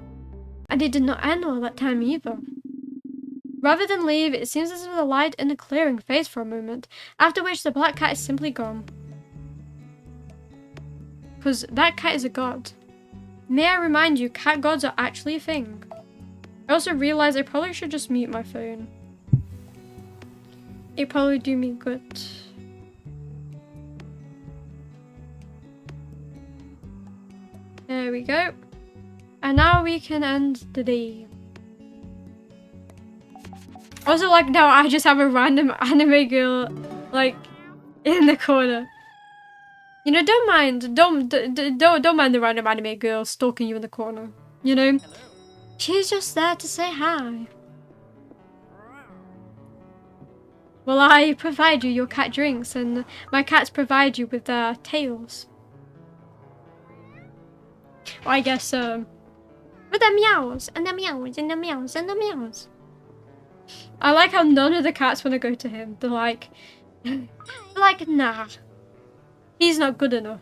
And it did not end all that time either. Rather than leave, it seems as if the light in the clearing fades for a moment, after which the black cat is simply gone. Because that cat is a god. May I remind you, cat gods are actually a thing. I also realized I probably should just mute my phone. It'd probably do me good. There we go. And now we can end the day. Also, like, now I just have a random anime girl, like, in the corner. You know, don't mind the random anime girl stalking you in the corner. You know, she's just there to say hi. Well, I provide you your cat drinks, and my cats provide you with their tails. I guess, with the meows, and the meows, and the meows, and the meows. I like how none of the cats want to go to him. They're like, nah, he's not good enough.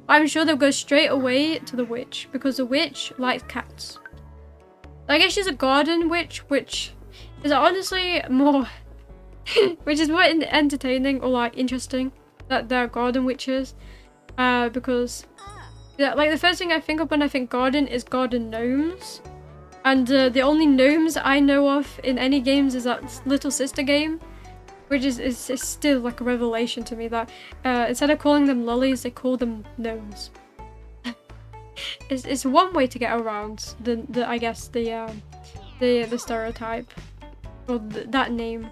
I'm sure they'll go straight away to the witch, because the witch likes cats. I guess she's a garden witch, which is honestly more, which is more entertaining or like interesting that there are garden witches, because yeah, like the first thing I think of when I think garden is garden gnomes, and the only gnomes I know of in any games is that Little Sister game, which is still like a revelation to me that instead of calling them lollies, they call them gnomes. It's one way to get around the I guess the stereotype or that name.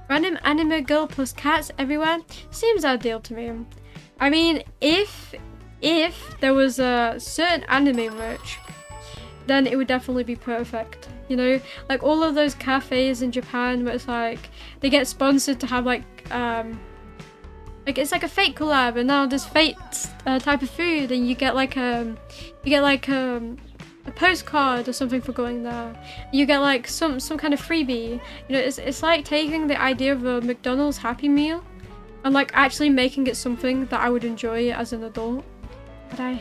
Random anime girl plus cats everywhere seems ideal to me. I mean, if there was a certain anime merch, then it would definitely be perfect. You know, like all of those cafes in Japan where it's like they get sponsored to have like it's like a fake collab, and now there's fake type of food, and you get like a postcard or something for going there. You get like some kind of freebie. You know, it's like taking the idea of a McDonald's Happy Meal and like actually making it something that I would enjoy as an adult. But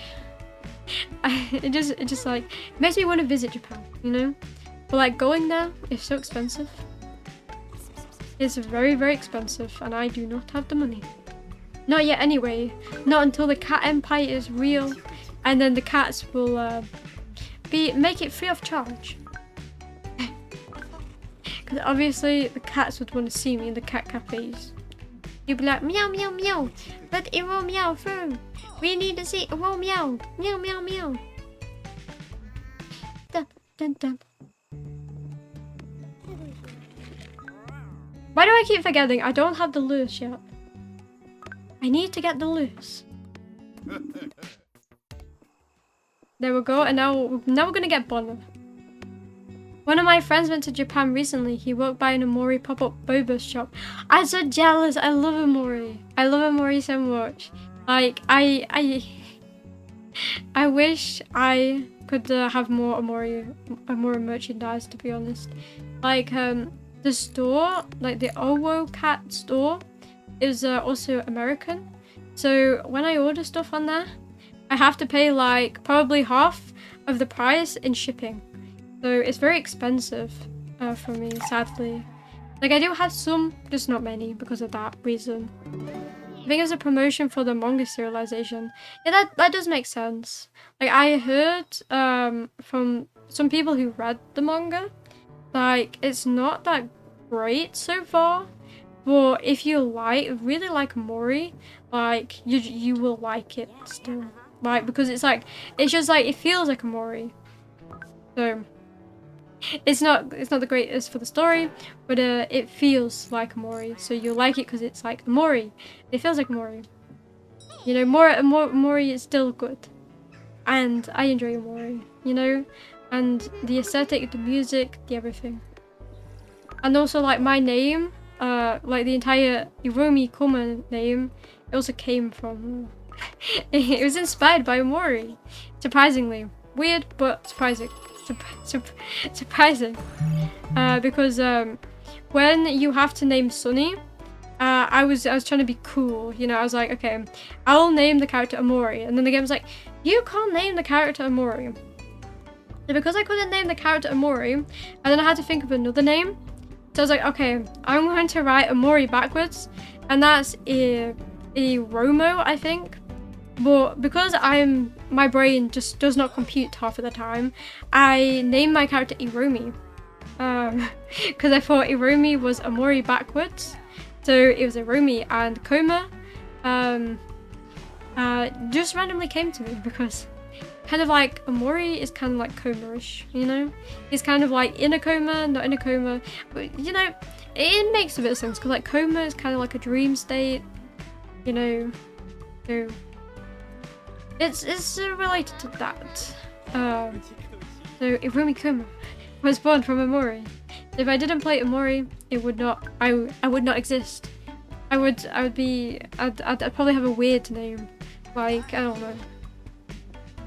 it just like makes me want to visit Japan, you know? But like going there is so expensive. It's very, very expensive, and I do not have the money. Not yet anyway. Not until the cat empire is real, and then the cats will make it free of charge. Because obviously the cats would want to see me in the cat cafes. You'd be like, meow meow meow, let Iro meow through. We need to see Iro meow, meow meow meow. Dun dun dun. Why do I keep forgetting? I don't have the loose yet. I need to get the loose. There we go, and now we're gonna get Bonner. One of my friends went to Japan recently. He walked by an Omori pop-up boba shop. I'm so jealous. I love Omori. I love Omori so much. Like I wish I could have more Omori merchandise, to be honest. Like the store, like the Owo Cat store, is also American. So when I order stuff on there, I have to pay like probably half of the price in shipping. So it's very expensive for me, sadly. Like I do have some, just not many because of that reason. I think it was a promotion for the manga serialization. Yeah, that does make sense. Like I heard from some people who read the manga, like it's not that great so far. But if you really like Mori, like you will like it still. Like because it's just like it feels like a Mori. So it's not the greatest for the story, but it feels like Mori. So you'll like it because it's like Mori. It feels like Mori. You know, Mori is still good, and I enjoy Mori. You know, and the aesthetic, the music, the everything, and also like my name. Like the entire Iromi Koma name, it also came from. It was inspired by Mori. Surprisingly, weird but surprising. Surprising. Because when you have to name Sunny, I was trying to be cool. You know, I was like, okay, I'll name the character Amori, and then the game was like, you can't name the character Amori. So because I couldn't name the character Amori, and then I had to think of another name. So I was like, okay, I'm going to write Amori backwards, and that's Iromo, I think. But because my brain just does not compute half of the time, I named my character Iromi. Because I thought Iromi was Amori backwards. So it was Iromi, and Koma just randomly came to me because kind of like Amori is kind of like coma-ish, you know? He's kind of like in a coma, not in a coma. But, you know, it makes a bit of sense because like coma is kind of like a dream state, you know? So it's related to that. So Iromi Koma was born from Amori. So if I didn't play Amori, it would not. I would not exist. I'd probably have a weird name, like I don't know.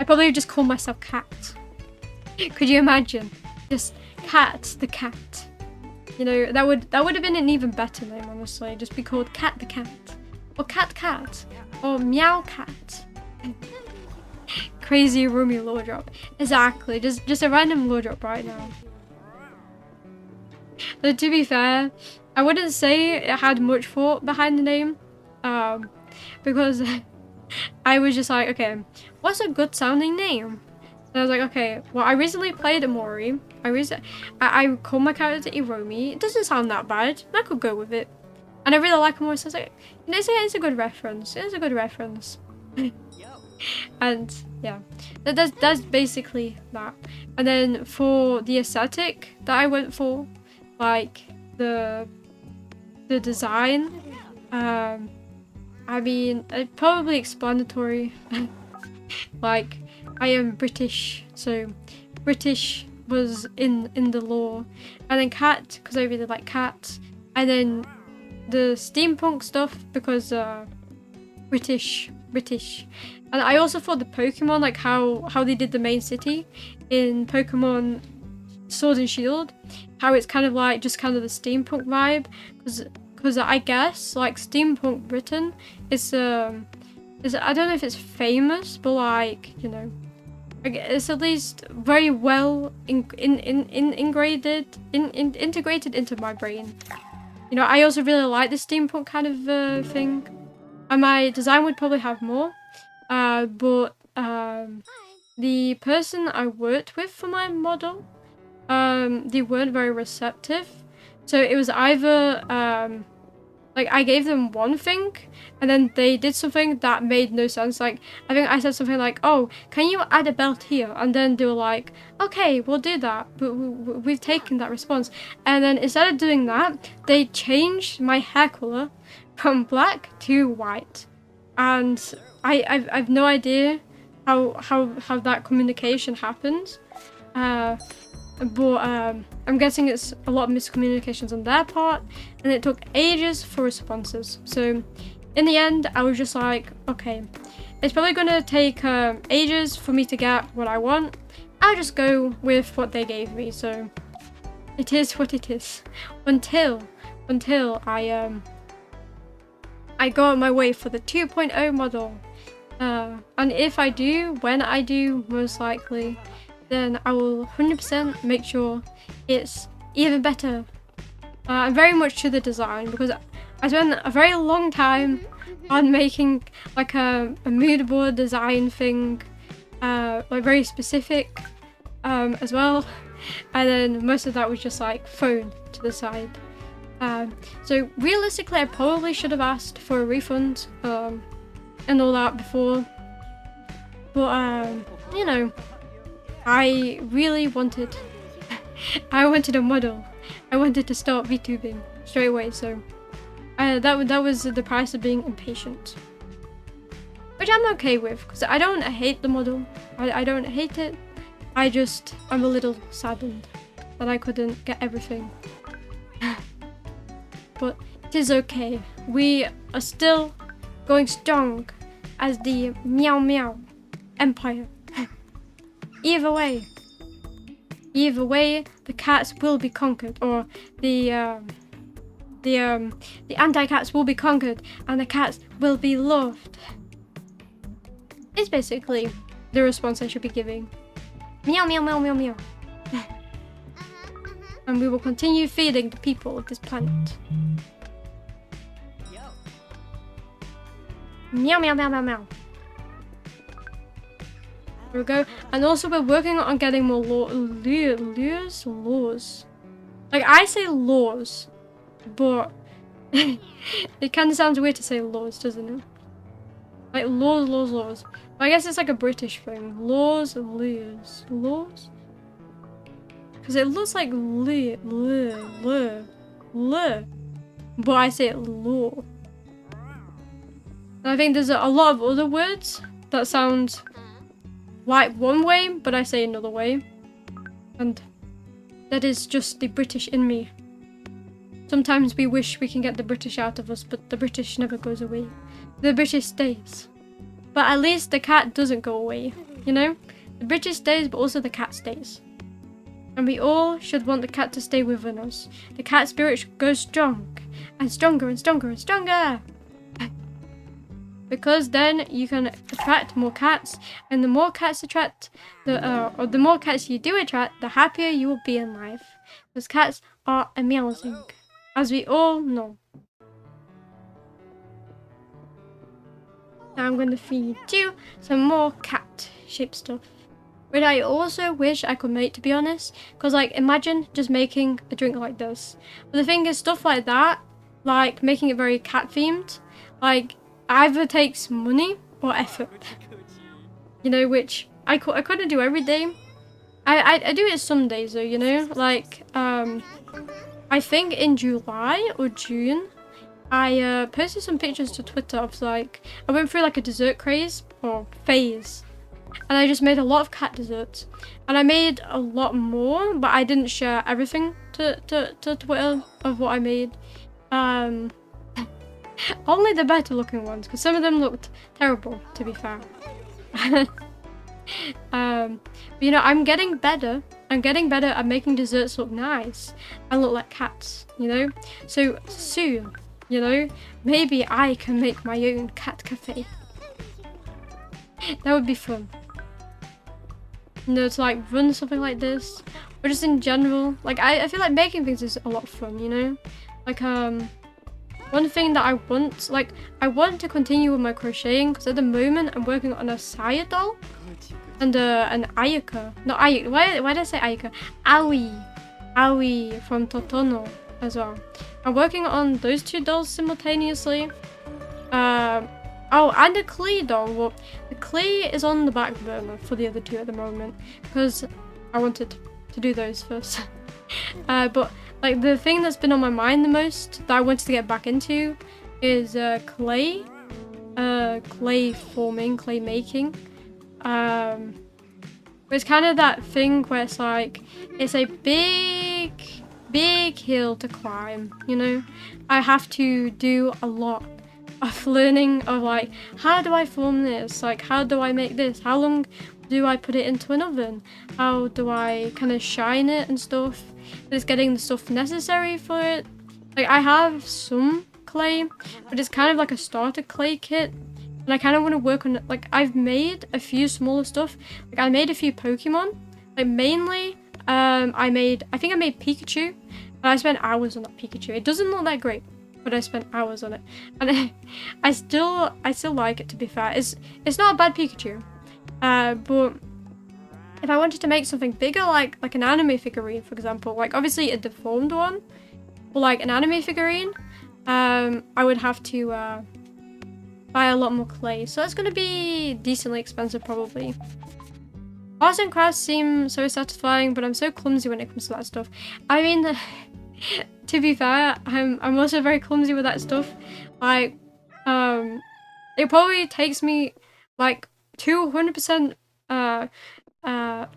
I probably just call myself Cat. Could you imagine? Just Cat the Cat. You know, that would have been an even better name, honestly. Just be called Cat the Cat. Or Cat Cat. Or Meow Cat. Crazy Iromi lore drop. Exactly. Just a random lore drop right now. But to be fair, I wouldn't say it had much thought behind the name. Because I was just like, okay, what's a good sounding name? And I was like, okay, well, I recently played Amori. I called my character Iromi. It doesn't sound that bad. I could go with it. And I really like Amori, so I was like, you know, it's a good reference. It's a good reference. And yeah, that's basically that. And then for the aesthetic that I went for, like the design, I mean, probably explanatory. Like, I am British, so British was in the lore. And then Cat, because I really like cats. And then the steampunk stuff, because British. And I also thought the Pokemon, like how they did the main city in Pokemon Sword and Shield, how it's kind of like just kind of the steampunk vibe, because I guess like steampunk Britain is I don't know if it's famous, but like, you know, it's at least very well integrated into my brain. You know, I also really like the steampunk kind of thing, and my design would probably have more, but the person I worked with for my model, they weren't very receptive. So it was either like I gave them one thing and then they did something that made no sense. Like, I think I said something like, oh, can you add a belt here? And then they were like, okay, we'll do that, but we've taken that response. And then instead of doing that, they changed my hair color from black to white. And I've no idea how that communication happens. But I'm guessing it's a lot of miscommunications on their part, and it took ages for responses. So in the end, I was just like, okay, it's probably gonna take ages for me to get what I want. I'll just go with what they gave me. So it is what it is. Until I go on my way for the 2.0 model. And if I do, when I do, most likely, then I will 100% make sure it's even better. And very much to the design, because I spent a very long time on making like a mood board design thing, like very specific as well. And then most of that was just like thrown to the side. So realistically, I probably should have asked for a refund and all that before. But you know, I really wanted a model. I wanted to start VTubing straight away, so that was the price of being impatient. Which I'm okay with, because I don't hate the model. I don't hate it. I'm a little saddened that I couldn't get everything. But it is okay. We are still going strong as the Meow Meow Empire. Either way, the cats will be conquered, or the anti-cats will be conquered, and the cats will be loved. It's basically the response I should be giving. Meow, meow, meow, meow, meow. And we will continue feeding the people of this planet. Meow, meow, meow, meow, meow. There we go. And also we're working on getting more laws. Like, I say laws, but it kind of sounds weird to say laws, doesn't it? Like laws. But I guess it's like a British thing. Laws. Because it looks like but I say it law. And I think there's a lot of other words that sound like one way, but I say another way. And that is just the British in me. Sometimes we wish we can get the British out of us, but the British never goes away. The British stays. But at least the cat doesn't go away. you know? The British stays, but also the cat stays. And we all should want the cat to stay within us. The cat spirit should go strong, and stronger and stronger and stronger. Because then you can attract more cats, and the more cats attract, or the more cats you do attract, the happier you will be in life. Because cats are amazing, as we all know. Now I'm going to feed you some more cat-shaped stuff, which I also wish I could make, to be honest. Because, like, imagine just making a drink like this. But the thing is, stuff like that, like making it very cat-themed, like, either takes money or effort, you know, which I couldn't do every day. I do it some days though, you know, like I think in July or June I posted some pictures to Twitter of, like, I went through like a dessert craze or phase, and I just made a lot of cat desserts, and I made a lot more, but I didn't share everything to Twitter of what I made. Only the better looking ones, because some of them looked terrible, to be fair. But, you know, I'm getting better. I'm getting better at making desserts look nice and look like cats, you know? So soon, you know, maybe I can make my own cat cafe. That would be fun. You know, to like run something like this, or just in general. Like, I feel like making things is a lot of fun, you know? Like, one thing that I want, like, I want to continue with my crocheting, because at the moment I'm working on a Saya doll and an Ayaka. Not Ayaka. Why did I say Ayaka? Aoi from Totono as well. I'm working on those two dolls simultaneously. Oh, and a clay doll. Well, the clay is on the back burner for the other two at the moment, because I wanted to do those first. But like the thing that's been on my mind the most that I wanted to get back into is clay forming, clay making. It's kind of that thing where it's like, it's a big hill to climb, you know? I have to do a lot of learning of, like, how do I form this? Like, how do I make this? How long do I put it into an oven? How do I kind of shine it and stuff? Just getting the stuff necessary for it. Like, I have some clay, but it's kind of like a starter clay kit, and I kind of want to work on it. Like, I've made a few smaller stuff. Like, I made a few Pokemon. Like, mainly, I think I made Pikachu, but I spent hours on that Pikachu. It doesn't look that great, but I spent hours on it, and I still like it, to be fair. It's not a bad Pikachu, but if I wanted to make something bigger, like an anime figurine, for example, like obviously a deformed one, or like an anime figurine, I would have to buy a lot more clay. So that's going to be decently expensive, probably. Arts and crafts seem so satisfying, but I'm so clumsy when it comes to that stuff. I mean, to be fair, I'm also very clumsy with that stuff. Like, it probably takes me like 200%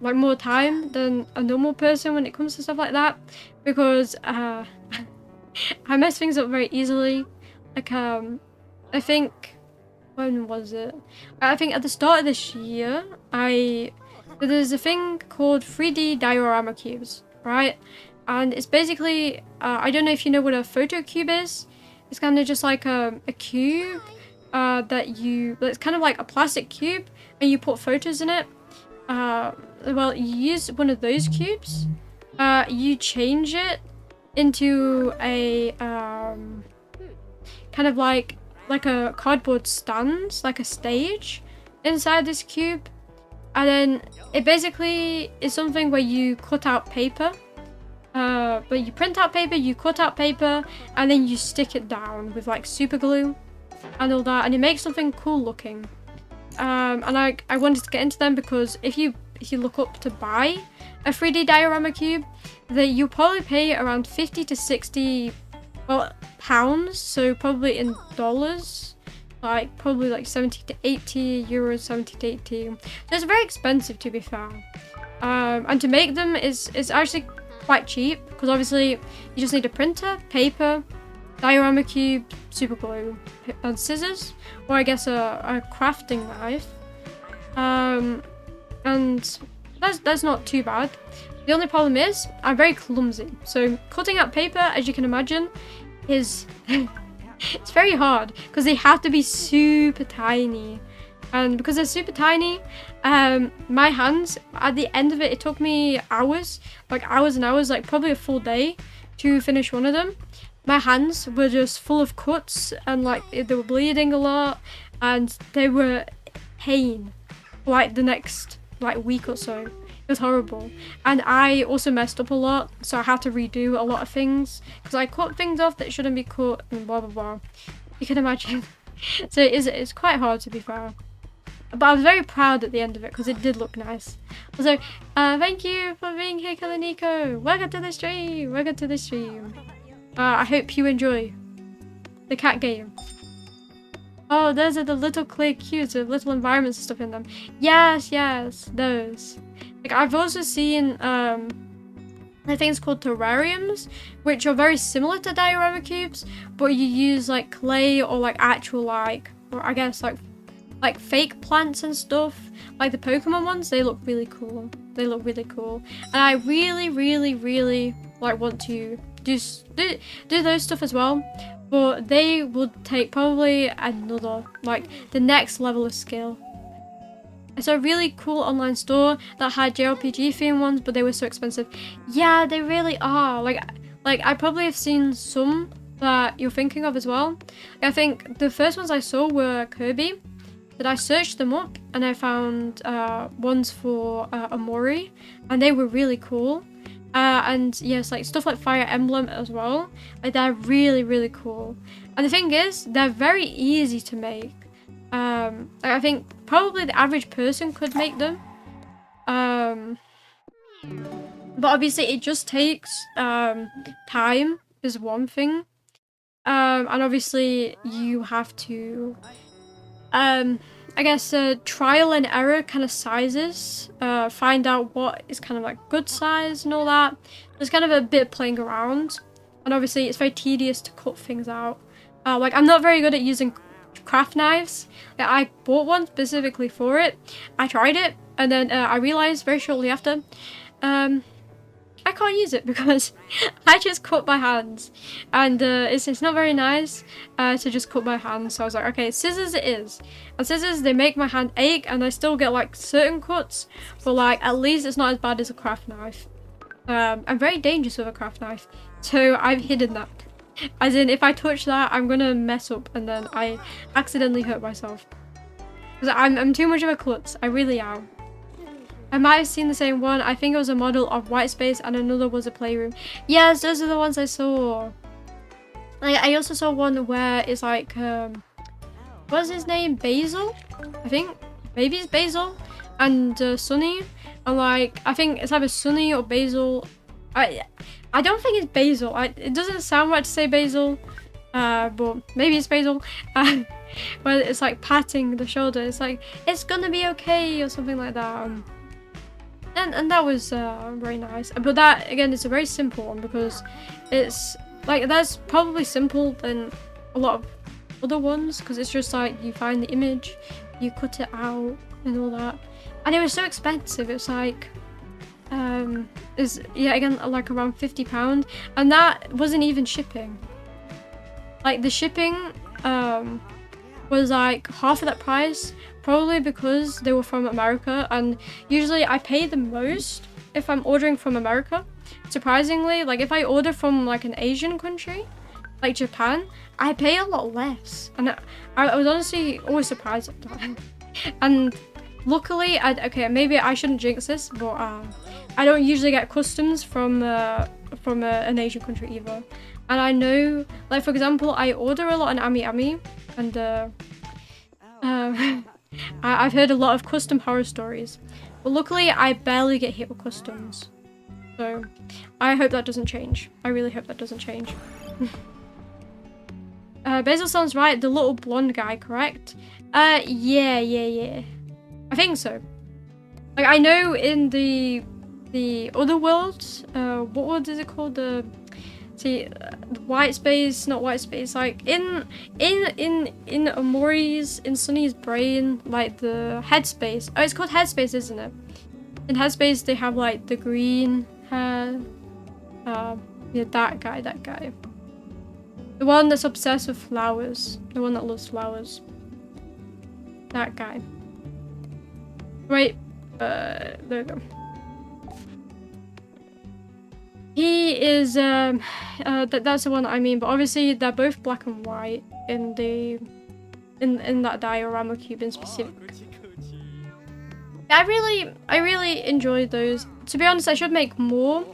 like more time than a normal person when it comes to stuff like that, because I mess things up very easily. Like, I think, when was it? I think at the start of this year, there's a thing called 3D diorama cubes, right? And it's basically, I don't know if you know what a photo cube is. It's kind of just like a cube it's kind of like a plastic cube, and you put photos in it. Well, you use one of those cubes, you change it into a kind of like a cardboard stand, like a stage inside this cube, and then it basically is something where you cut out paper, but you print out paper, you cut out paper, and then you stick it down with like super glue and all that, and it makes something cool looking. And I wanted to get into them because if you look up to buy a 3D diorama cube, that you probably pay around 50 to 60 pounds, so probably in dollars, like probably like 70 to 80 euros, 70 to 80. So it's very expensive, to be fair. And to make them is actually quite cheap, because obviously you just need a printer, paper, diorama cube, super glue, and scissors, or I guess a crafting knife. and that's not too bad. The only problem is I'm very clumsy. So cutting out paper, as you can imagine, is it's very hard because they have to be super tiny. And because they're super tiny, my hands, at the end of it, it took me hours, like hours and hours, like probably a full day to finish one of them. My hands were just full of cuts and like they were bleeding a lot and they were pain for like the next like week or so. It was horrible. And I also messed up a lot, so I had to redo a lot of things because I cut things off that shouldn't be cut and blah blah blah. You can imagine. So it's quite hard, to be fair. But I was very proud at the end of it because it did look nice. Also, thank you for being here, Kalaniko. Welcome to the stream. Welcome to the stream. I hope you enjoy the cat game. Oh, those are the little clear cubes with little environments and stuff in them. Yes, yes, those. Like I've also seen I think it's called terrariums, which are very similar to diorama cubes, but you use like clay or like actual like, or I guess like fake plants and stuff. Like the Pokemon ones, they look really cool. They look really cool, and I really like want to do those stuff as well. But they would take probably another, like the next level of skill. It's a really cool online store that had JRPG theme ones, but they were so expensive. Yeah, they really are. Like I probably have seen some that you're thinking of as well. I think the first ones I saw were Kirby. That I searched them up and I found ones for Omori, and they were really cool. And yes, like stuff like Fire Emblem as well. Like they're really cool. And the thing is, they're very easy to make. I think probably the average person could make them. But obviously it just takes time is one thing. And obviously you have to I guess trial and error kind of sizes, find out what is kind of like good size and all that. There's kind of a bit playing around, and obviously it's very tedious to cut things out. Like I'm not very good at using craft knives. Like, I bought one specifically for it. I tried it, and then I realized very shortly after I can't use it because I just cut by hands, and it's not very nice to just cut by hand. So I was like, okay, scissors it is. And scissors, they make my hand ache, and I still get like certain cuts, but like at least it's not as bad as a craft knife. I'm very dangerous with a craft knife, so I've hidden that. As in, if I touch that, I'm gonna mess up, and then I accidentally hurt myself. Because I'm too much of a klutz. I really am. I might have seen the same one. I think it was a model of White Space and another was a playroom. Yes, those are the ones I saw. Like, I also saw one where it's like, what's his name? Basil? I think. Maybe it's Basil. And Sunny. And like, I think it's either Sunny or Basil. I don't think it's Basil. It doesn't sound right to say Basil. But maybe it's Basil. Where it's like patting the shoulder. It's like, it's gonna be okay or something like that. And that was very nice. But that, again, is a very simple one because it's like, that's probably simple than a lot of other ones because it's just like you find the image, you cut it out and all that. And it was so expensive. It's like, yeah, again, like around £50. And that wasn't even shipping. Like the shipping was like half of that price, probably because they were from America, and usually I pay the most if I'm ordering from America. Surprisingly, like if I order from like an Asian country, like Japan, I pay a lot less, and I was honestly always surprised at that. And luckily, okay, maybe I shouldn't jinx this, but I don't usually get customs from an Asian country either. And I know, like for example, I order a lot on Ami Ami, and I've heard a lot of custom horror stories, but luckily I barely get hit with customs. So I hope that doesn't change. I really hope that doesn't change. Basil sounds right. The little blonde guy, correct? Yeah. I think so. Like I know in the other worlds, what world is it called? See, white space, not white space. Like in Omori's, in Sunny's brain, like the headspace. Oh, it's called headspace, isn't it? In headspace, they have like the green hair. Yeah, that guy. The one that's obsessed with flowers. The one that loves flowers. That guy. Wait, there we go. He is, that's the one that I mean, but obviously they're both black and white in the, in that diorama cube in specific. I really enjoyed those. To be honest, I should make more.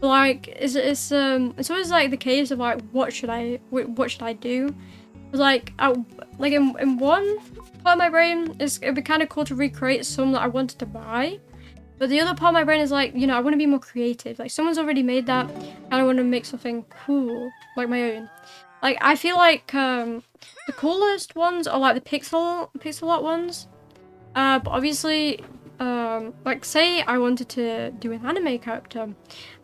Like, it's always like the case of like, what should I do? Like, in one part of my brain, it'd be kind of cool to recreate some that I wanted to buy. But the other part of my brain is like, you know, I want to be more creative. Like, someone's already made that, and I want to make something cool, like my own. Like, I feel like the coolest ones are like the pixel art ones. But obviously, like, say I wanted to do an anime character.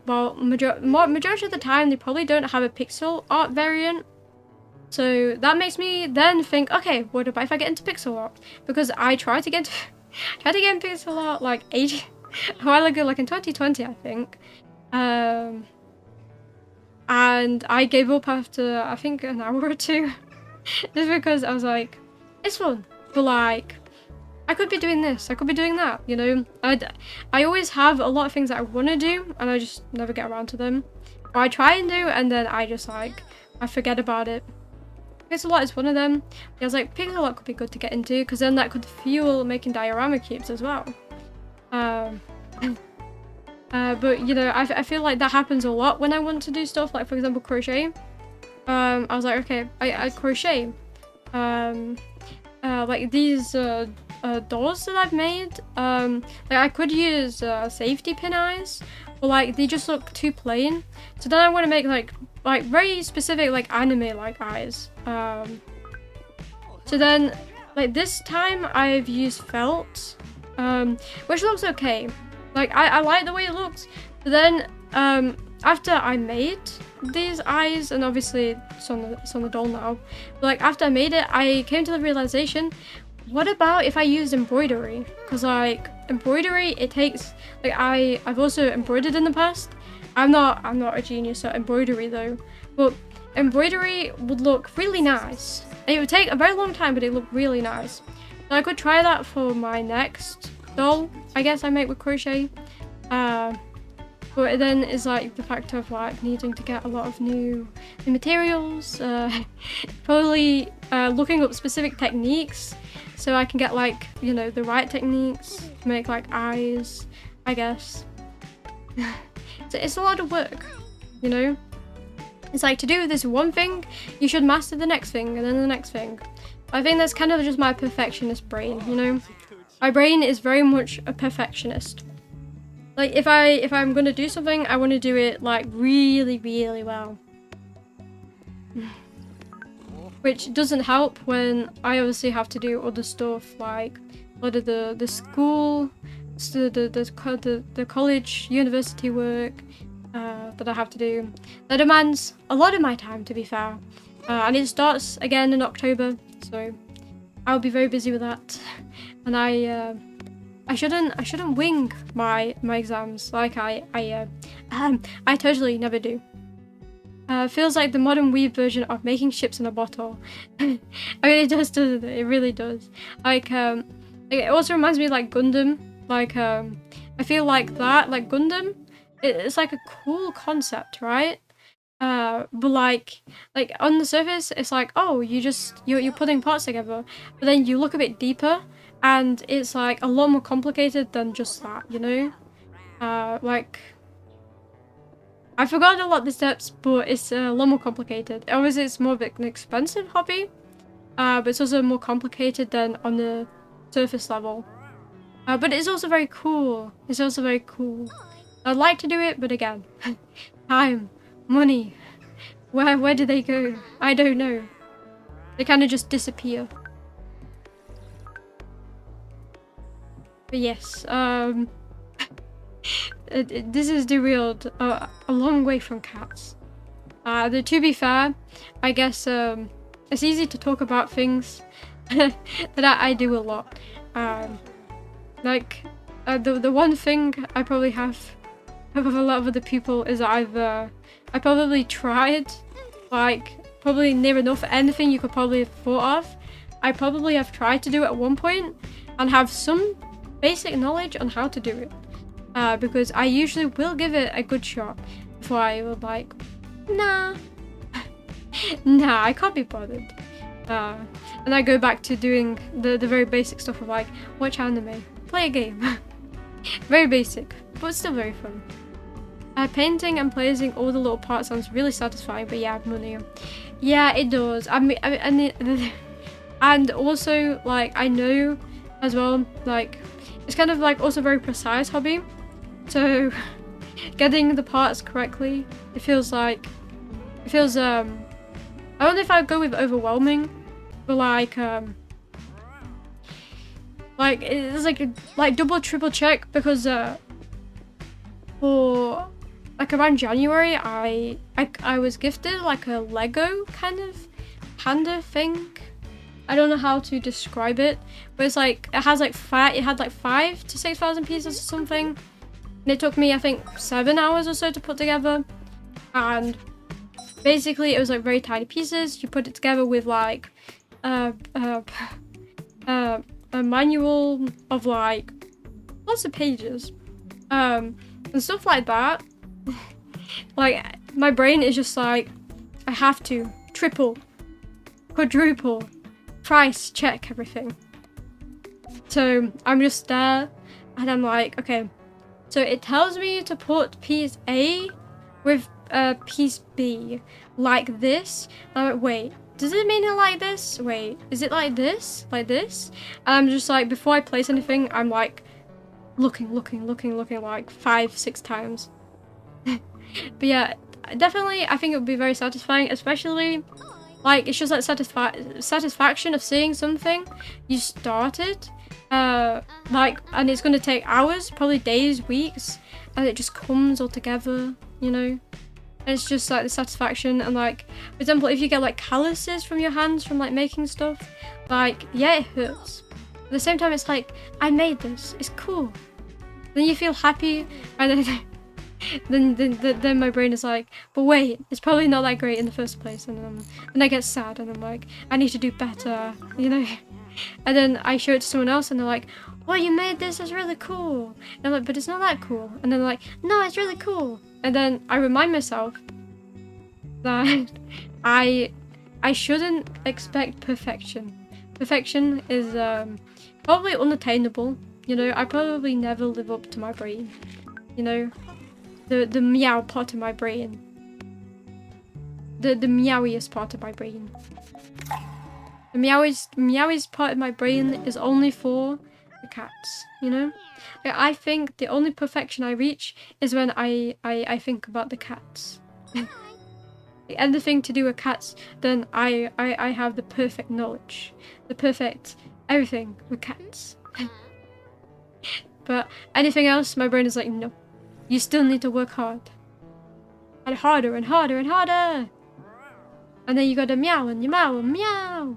Well, majority of the time, they probably don't have a pixel art variant. So that makes me then think, okay, what about if I get into pixel art? Because I tried to get into pixel art like a while ago, like in 2020, I think. And I gave up after, I think, an hour or two. Just because I was like, it's fun. But like, I could be doing this, I could be doing that, you know? I always have a lot of things that I want to do, and I just never get around to them. Or I try and do, and then I just like, I forget about it. Pixel art is one of them. I was like, pixel art could be good to get into, because then that could fuel making diorama cubes as well. But you know, I feel like that happens a lot when I want to do stuff, like for example crochet. I was like, okay, I crochet. Like these doors that I've made, like I could use safety pin eyes, but like they just look too plain. So then I want to make like very specific like anime like eyes. So then like this time I've used felt, which looks okay. Like I like the way it looks. But then after I made these eyes, and obviously it's on the doll now, but like after I made it, I came to the realization, what about if I used embroidery? Because like embroidery, it takes like I've also embroidered in the past. I'm not a genius at embroidery though, but embroidery would look really nice. It would take a very long time, but it looked really nice. So I could try that for my next doll, I guess I make with crochet. But then is like the fact of like needing to get a lot of new materials, probably looking up specific techniques so I can get like, you know, the right techniques to make like eyes, I guess. So it's a lot of work, you know? It's like to do this one thing, you should master the next thing and then the next thing. I think that's kind of just my perfectionist brain, you know? My brain is very much a perfectionist. Like if I'm gonna do something, I want to do it like really, really well. Which doesn't help when I obviously have to do other stuff like a lot of the school, the college, university work that I have to do. That demands a lot of my time, to be fair. And it starts again in October, so I'll be very busy with that. And I shouldn't wing my exams like I totally never do. Feels like the modern Weave version of making ships in a bottle. I mean, it does, doesn't it? It really does. Like it also reminds me of like Gundam. Like I feel like that, like Gundam, it's like a cool concept, right? But like on the surface, it's like, oh, you're putting parts together, but then you look a bit deeper, and it's like a lot more complicated than just that, you know? Like I forgot a lot of the steps, but it's a lot more complicated. Obviously, it's more of an expensive hobby, but it's also more complicated than on the surface level. But it's also very cool. It's also very cool. I'd like to do it, but again, time, money, where do they go? I don't know. They kind of just disappear. But yes, this is derailed a long way from cats. To be fair, I guess it's easy to talk about things that I do a lot. Like the one thing I probably have with a lot of other people is that I probably tried, like, probably near enough anything you could probably have thought of. I probably have tried to do it at one point and have some basic knowledge on how to do it. Because I usually will give it a good shot before I will like, nah, nah, I can't be bothered. And I go back to doing the very basic stuff of like, watch anime, play a game. Very basic, but still very fun. Painting and placing all the little parts sounds really satisfying, but yeah, money. Yeah, it does. I mean, and also, like, I know as well, like, it's kind of like also very precise hobby. So getting the parts correctly, it feels I don't know if I'd go with overwhelming, but like it's like double triple check, because for like around January I was gifted like a Lego kind of panda thing. I don't know how to describe it, but it's like it had like 5,000 to 6,000 pieces or something, and it took me I think 7 hours or so to put together. And basically it was like very tiny pieces. You put it together with like a manual of like lots of pages and stuff like that. Like my brain is just like, I have to triple, quadruple, price check everything. So I'm just there and I'm like, okay, so it tells me to put piece A with piece B like this. I'm like, wait, does it mean it like this? Wait, is it like this? Like this? And I'm just like, before I place anything, I'm like looking like 5-6 times. But yeah, definitely I think it would be very satisfying, especially like it's just like satisfaction of seeing something you started, like, and it's gonna take hours, probably days, weeks, and it just comes all together, you know. And it's just like the satisfaction. And like, for example, if you get like calluses from your hands from like making stuff, like, yeah, it hurts. At the same time, it's like, I made this, it's cool. Then you feel happy, and then my brain is like, but wait, it's probably not that great in the first place. And then I get sad and I'm like, I need to do better, you know. And then I show it to someone else and they're like, oh, you made this, it's really cool. And I'm like, but it's not that cool. And then they're like, no, it's really cool. And then I remind myself that I shouldn't expect perfection. Perfection is probably unattainable, you know. I probably never live up to my brain, you know. The meow part of my brain. The meowiest part of my brain. The meowiest part of my brain is only for the cats, you know? Like, I think the only perfection I reach is when I think about the cats. Anything to do with cats, then I have the perfect knowledge. The perfect everything with cats. But anything else, my brain is like, no. You still need to work hard. And harder and harder and harder. And then you gotta meow and you meow and meow.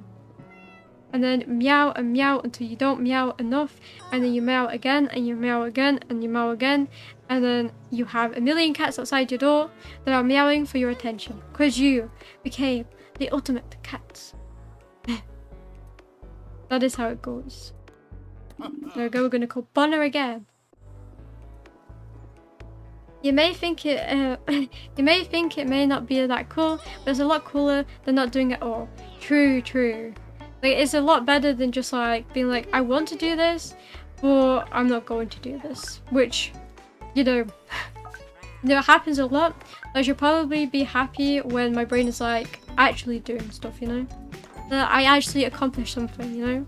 And then meow and meow until you don't meow enough. And then you meow again and you meow again and you meow again. And then you have a million cats outside your door that are meowing for your attention. Because you became the ultimate cat. That is how it goes. There we go, we're gonna call Bonner again. You may think it may not be that cool, but it's a lot cooler than not doing it at all. True. Like, it's a lot better than just like being like, I want to do this, but I'm not going to do this. Which, you know, happens a lot. I should probably be happy when my brain is like actually doing stuff, you know? That I actually accomplish something, you know?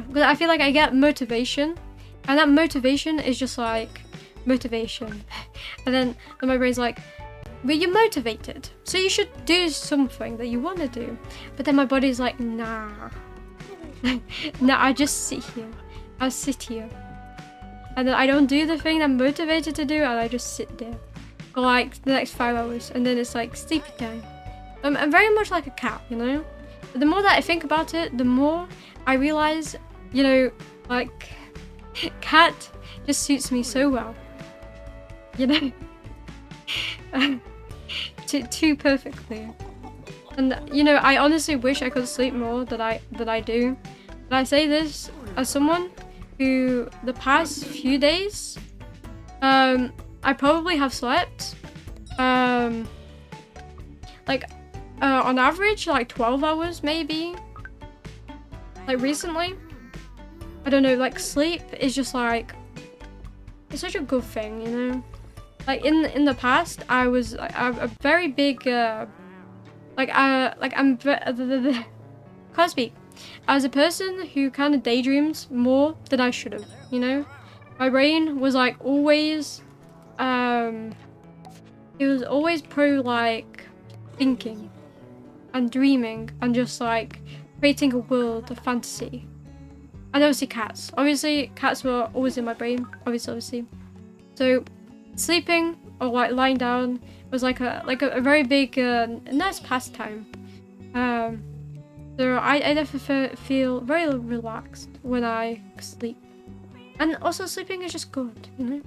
Because I feel like I get motivation, and that motivation is just like motivation. And then my brain's like, well, you're motivated, so you should do something that you want to do. But then my body's like, nah. Nah, I just sit here. I sit here. And then I don't do the thing I'm motivated to do, and I just sit there. for like the next 5 hours, and then it's like sleepy time. I'm very much like a cat, you know? But the more that I think about it, the more I realize, you know, like, cat just suits me so well. You know? too perfectly. And, you know, I honestly wish I could sleep more than I do. But I say this as someone who, the past few days, I probably have slept, like, on average, like 12 hours, maybe. Like, recently. I don't know, like, sleep is just, like, it's such a good thing, you know? Like, in the past, I'm a very big, can't speak. I was a person who kind of daydreams more than I should have, you know? My brain was, like, always, it was always like, thinking and dreaming and just, like, creating a world of fantasy. And obviously cats. Obviously, cats were always in my brain, obviously. So, sleeping or, like, lying down was, like a very big, nice pastime. So I definitely feel very relaxed when I sleep. And also sleeping is just good, you know?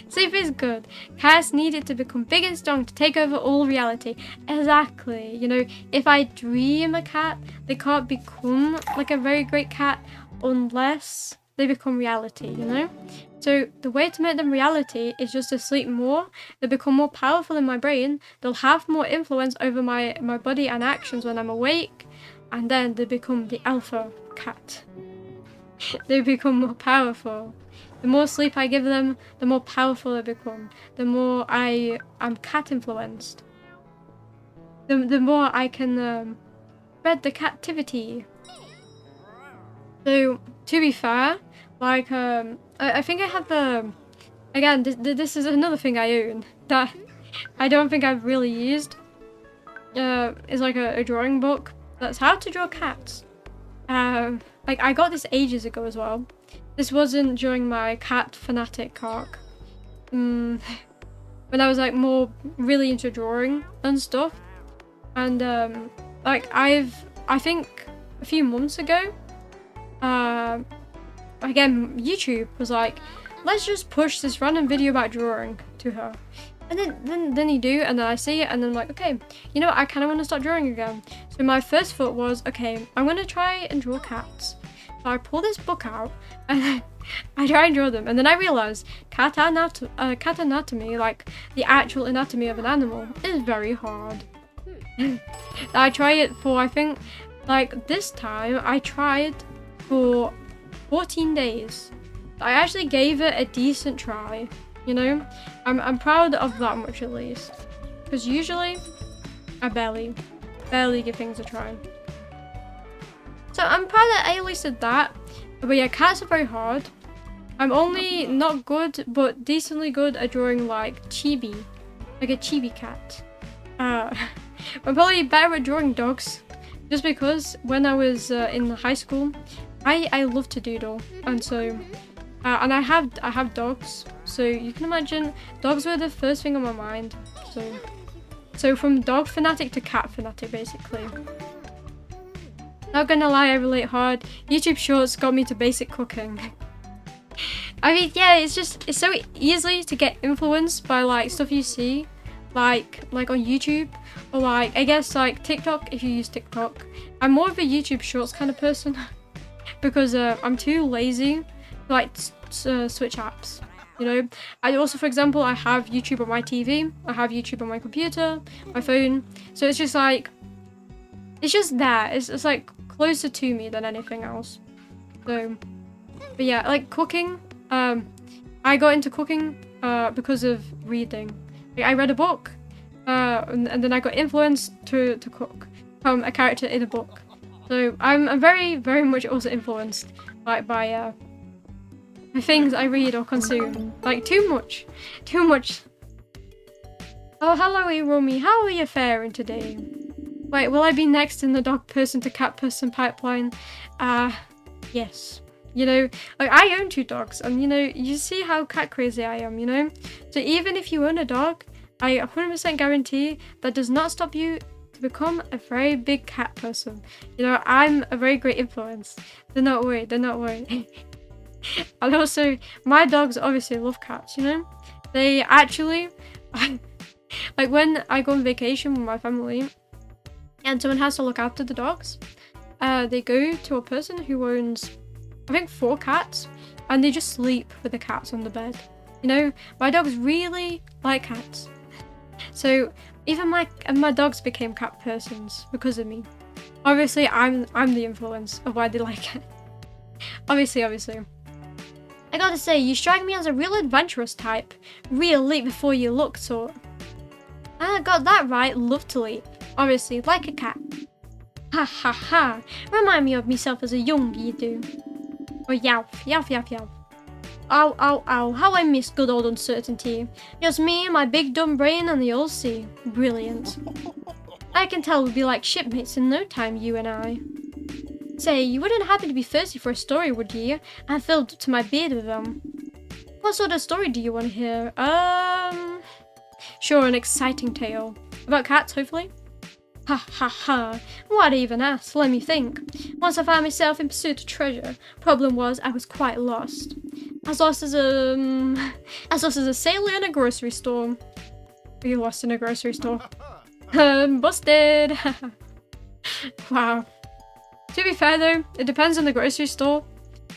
Sleep is good. Cats needed to become big and strong to take over all reality. Exactly. You know, if I dream a cat, they can't become like a very great cat unless they become reality, you know? So the way to make them reality is just to sleep more. They'll become more powerful in my brain. They'll have more influence over my body and actions when I'm awake. And then they become the alpha cat. They become more powerful. The more sleep I give them, the more powerful they become. The more I'm cat influenced. The more I can spread the captivity. So to be fair, like I think I have the, again this is another thing I own that I don't think I've really used. It's like a drawing book that's how to draw cats. Like I got this ages ago as well. This wasn't during my cat fanatic arc. When I was like more really into drawing and stuff. And like I think a few months ago, again YouTube was like, let's just push this random video about drawing to her. And then you do, and then I see it, and then I'm like, okay, you know, I kind of want to start drawing again. So my first thought was, okay, I'm going to try and draw cats. So I pull this book out, and I try and draw them. And then I realized cat anatomy, like the actual anatomy of an animal, is very hard. I tried it for, I think, like this time, I tried for 14 days. I actually gave it a decent try. You know, I'm proud of that much at least, because usually I barely give things a try. So I'm proud that I at least did that. But yeah, cats are very hard. I'm only not good, but decently good at drawing like chibi, like a chibi cat. I'm probably better at drawing dogs, just because when I was in high school, I love to doodle, and so. And I have dogs, so you can imagine dogs were the first thing on my mind. So from dog fanatic to cat fanatic, basically. Not gonna lie, I relate hard. YouTube Shorts got me to basic cooking. I mean, yeah, it's so easy to get influenced by like stuff you see, like on YouTube, or like I guess like TikTok if you use TikTok. I'm more of a YouTube Shorts kind of person because I'm too lazy. Like switch apps, you know. I also, for example, I have YouTube on my TV, I have YouTube on my computer, my phone, so it's just like, it's just there, it's like closer to me than anything else. So, but yeah, like cooking, I got into cooking because of reading. Like, I read a book, and then I got influenced to cook from a character in a book. So I'm very, very much also influenced by the things I read or consume. Like, too much. Oh, hello, Iromi. How are you faring today? Wait, will I be next in the dog person to cat person pipeline? Yes. You know, like I own 2 dogs, and you know, you see how cat crazy I am, you know? So even if you own a dog, I 100% guarantee that does not stop you to become a very big cat person. You know, I'm a very great influence. Do not worry, do not worry. And also, my dogs obviously love cats, you know? They actually, like when I go on vacation with my family and someone has to look after the dogs, they go to a person who owns, I think, 4 cats, and they just sleep with the cats on the bed. You know, my dogs really like cats. So even my dogs became cat persons because of me. Obviously, I'm the influence of why they like it. Obviously. I gotta say, you strike me as a real adventurous type. Real leap before you look sort. I got that right, love to leap. Obviously, like a cat. Ha ha ha. Remind me of myself as a young, you do. Or yow, yow, yow, yow. Ow, ow, ow, how I miss good old uncertainty. Just me and my big dumb brain and the old sea. Brilliant. I can tell we'd be like shipmates in no time, you and I. Say, you wouldn't happen to be thirsty for a story, would you? I filled to my beard with them. What sort of story do you want to hear? Sure, an exciting tale. About cats, hopefully? Ha ha ha. Why'd I even ask? Let me think. Once I found myself in pursuit of treasure. Problem was, I was quite lost. As lost as a sailor in a grocery store. Are you lost in a grocery store? Busted! Wow. To be fair though, it depends on the grocery store.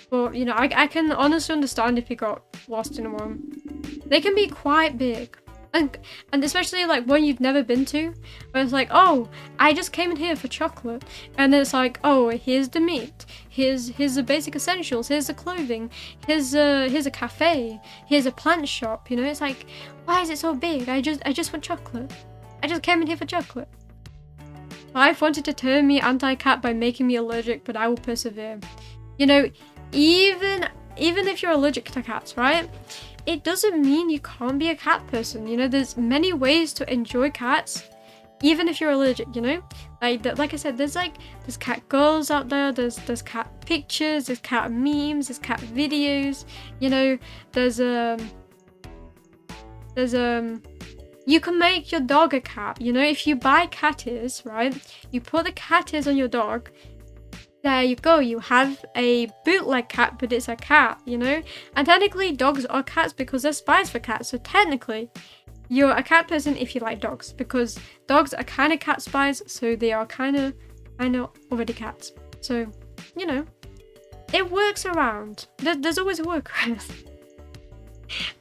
But, you know, I can honestly understand if you got lost in one. They can be quite big. And especially like one you've never been to, where it's like, oh, I just came in here for chocolate, and then it's like, oh, here's the meat, here's the basic essentials, here's the clothing, here's a cafe, here's a plant shop. You know, it's like, why is it so big? I just want chocolate. I just came in here for chocolate. Life wanted to turn me anti-cat by making me allergic, but I will persevere. You know, even if you're allergic to cats, right? It doesn't mean you can't be a cat person. You know, there's many ways to enjoy cats, even if you're allergic, you know? Like I said, there's cat girls out there, there's cat pictures, there's cat memes, there's cat videos, you know, there's you can make your dog a cat, you know? If you buy cat ears, right? You put the cat ears on your dog. There you go, you have a bootleg cat, but it's a cat, you know? And technically, dogs are cats because they're spies for cats. So technically, you're a cat person if you like dogs, because dogs are kind of cat spies, so they are kind of already cats. So, you know, it works around. There's always a workaround.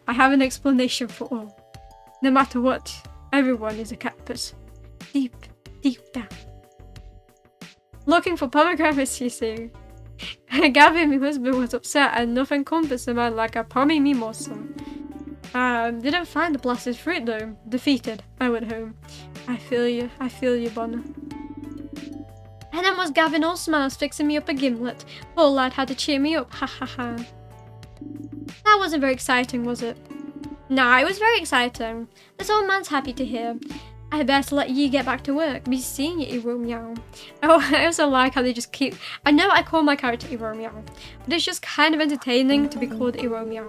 I have an explanation for all. No matter what, everyone is a cat person. Deep down. Looking for pomegranates, you see. Gavin, my husband, was upset and nothing comforts a man like a pommy mimosa. Didn't find the blasted fruit though. Defeated. I went home. I feel you, Bonner. And then was Gavin all smiles fixing me up a gimlet. Poor lad had to cheer me up, ha ha ha. That wasn't very exciting, was it? Nah, it was very exciting. This old man's happy to hear. I best let you get back to work. Be seeing you, Iromi. Oh, I also like how they just keep... I know I call my character Iromi, but it's just kind of entertaining to be called Iromi.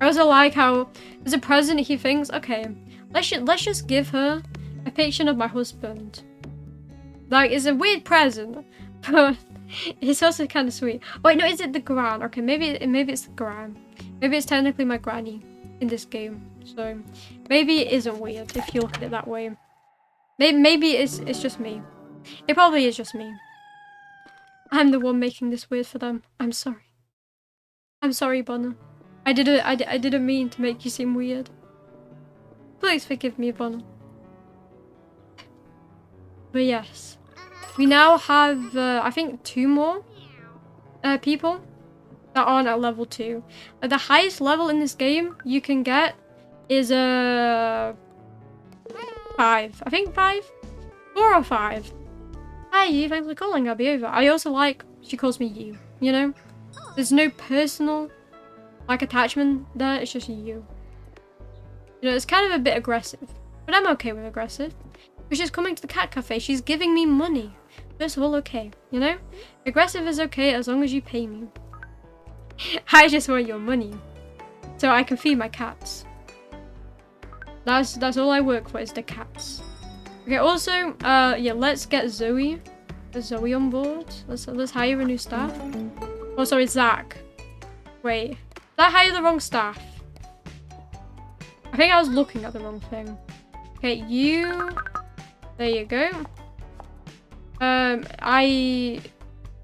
I also like how as a present he thinks, okay, let's just give her a picture of my husband. Like, it's a weird present, but it's also kind of sweet. Oh, wait, no, is it the gran? Okay, maybe it's the gran. Maybe it's technically my granny in this game. So maybe it isn't weird if you look at it that way. Maybe it's just me. It probably is just me. I'm the one making this weird for them. I'm sorry. I'm sorry, Bonner. I didn't mean to make you seem weird. Please forgive me, Bonner. But yes, we now have I think 2 more people that aren't at level 2. The highest level in this game you can get is 5. I think 5? 4 or 5. Hi you, thanks for calling, I'll be over. I also like, she calls me you know? There's no personal, like, attachment there, it's just you. You know, it's kind of a bit aggressive, but I'm okay with aggressive. But she's coming to the cat cafe, she's giving me money. That's all okay, you know? Aggressive is okay as long as you pay me. I just want your money. So I can feed my cats. That's all I work for is the cats. Okay, also, yeah, let's get Zoe on board. Let's hire a new staff. Oh, sorry, Zach. Wait, did I hire the wrong staff? I think I was looking at the wrong thing. Okay, you. There you go.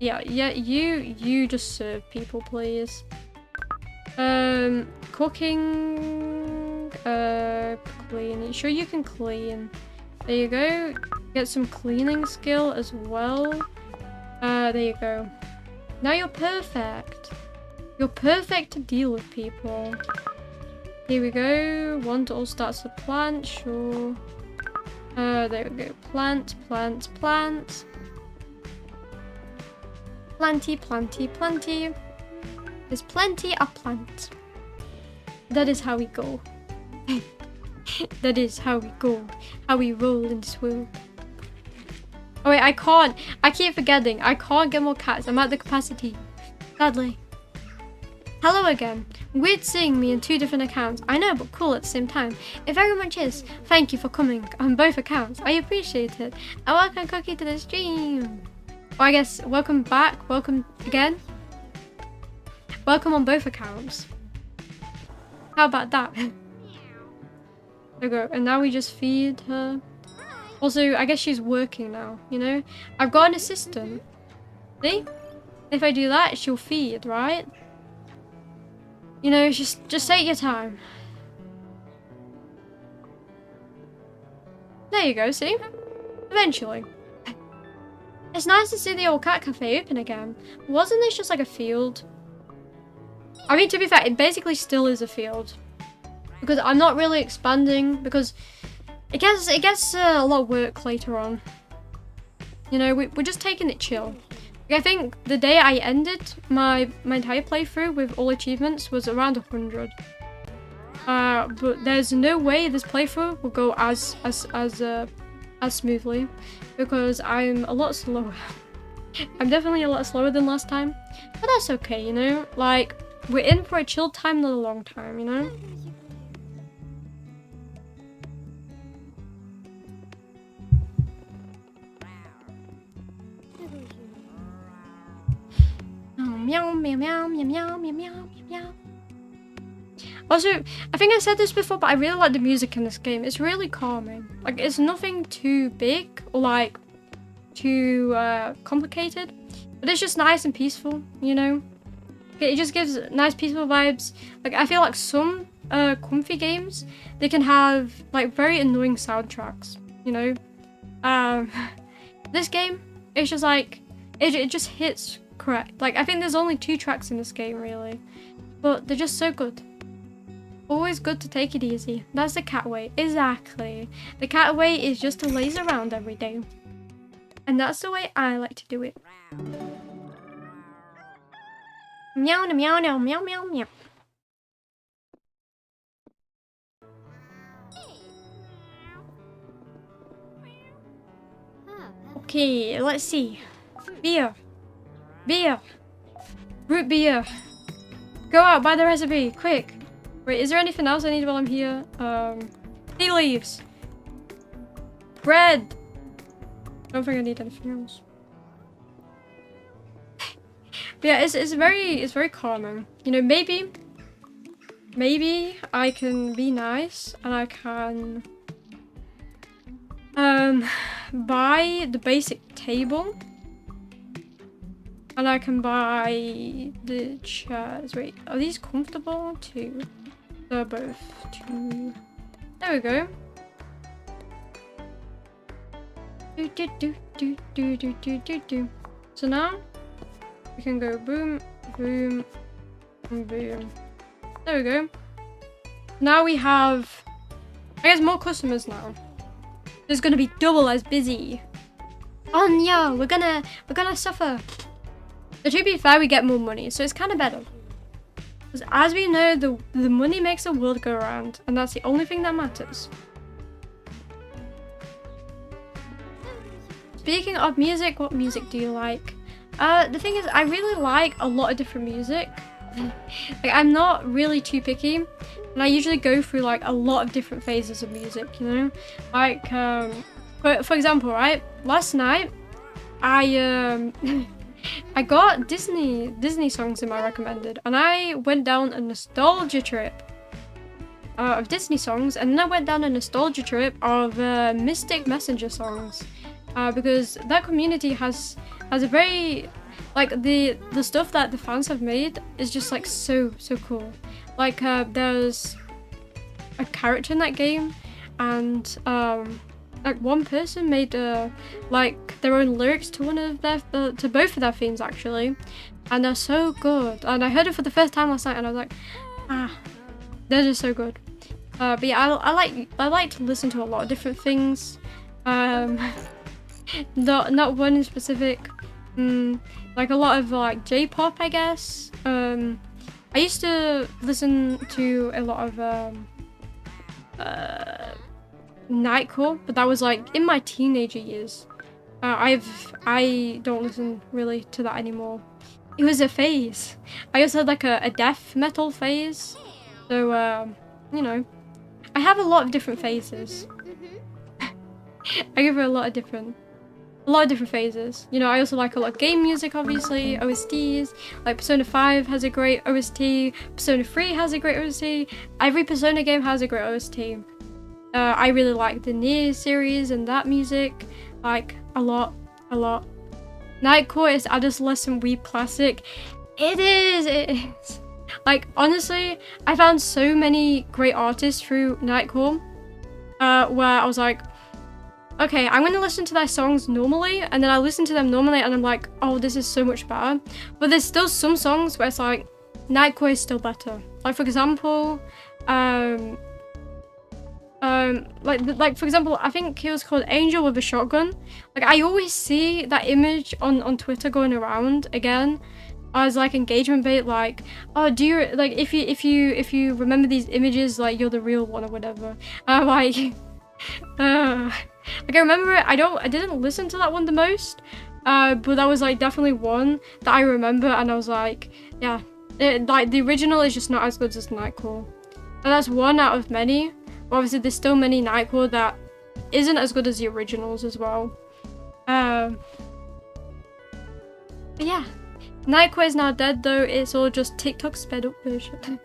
Yeah, you just serve people, please. Cooking, cleaning. Sure, you can clean. There you go. Get some cleaning skill as well. There you go. Now you're perfect. You're perfect to deal with people. Here we go. Want all starts to plant, sure. There we go. Plant. Planty. There's plenty of plants. That is how we go. That is how we go. How we roll in this world. Oh wait, I can't. I keep forgetting. I can't get more cats. I'm at the capacity. Sadly. Hello again. Weird seeing me in 2 different accounts. I know, but cool at the same time. It very much is. Thank you for coming on both accounts. I appreciate it. And welcome Cookie to the stream. Or I guess welcome back. Welcome again. Welcome on both accounts. How about that? There we go. And now we just feed her. Also, I guess she's working now, you know? I've got an assistant. See? If I do that, she'll feed, right? You know, just take your time. There you go, see? Eventually. It's nice to see the old cat cafe open again. Wasn't this just like a field? I mean, to be fair, it basically still is a field. Because I'm not really expanding, because it gets a lot of work later on. You know, we're just taking it chill. I think the day I ended my entire playthrough with all achievements was around 100. But there's no way this playthrough will go as smoothly because I'm a lot slower. I'm definitely a lot slower than last time, but that's okay, you know. Like, we're in for a chill time, not a long time, you know. Meow, meow, meow, meow, meow, meow, meow, meow. Also, I think I said this before, but I really like the music in this game. It's really calming. Like, it's nothing too big or like too complicated, but it's just nice and peaceful, you know. It just gives nice peaceful vibes. Like, I feel like some comfy games, they can have like very annoying soundtracks, you know. This game, it's just like it just hits correct. Like, I think there's only 2 tracks in this game really, but they're just so good. Always good to take it easy. That's the cat way. Exactly. The cat way is just to laze around every day, and that's the way I like to do it. Meow meow meow meow meow meow. Okay, let's see. Beer. Root beer. Go out, buy the recipe, quick. Wait, is there anything else I need while I'm here? Tea leaves. Bread. Don't think I need anything else. But yeah, it's very calming. You know, maybe I can be nice and I can buy the basic table. And I can buy the chairs. Wait, are these comfortable too? They're both too. There we go. So now we can go boom, boom, and boom. There we go. Now we have, I guess, more customers now. There's gonna be double as busy. Oh yeah, we're gonna suffer. But to be fair, we get more money, so it's kind of better. Because as we know, the money makes the world go around, and that's the only thing that matters. Speaking of music, what music do you like? The thing is, I really like a lot of different music. Like, I'm not really too picky, and I usually go through like a lot of different phases of music, you know? Like, for example, right? Last night, I I got Disney songs in my recommended, and I went down a nostalgia trip of Disney songs, and then I went down a nostalgia trip of Mystic Messenger songs, because that community has a very, like, the stuff that the fans have made is just like so cool. Like, there's a character in that game, and like one person made like their own lyrics to one of their to both of their themes actually, and they're so good. And I heard it for the first time last night, and I was like, they're just so good. But yeah, I like to listen to a lot of different things. Not one in specific. Like a lot of like J-pop, I guess. I used to listen to a lot of Nightcore, but that was like in my teenager years. I don't listen really to that anymore. It was a phase. I also had like a death metal phase. So you know, I have a lot of different phases. I give it a lot of different phases. You know, I also like a lot of game music, obviously, OSTs. Like Persona 5 has a great OST, Persona 3 has a great OST, every Persona game has a great OST. I really like the Nier series and that music, like, a lot. Nightcore is adolescent weeb classic. It is. Like, honestly, I found so many great artists through Nightcore, where I was like, okay, I'm gonna listen to their songs normally, and then I listen to them normally, and I'm like, oh, this is so much better. But there's still some songs where it's like, Nightcore is still better. Like, for example, like for example, I think it was called Angel with a Shotgun. Like, I always see that image on Twitter going around again as like engagement bait, like, oh, do you, like, if you remember these images, like, you're the real one or whatever. And I'm like, like, I remember it. I didn't listen to that one the most, but that was like definitely one that I remember, and I was like, yeah, like the original is just not as good as Nightcore, and that's one out of many. But obviously, there's still many Nightcore that isn't as good as the originals as well. But yeah, Nightcore is now dead though. It's all just TikTok sped up version.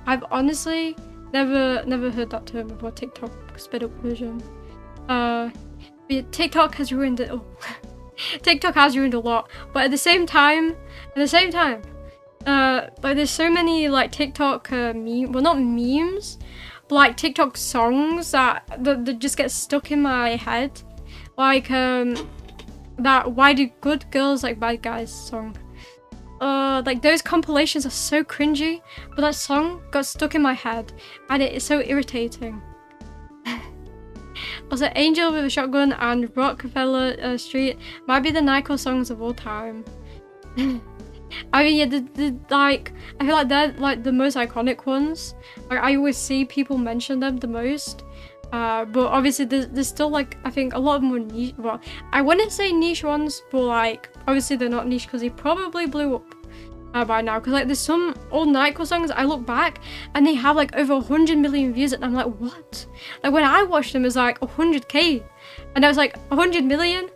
I've honestly never heard that term before, TikTok sped up version. But TikTok has ruined it all. TikTok has ruined a lot, but at the same time, like, there's so many like TikTok well, not memes, but like TikTok songs that just get stuck in my head, like that "Why Do Good Girls Like Bad Guys" song. Like, those compilations are so cringy, but that song got stuck in my head, and it is so irritating. Also, Angel with a Shotgun and Rockefeller Street might be the Nightcore songs of all time. I mean, yeah, like, I feel like they're like the most iconic ones. Like, I always see people mention them the most. But obviously there's still, like, I think a lot of them are niche. Well, I wouldn't say niche ones, but like, obviously they're not niche because they probably blew up by now. Because like, there's some old Nightcore songs I look back and they have like over 100 million views, and I'm like, what? Like, when I watched them, it was like 100k, and I was like, 100 million?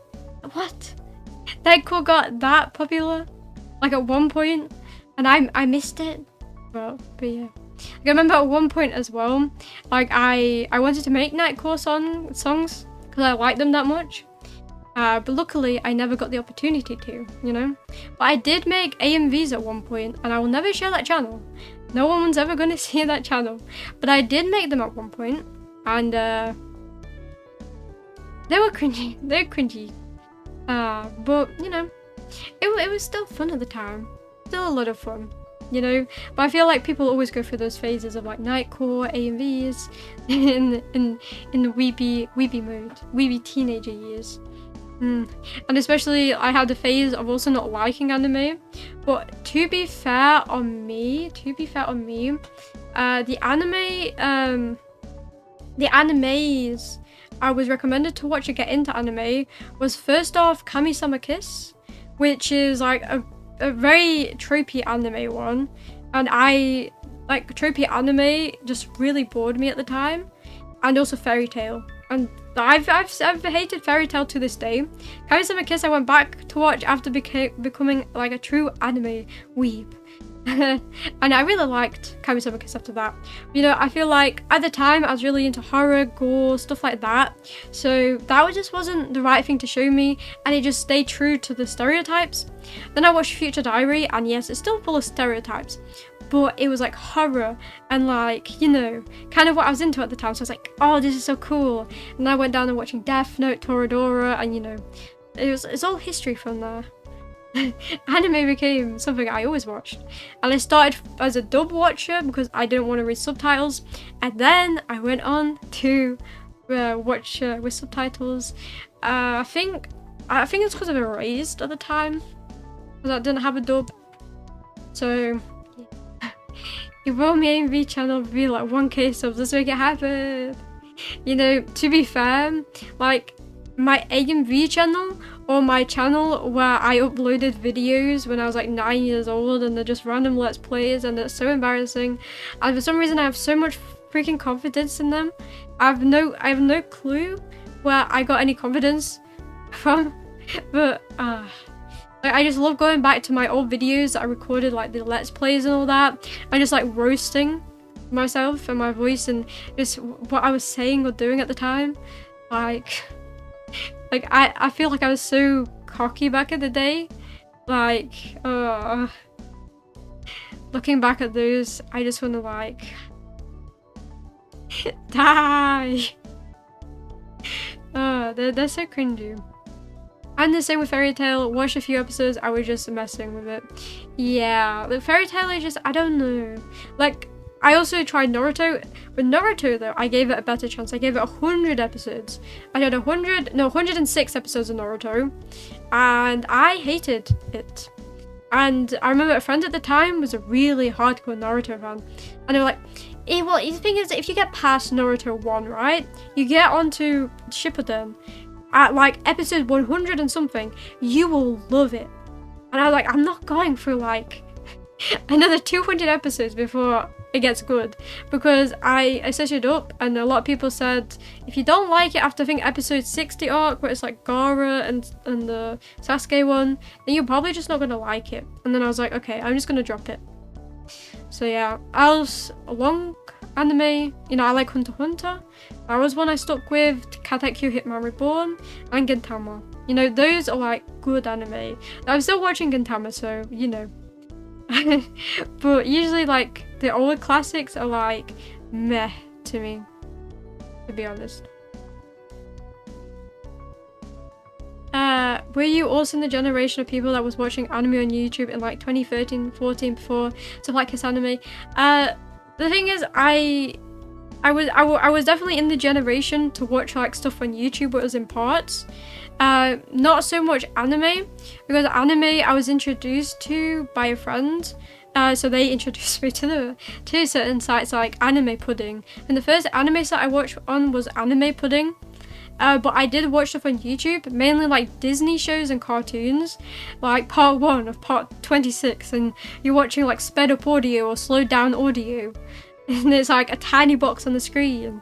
What? Nightcore got that popular, like, at one point, and I missed it. But yeah. Like, I remember at one point as well, like, I wanted to make Nightcore songs because I liked them that much. But luckily, I never got the opportunity to, you know? But I did make AMVs at one point, and I will never share that channel. No one's ever going to see that channel. But I did make them at one point, and they were cringy. They were cringy. But, you know, it was still fun at the time. Still a lot of fun, you know? But I feel like people always go through those phases of like Nightcore, AMVs, in the weeby mode, weeby teenager years. And especially, I had the phase of also not liking anime. But to be fair on me, the animes I was recommended to watch to get into anime was, first off, Kami-sama Kiss, which is like a very tropey anime one, and I like tropey anime just really bored me at the time, and also fairy tale, and I've hated fairy tale to this day. Kaguya-sama Kiss I went back to watch after becoming like a true anime weeb. And I really liked Kaguya-sama Kiss after that. You know, I feel like at the time I was really into horror, gore, stuff like that. So that just wasn't the right thing to show me, and it just stayed true to the stereotypes. Then I watched Future Diary, and yes, it's still full of stereotypes, but it was like horror and like, you know, kind of what I was into at the time. So I was like, oh, this is so cool. And I went down and watching Death Note, Toradora, and you know, it's all history from there. Anime became something I always watched, and I started as a dub watcher because I didn't want to read subtitles, and then I went on to watch with subtitles. I think it's because of Erased at the time, because I didn't have a dub. So Iromi AMV channel would be like 1k subs, let's make it happen. You know, to be fair, like my AMV channel, or my channel where I uploaded videos when I was like 9 years old, and they're just random let's plays, and it's so embarrassing, and for some reason I have so much freaking confidence in them. I have no clue where I got any confidence from, but like, I just love going back to my old videos that I recorded, like the let's plays and all that, and just like roasting myself and my voice and just what I was saying or doing at the time. Like I feel like I was so cocky back in the day. Like, looking back at those, I just want to like die. They're so cringy. And the same with Fairy Tail. Watched a few episodes, I was just messing with it. Yeah, the Fairy Tail is just, I don't know. Like, I also tried Naruto. With Naruto though, I gave it a better chance. I gave it 100 episodes. I did 106 episodes of Naruto, and I hated it. And I remember a friend at the time was a really hardcore Naruto fan, and they were like, well, the thing is, if you get past Naruto 1, right, you get onto Shippuden at like episode 100 and something, you will love it. And I was like, I'm not going through like another 200 episodes before it gets good, because I searched it up, and a lot of people said if you don't like it after I think episode 60 arc, where it's like Gaara and the Sasuke one, then you're probably just not gonna like it. And then I was like, okay, I'm just gonna drop it. So yeah, else long anime, you know, I like Hunter x Hunter. That was one I stuck with. Katekyo Hitman Reborn and Gintama. You know, those are like good anime. I'm still watching Gintama, so you know. But usually like the older classics are like meh to me, to be honest. Were you also in the generation of people that was watching anime on YouTube in like 2013, 14 before stuff like Kiss Anime? The thing is, I was definitely in the generation to watch like stuff on YouTube, but it was in parts. Not so much anime, because anime I was introduced to by a friend. So they introduced me to certain sites like Anime Pudding, and the first anime site I watched on was Anime Pudding. But I did watch stuff on YouTube, mainly like Disney shows and cartoons, like part 1 of part 26, and you're watching like sped up audio or slowed down audio, and it's like a tiny box on the screen.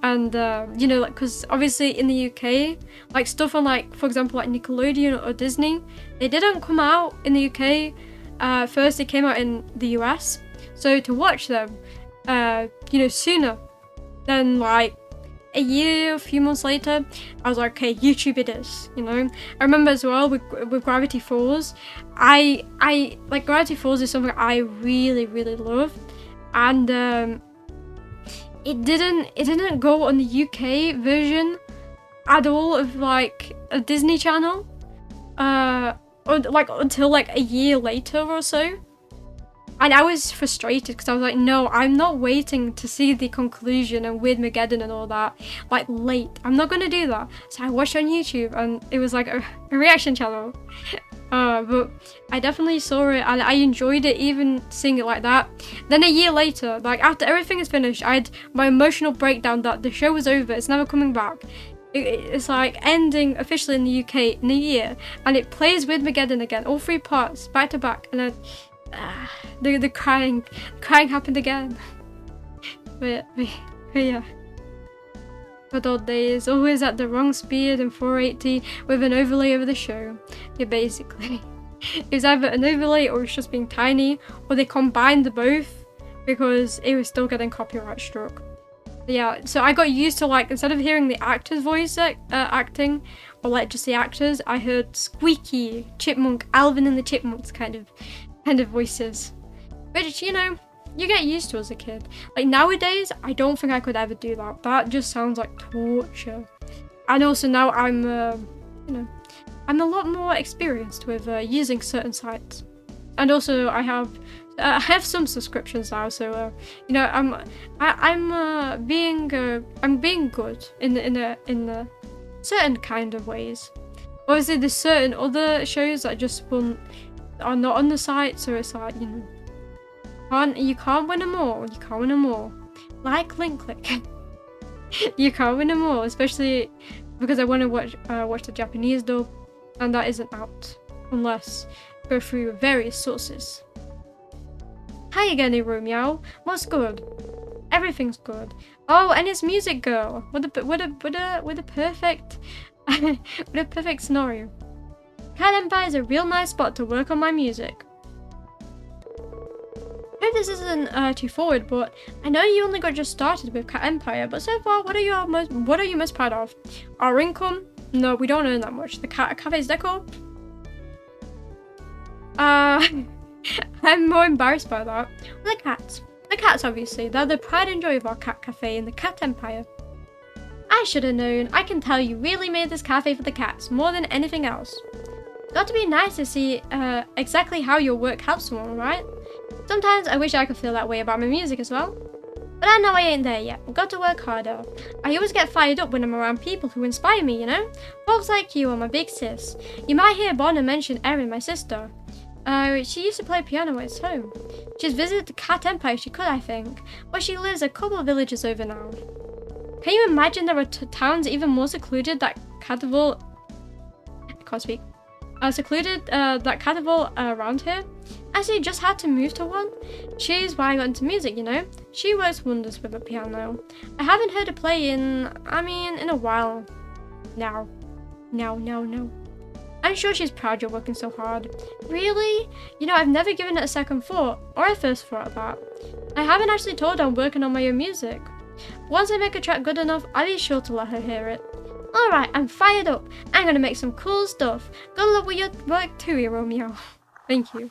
And you know, like, because obviously in the UK, like stuff on like, for example, like Nickelodeon or Disney, they didn't come out in the UK. First they came out in the US, so to watch them you know, sooner than like a year, a few months later, I was like, okay, YouTube it is, you know. I remember as well with Gravity Falls, I like Gravity Falls is something I really love, and it didn't go on the UK version at all of like a Disney Channel, or like until like a year later or so. And I was frustrated because I was like, no, I'm not waiting to see the conclusion and Weird-mageddon and all that, like, late. I'm not going to do that. So I watched on YouTube, and it was like a reaction channel. But I definitely saw it, and I enjoyed it, even seeing it like that. Then a year later, like, after everything is finished, I had my emotional breakdown that the show was over, it's never coming back. It's like ending officially in the UK in a year, and it plays with Mageddon again, all 3 parts back to back, and then the crying happened again. but yeah. Good old days, always at the wrong speed and 480 with an overlay over the show. Yeah, basically. It was either an overlay or it's just being tiny, or they combined the both because it was still getting copyright struck. Yeah, so I got used to, like, instead of hearing the actor's voice acting, or like just the actors, I heard squeaky, chipmunk, Alvin and the Chipmunks kind of voices. Which, you know, you get used to as a kid. Like nowadays, I don't think I could ever do that. That just sounds like torture. And also now I'm, you know, I'm a lot more experienced with using certain sites. And also I have some subscriptions now, so you know, I'm being good in a certain kind of ways. Obviously, there's certain other shows that just are not on the site, so it's like, you know, you can't win them all. You can't win them all. Like Link Click, you can't win them all, especially because I want to watch the Japanese dub, and that isn't out unless you go through various sources. Hi again, Iromi. What's good? Everything's good. Oh, and it's Music Girl. What a perfect, what a perfect scenario. Cat Empire is a real nice spot to work on my music. I hope this isn't too forward, but I know you only got just started with Cat Empire. But so far, what are you most proud of? Our income? No, we don't earn that much. The cafe's decor? I'm more embarrassed by that. The cats. The cats, obviously. They're the pride and joy of our cat cafe in the Cat Empire. I should have known. I can tell you really made this cafe for the cats, more than anything else. It's got to be nice to see exactly how your work helps someone, right? Sometimes I wish I could feel that way about my music as well. But I know I ain't there yet. I've got to work harder. I always get fired up when I'm around people who inspire me, you know? Folks like you are my big sis. You might hear Bonner mention Erin, my sister. She used to play piano at home. She's visited the Cat Empire if she could, I think, but she lives a couple of villages over now. Can you imagine there are towns even more secluded that Catavol... I can't speak. That Catavol around here? Actually, just had to move to one. She's why I got into music, you know? She works wonders with a piano. I haven't heard her play in a while. Now. I'm sure she's proud you're working so hard. Really? You know, I've never given it a second thought, or a first thought of that. I haven't actually told her I'm working on my own music. Once I make a track good enough, I'll be sure to let her hear it. Alright, I'm fired up. I'm gonna make some cool stuff. Good luck with your work too, Iromi. Thank you.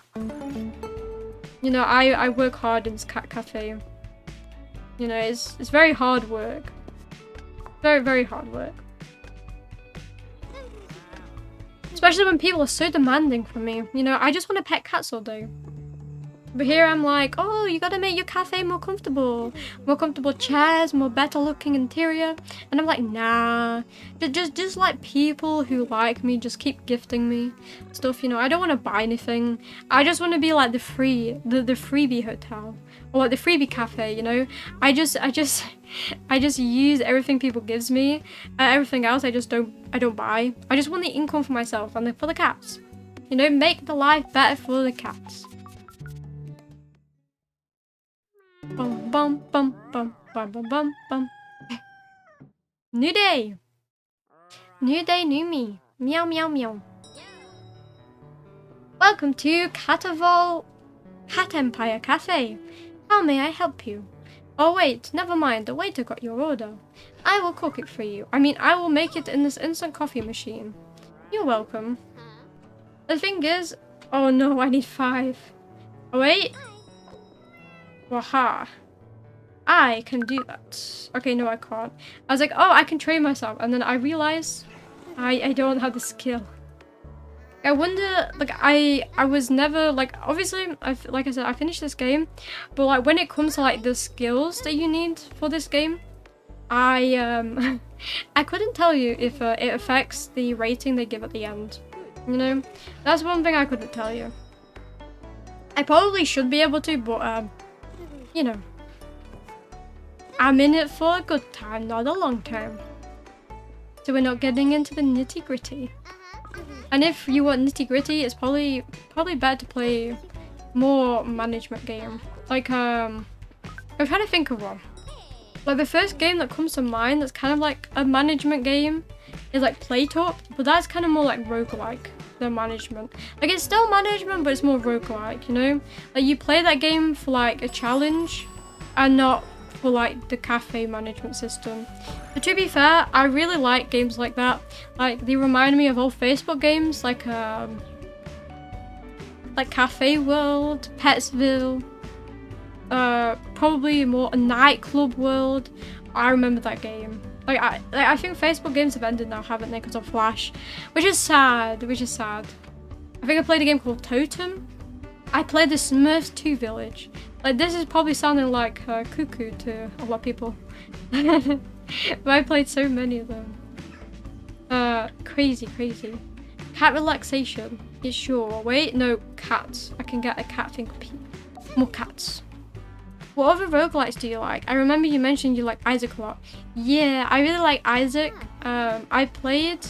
You know, I work hard in this cat cafe. You know, it's very hard work. Very, very hard work. Especially when people are so demanding from me. You know, I just want to pet cats all day. But here I'm like, oh, you gotta make your cafe more comfortable. More comfortable chairs, more better looking interior. And I'm like, nah. Just like people who like me, just keep gifting me stuff, you know. I don't want to buy anything. I just want to be like the freebie hotel. Or like the freebie cafe, you know. I just use everything people gives me. Everything else I don't buy. I just want the income for myself and for the cats. You know, make the life better for the cats. Bum bum bum bum bum bum bum bum. New day. New day, new me. Meow meow meow. Welcome to Catavol Cat Empire Cafe. How may I help you? Oh wait, never mind, the waiter got your order. I will cook it for you. I will make it in this instant coffee machine. You're welcome. The thing is... Oh no, I need 5. Oh wait. Waha. I can do that. Okay, no I can't. I was like, oh, I can train myself. And then I realized I don't have the skill. I wonder, like, I was never, like, obviously, like I said, I finished this game, but, like, when it comes to, like, the skills that you need for this game, I couldn't tell you if it affects the rating they give at the end, you know? That's one thing I couldn't tell you. I probably should be able to, but, you know, I'm in it for a good time, not a long time. So we're not getting into the nitty gritty. And if you want nitty gritty, it's probably better to play more management game. Like I'm trying to think of one. Like the first game that comes to mind that's kind of like a management game is like Playtop, but that's kind of more like roguelike than management. Like it's still management, but it's more roguelike, you know? Like you play that game for like a challenge and not for like the cafe management system. But to be fair, I really like games like that. Like they remind me of old Facebook games like Cafe World, Petsville, probably more a nightclub world. I remember that game. Like I think Facebook games have ended now, haven't they, because of Flash, which is sad. I think I played a game called Totem. I played the Smurfs 2 Village. Like this is probably sounding like cuckoo to a lot of people, but I played so many of them. Crazy. Cat relaxation. Yeah, sure. Wait, no, cats. I can get a cat thing. More cats. What other roguelikes do you like? I remember you mentioned you like Isaac a lot. Yeah, I really like Isaac. I played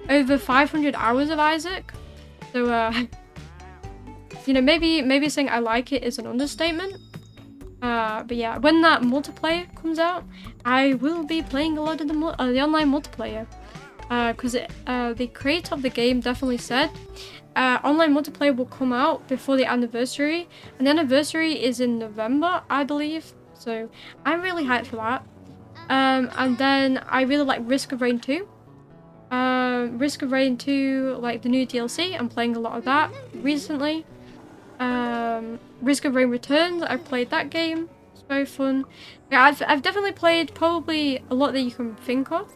over 500 hours of Isaac. So, you know, maybe saying I like it is an understatement. But yeah, when that multiplayer comes out, I will be playing a lot of the online multiplayer. Because the creator of the game definitely said online multiplayer will come out before the anniversary, and the anniversary is in November, I believe. So I'm really hyped for that. And then I really like Risk of Rain 2. Risk of Rain 2, like the new DLC, I'm playing a lot of that recently. Risk of Rain Returns, I played that game. It's very fun. Yeah, I've definitely played probably a lot that you can think of.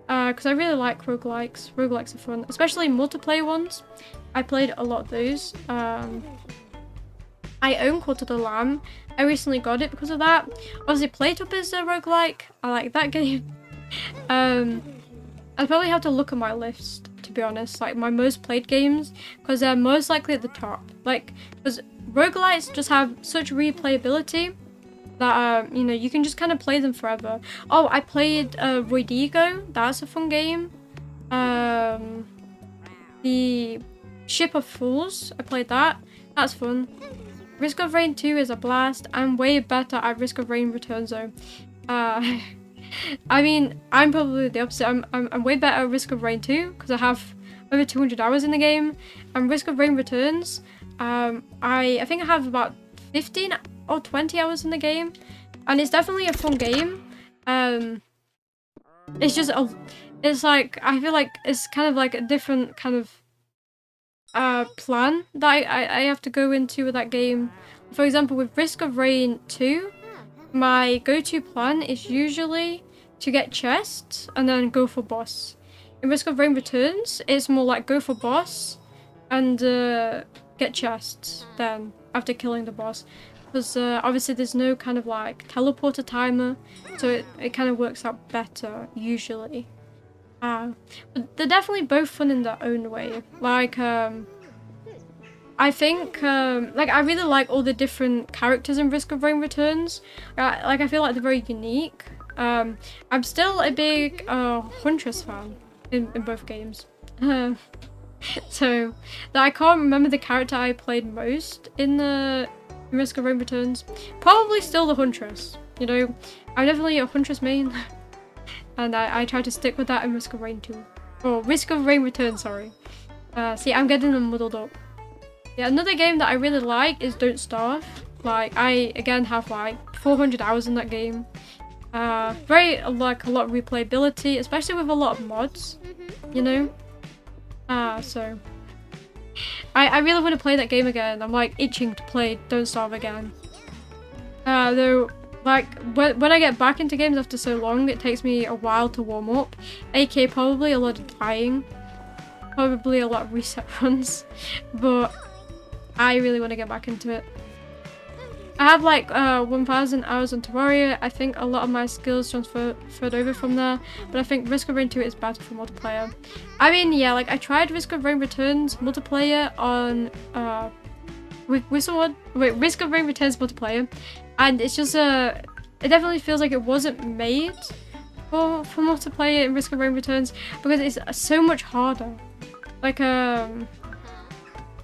Because I really like roguelikes. Roguelikes are fun, especially multiplayer ones. I played a lot of those. I own Cult of the Lamb. I recently got it because of that. Obviously, Playtop is a roguelike. I like that game. I'd probably have to look at my list, to be honest, like my most played games, because they're most likely at the top. Like, because roguelikes just have such replayability that you know, you can just kind of play them forever. Oh, I played Voidigo. That's a fun game. The Ship of Fools, I played that. That's fun. Risk of Rain 2 is a blast. I'm way better at Risk of Rain Returns though. I mean, I'm probably the opposite. I'm way better at Risk of Rain 2 because I have over 200 hours in the game. And Risk of Rain Returns, I think I have about 15 or 20 hours in the game, and it's definitely a fun game. It's just it's like, I feel like it's kind of like a different kind of plan that I have to go into with that game. For example, with Risk of Rain 2, my go-to plan is usually to get chests and then go for boss. In Risk of Rain Returns, it's more like go for boss and get chests then after killing the boss. Because obviously there's no kind of like teleporter timer, so it kind of works out better usually. But they're definitely both fun in their own way. Like I think like I really like all the different characters in Risk of Rain Returns. Like I feel like they're very unique. I'm still a big Huntress fan in both games. So that I can't remember the character I played most in Risk of Rain Returns. Probably still the Huntress. You know, I'm definitely a Huntress main. And I try to stick with that in Risk of Rain 2. Or Risk of Rain Returns, sorry. See, I'm getting them muddled up. Yeah, another game that I really like is Don't Starve. Like, I, again, have like 400 hours in that game. Very, like, a lot of replayability, especially with a lot of mods, you know? So I really want to play that game again. I'm like itching to play Don't Starve again. Though, like, when I get back into games after so long, it takes me a while to warm up. aka probably a lot of dying. Probably a lot of reset runs. But I really want to get back into it. I have like 1,000 hours on Terraria. I think a lot of my skills transferred over from there, but I think Risk of Rain 2 is better for multiplayer. I mean, yeah, like I tried Risk of Rain Returns multiplayer on with someone. Wait, Risk of Rain Returns multiplayer, and it's just it definitely feels like it wasn't made for multiplayer in Risk of Rain Returns because it's so much harder. Like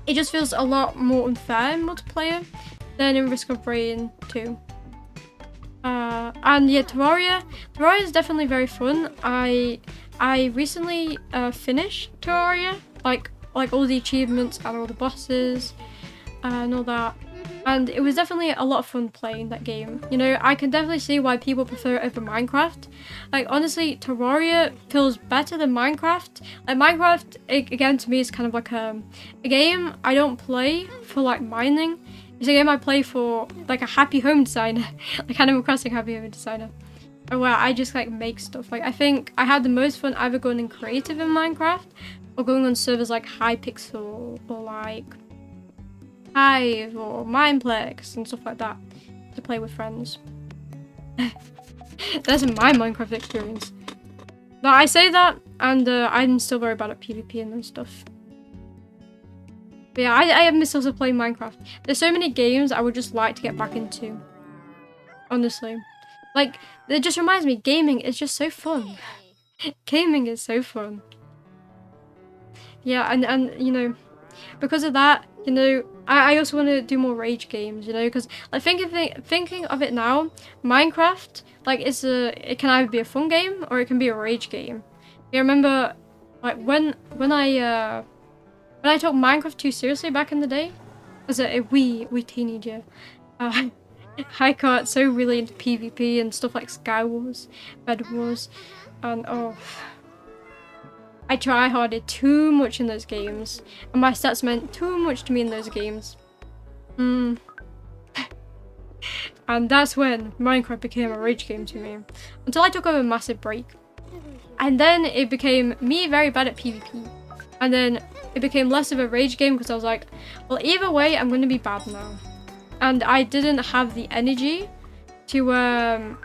it just feels a lot more unfair in multiplayer than in Risk of Rain 2. And yeah, Terraria is definitely very fun. I recently finished Terraria, like all the achievements and all the bosses and all that. And it was definitely a lot of fun playing that game. You know, I can definitely see why people prefer it over Minecraft. Like, honestly, Terraria feels better than Minecraft. Like, Minecraft, again, to me, is kind of like a game I don't play for, like, mining. It's a game I play for, like, a happy home designer. Like, Animal Crossing happy home designer. Where I just, like, make stuff. Like, I think I had the most fun either going in creative in Minecraft or going on servers like Hypixel or, like, Hive or Mineplex and stuff like that to play with friends. That's my Minecraft experience. But I say that, and I'm still very bad at PvP and stuff. But yeah, I miss also playing Minecraft. There's so many games I would just like to get back into. Honestly. Like, it just reminds me, gaming is just so fun. Gaming is so fun. Yeah, and you know, because of that, you know, I also want to do more rage games, you know, because like thinking of it now, Minecraft, like it can either be a fun game or it can be a rage game. I remember, like when I took Minecraft too seriously back in the day, as a wee teenager, I got so really into PvP and stuff like Sky Wars, Bed Wars, and oh. I try-harded too much in those games, and my stats meant too much to me in those games. And that's when Minecraft became a rage game to me, until I took a massive break. And then it became me very bad at PvP. And then it became less of a rage game because I was like, well, either way, I'm going to be bad now. And I didn't have the energy to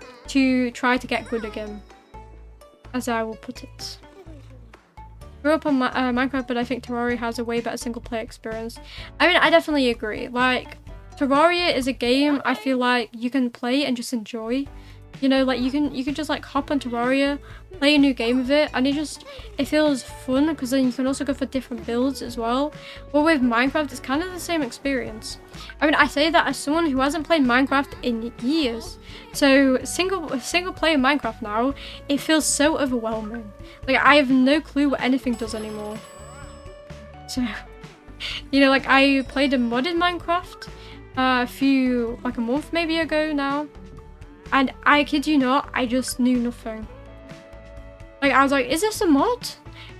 try to get good again, as I will put it. Grew up on Minecraft, but I think Terraria has a way better single player experience. I mean, I definitely agree. Like, Terraria is a game I feel like you can play and just enjoy. You know, like you can just like hop on Terraria, play a new game of it, and it feels fun because then you can also go for different builds as well. But with Minecraft, it's kind of the same experience. I mean, I say that as someone who hasn't played Minecraft in years. So single player Minecraft now, it feels so overwhelming. Like I have no clue what anything does anymore. So, you know, like I played a modded Minecraft like a month maybe ago now. And I kid you not, I just knew nothing. Like, I was like, is this a mod?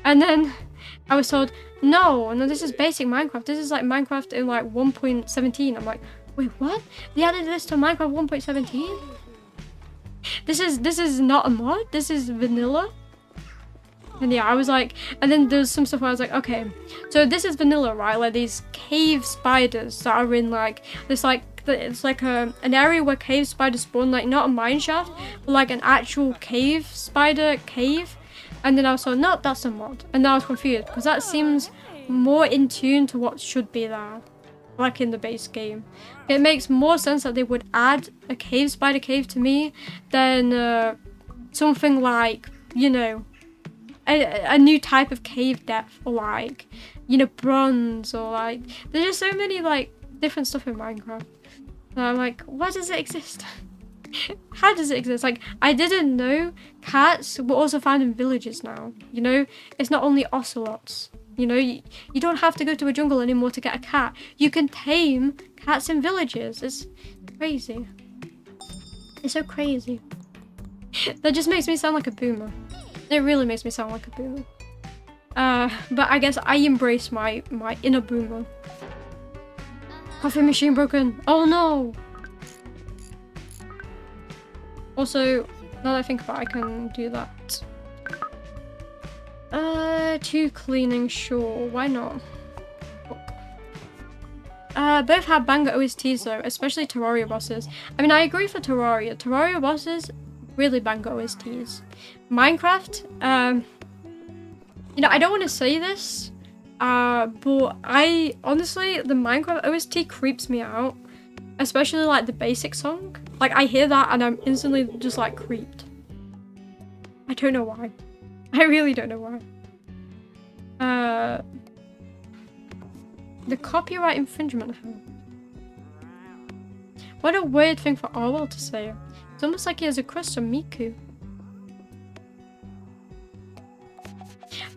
And then I was told, no, this is basic Minecraft. This is like Minecraft in like 1.17. I'm like, wait, what? They added this to Minecraft 1.17? This is not a mod. This is vanilla. And yeah, I was like, and then there's some stuff where I was like, okay, so this is vanilla, right? Like these cave spiders that are in like this like, it's like an area where cave spiders spawn, like not a mine shaft, but like an actual cave spider cave. And then I was like, no, that's a mod. And then I was confused because that seems more in tune to what should be there, like in the base game. It makes more sense that they would add a cave spider cave to me than something like, you know, a new type of cave depth, or like, you know, bronze, or like, there's just so many like different stuff in Minecraft. And I'm like, why does it exist? How does it exist? Like, I didn't know cats were also found in villages now. You know, it's not only ocelots. You know, you don't have to go to a jungle anymore to get a cat. You can tame cats in villages. It's crazy. It's so crazy. That just makes me sound like a boomer. It really makes me sound like a boomer. But I guess I embrace my inner boomer. Coffee machine broken. Oh no! Also, now that I think about it, I can do that. 2 cleaning, sure. Why not? Both have banger OSTs though, especially Terraria bosses. I mean, I agree for Terraria. Terraria bosses really banger OSTs. Minecraft, you know, I don't want to say this, but I honestly, the Minecraft OST creeps me out, especially like the basic song. Like I hear that and I'm instantly just like creeped. I don't know why. I really don't know why. The copyright infringement. What a weird thing for Orwell to say. It's almost like he has a crush on Miku.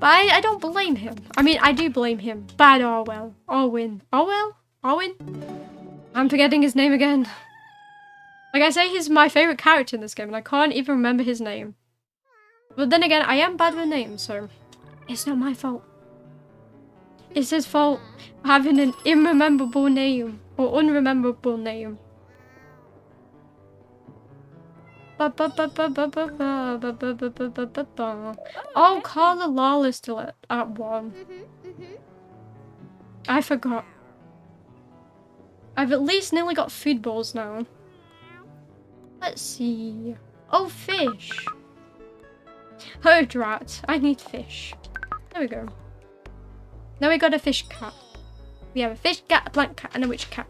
But I don't blame him. I mean, I do blame him. Bad Orwell. Orwin. Orwell? Orwin? I'm forgetting his name again. Like I say, he's my favourite character in this game and I can't even remember his name. But then again, I am bad with names, so it's not my fault. It's his fault for having an irrememberable name or unrememberable name. Oh, Carla Lal is still at 1. I forgot. I've at least nearly got food balls now. Let's see. Oh, fish. Oh, drat. I need fish. There we go. Now we got a fish cat. We have a fish cat, a plant cat, and a witch cat.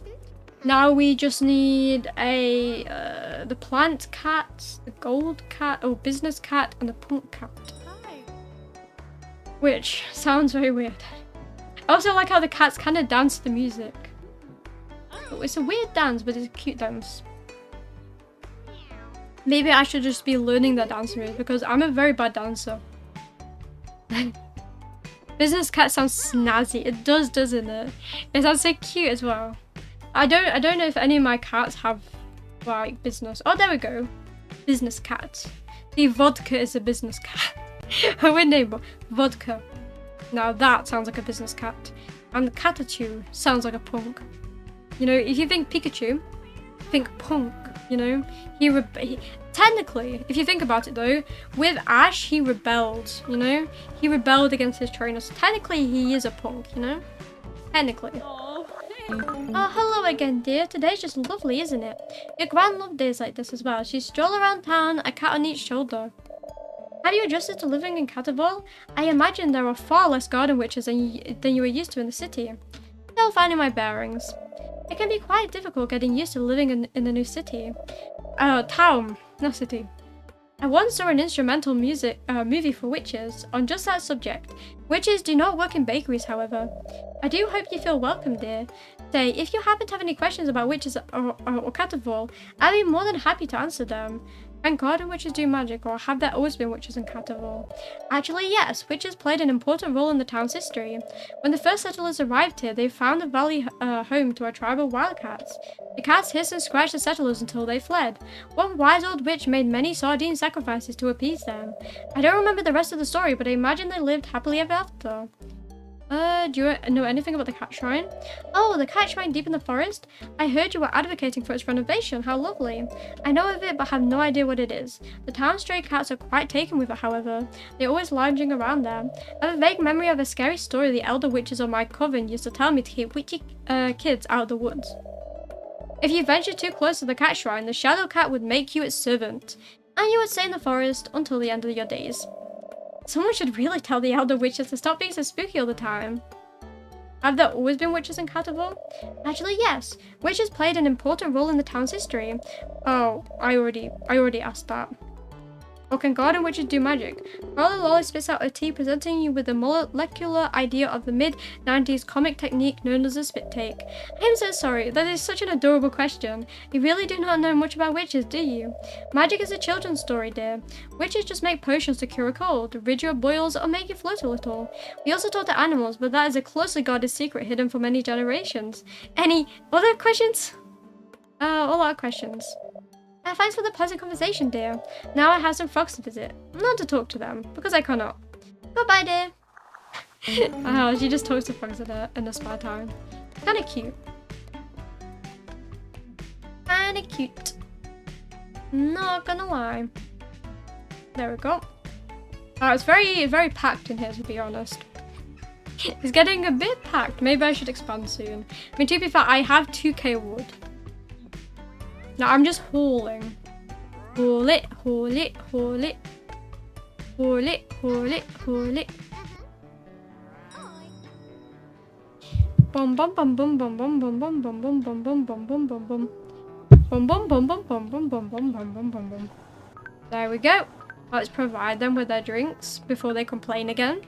Now we just need a the plant cat, the gold cat, oh, business cat, and the punk cat. Which sounds very weird. I also like how the cats kind of dance to the music. It's a weird dance, but it's a cute dance. Maybe I should just be learning the dance moves because I'm a very bad dancer. Business cat sounds snazzy. It does, doesn't it? It sounds so cute as well. I don't know if any of my cats have like business. Oh, there we go. Business cat. The vodka is a business cat. Her name, vodka. Now that sounds like a business cat. And the Catachu sounds like a punk. You know, if you think Pikachu, think punk. You know, he technically, if you think about it though, with Ash he rebelled. You know, he rebelled against his trainers. So technically, he is a punk. You know, technically. Oh, hello again, dear. Today's just lovely, isn't it? Your gran loved days like this as well. She stroll around town, a cat on each shoulder. Have you adjusted to living in Catterville? I imagine there are far less garden witches than you were used to in the city. Still finding my bearings. It can be quite difficult getting used to living in a new city. Town, not city. I once saw an instrumental music movie for witches on just that subject. Witches do not work in bakeries, however. I do hope you feel welcome, dear. Say, if you happen to have any questions about witches or Catterville, I'd be more than happy to answer them. Can garden witches do magic, or have there always been witches in Catterville? Actually, yes, witches played an important role in the town's history. When the first settlers arrived here, they found the valley home to a tribe of wildcats. The cats hissed and scratched the settlers until they fled. One wise old witch made many sardine sacrifices to appease them. I don't remember the rest of the story, but I imagine they lived happily ever after. Do you know anything about the cat shrine? Oh, the cat shrine deep in the forest? I heard you were advocating for its renovation. How lovely. I know of it, but have no idea what it is. The town's stray cats are quite taken with it, however. They're always lounging around there. I have a vague memory of a scary story the elder witches of my coven used to tell me to keep witchy kids out of the woods. If you venture too close to the cat shrine, the shadow cat would make you its servant, and you would stay in the forest until the end of your days. Someone should really tell the elder witches to stop being so spooky all the time. Have there always been witches in Catterville? Actually, yes. Witches played an important role in the town's history. Oh, I already asked that. Or can garden witches do magic? Carla Lolly spits out a tea, presenting you with the molecular idea of the mid-90s comic technique known as a spit take. I am so sorry, that is such an adorable question. You really do not know much about witches, do you? Magic is a children's story, dear. Witches just make potions to cure a cold, rid your boils, or make you float a little. We also talk to animals, but that is a closely guarded secret hidden for many generations. Any other questions? All our questions. Thanks for the pleasant conversation, dear. Now I have some frogs to visit. Not to talk to them, because I cannot. Goodbye, dear. She just talks to frogs in the spare time. Kinda cute. Kinda cute. Not gonna lie. There we go. It's very packed in here, to be honest. It's getting a bit packed. Maybe I should expand soon. I mean, to be fair, I have 2k wood. Now I'm just hauling. Haul it, haul it, haul it. Haul it, haul it, haul it. Bum bum bum bum bum bum bum bum bum bum bum bum bum bum bum bum. Bum bum bum bum bum bum bum bum bum bum bum bum. There we go. Let's provide them with their drinks before they complain again.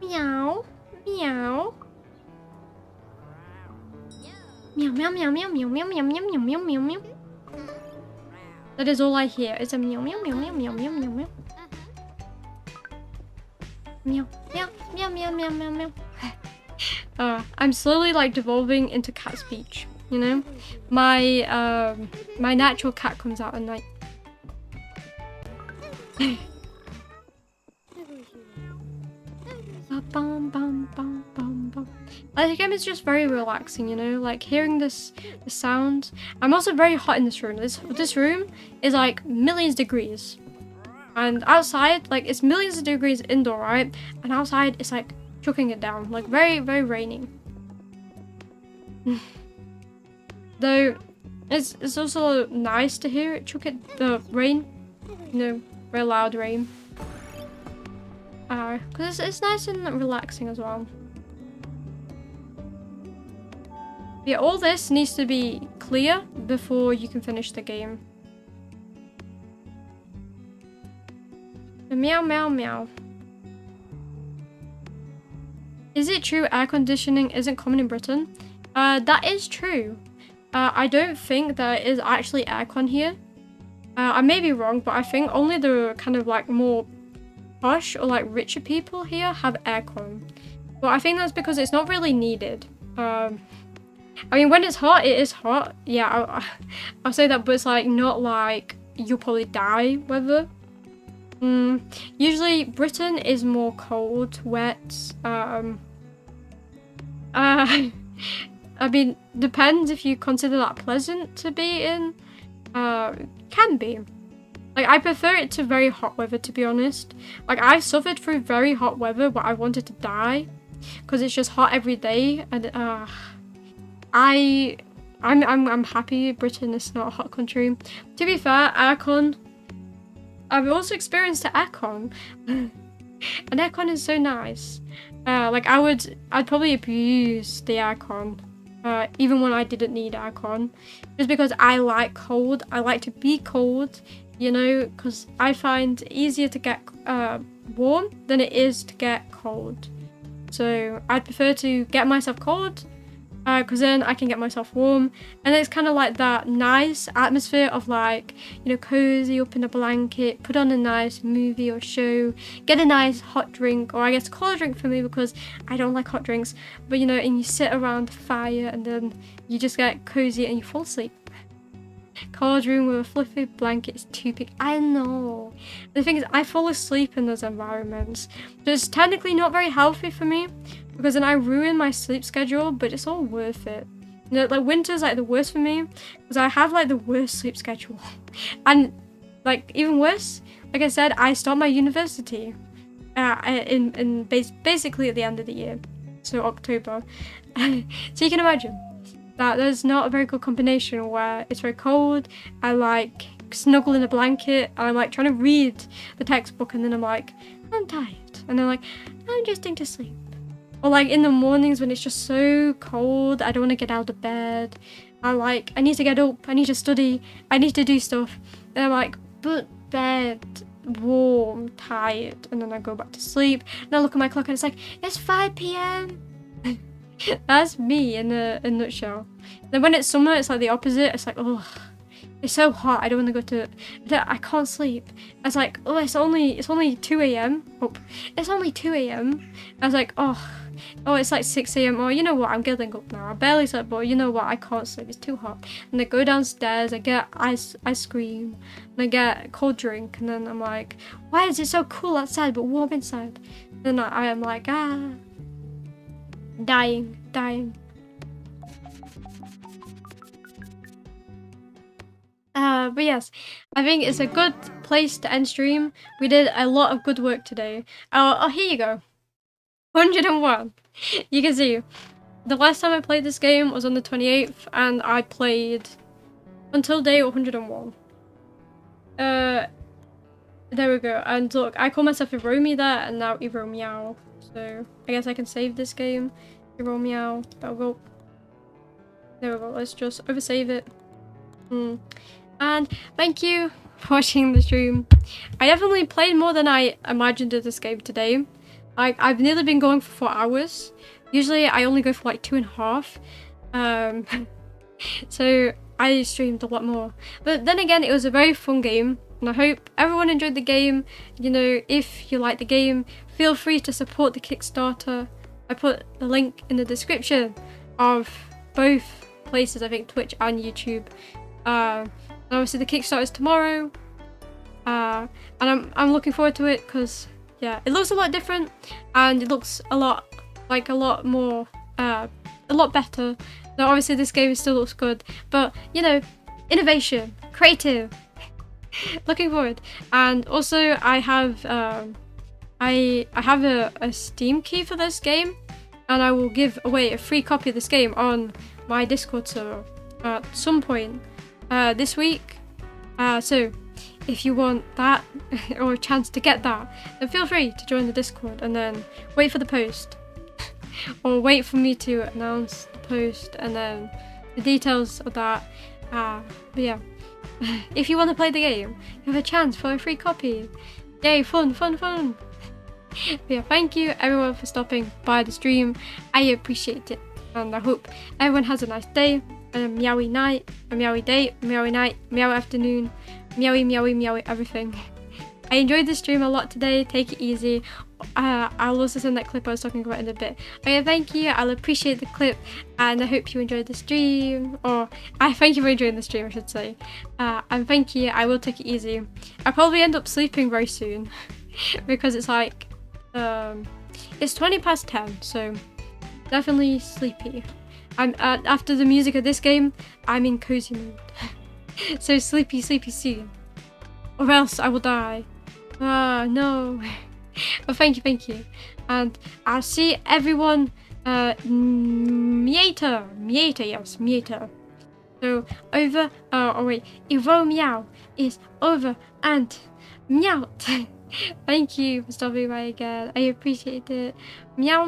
Meow. Meow. Meow, meow, meow, meow, meow, meow, meow, meow, meow, meow, meow, meow. That is all I hear. It's a meow, meow, meow, meow, meow, meow, meow, meow. Meow, meow, meow, meow, meow, meow, meow. I'm slowly like devolving into cat speech, you know? My my natural cat comes out at night. This game is just very relaxing, you know, like hearing the sound. I'm also very hot in this room. This room is like millions of degrees, and outside, like it's millions of degrees indoor, right? And outside it's like chucking it down, like very, very raining. Though it's also nice to hear it the rain, you know, very loud rain. Because it's nice and relaxing as well. Yeah, all this needs to be clear before you can finish the game. Meow, meow, meow. Is it true air conditioning isn't common in Britain? That is true. I don't think there is actually aircon here. I may be wrong, but I think only the kind of like more posh or like richer people here have aircon. But I think that's because it's not really needed. I mean, when it's hot, it is hot. Yeah, I'll say that, but it's like not like you'll probably die weather. Usually Britain is more cold, wet. I mean, depends if you consider that pleasant to be in. Can be. Like, I prefer it to very hot weather, to be honest. Like, I've suffered through very hot weather, but I wanted to die because it's just hot every day, and I'm happy Britain is not a hot country. To be fair, aircon. I've also experienced the aircon, and aircon is so nice. Like I'd probably abuse the aircon, even when I didn't need aircon, just because I like cold. I like to be cold, you know, because I find it easier to get warm than it is to get cold. So I'd prefer to get myself cold, because then I can get myself warm, and it's kind of like that nice atmosphere of like, you know, cozy up in a blanket, put on a nice movie or show, get a nice hot drink, or I guess cold drink for me because I don't like hot drinks, but you know, and you sit around the fire and then you just get cozy and you fall asleep. Cold room with a fluffy blanket is too big. I know. The thing is, I fall asleep in those environments. So it's technically not very healthy for me, because then I ruin my sleep schedule, but it's all worth it. You know, like winter's like the worst for me, because I have like the worst sleep schedule. And like even worse, like I said, I start my university basically at the end of the year, so October. So you can imagine that there's not a very good combination where it's very cold, I like snuggle in a blanket, and I'm like trying to read the textbook, and then I'm like, I'm tired, and then like, I'm just going to sleep. Or like in the mornings when it's just so cold, I don't want to get out of bed. I need to get up, I need to study, I need to do stuff. And I'm like, but bed, warm, tired. And then I go back to sleep, and I look at my clock and it's like, it's 5 p.m. That's me in a nutshell. Then when it's summer, it's like the opposite. It's like, oh, it's so hot, I don't want to go to, I can't sleep. It's like, oh, it's only 2 a.m. Oh, it's only 2 a.m. I was like, oh, it's like 6 a.m. Oh, you know what, I'm getting up now. I barely slept, but you know what, I can't sleep, it's too hot. And I go downstairs, I get ice cream, and I get a cold drink, and then I'm like, why is it so cool outside but warm inside? And then I am like, dying. But yes, I think it's a good place to end stream. We did a lot of good work today. Oh, here you go. 101. You can see, the last time I played this game was on the 28th, and I played until day 101. There we go. And look, I call myself Iromi there, and now Iromi. So I guess I can save this game. Iromi. That'll go. There we go. Let's just oversave it. And thank you for watching the stream. I definitely played more than I imagined in this game today. I've nearly been going for 4 hours. Usually I only go for like 2.5. So I streamed a lot more. But then again, it was a very fun game. And I hope everyone enjoyed the game. You know, if you like the game, feel free to support the Kickstarter. I put the link in the description of both places, I think Twitch and YouTube. And obviously the Kickstarter is tomorrow. And I'm looking forward to it because, yeah, it looks a lot different. And it looks a lot more, a lot better. Now obviously this game still looks good. But, you know, innovation, creative. Looking forward. And also I have I have a Steam key for this game, and I will give away a free copy of this game on my Discord server at some point this week. So if you want that or a chance to get that, then feel free to join the Discord and then wait for the post or wait for me to announce the post and then the details of that. But yeah. If you want to play the game, you have a chance for a free copy. Yay, fun. But yeah, thank you everyone for stopping by the stream. I appreciate it. And I hope everyone has a nice day, and a meowy night, a meowy day, meowy night, meow afternoon, meowy everything. I enjoyed the stream a lot today. Take it easy. I'll also send that clip I was talking about in a bit. Okay, thank you. I'll appreciate the clip, and I hope you enjoyed the stream. Or I thank you for enjoying the stream, I should say. And thank you. I will take it easy. I'll probably end up sleeping very soon because it's like it's 10:20, so definitely sleepy. I'm after the music of this game, I'm in cozy mood. So sleepy soon, or else I will die. No. But thank you, and I'll see everyone Mieta, yes, Mieta. So over, oh wait, Evo Meow is over and meow. Thank you for stopping by again. I appreciate it. Meow.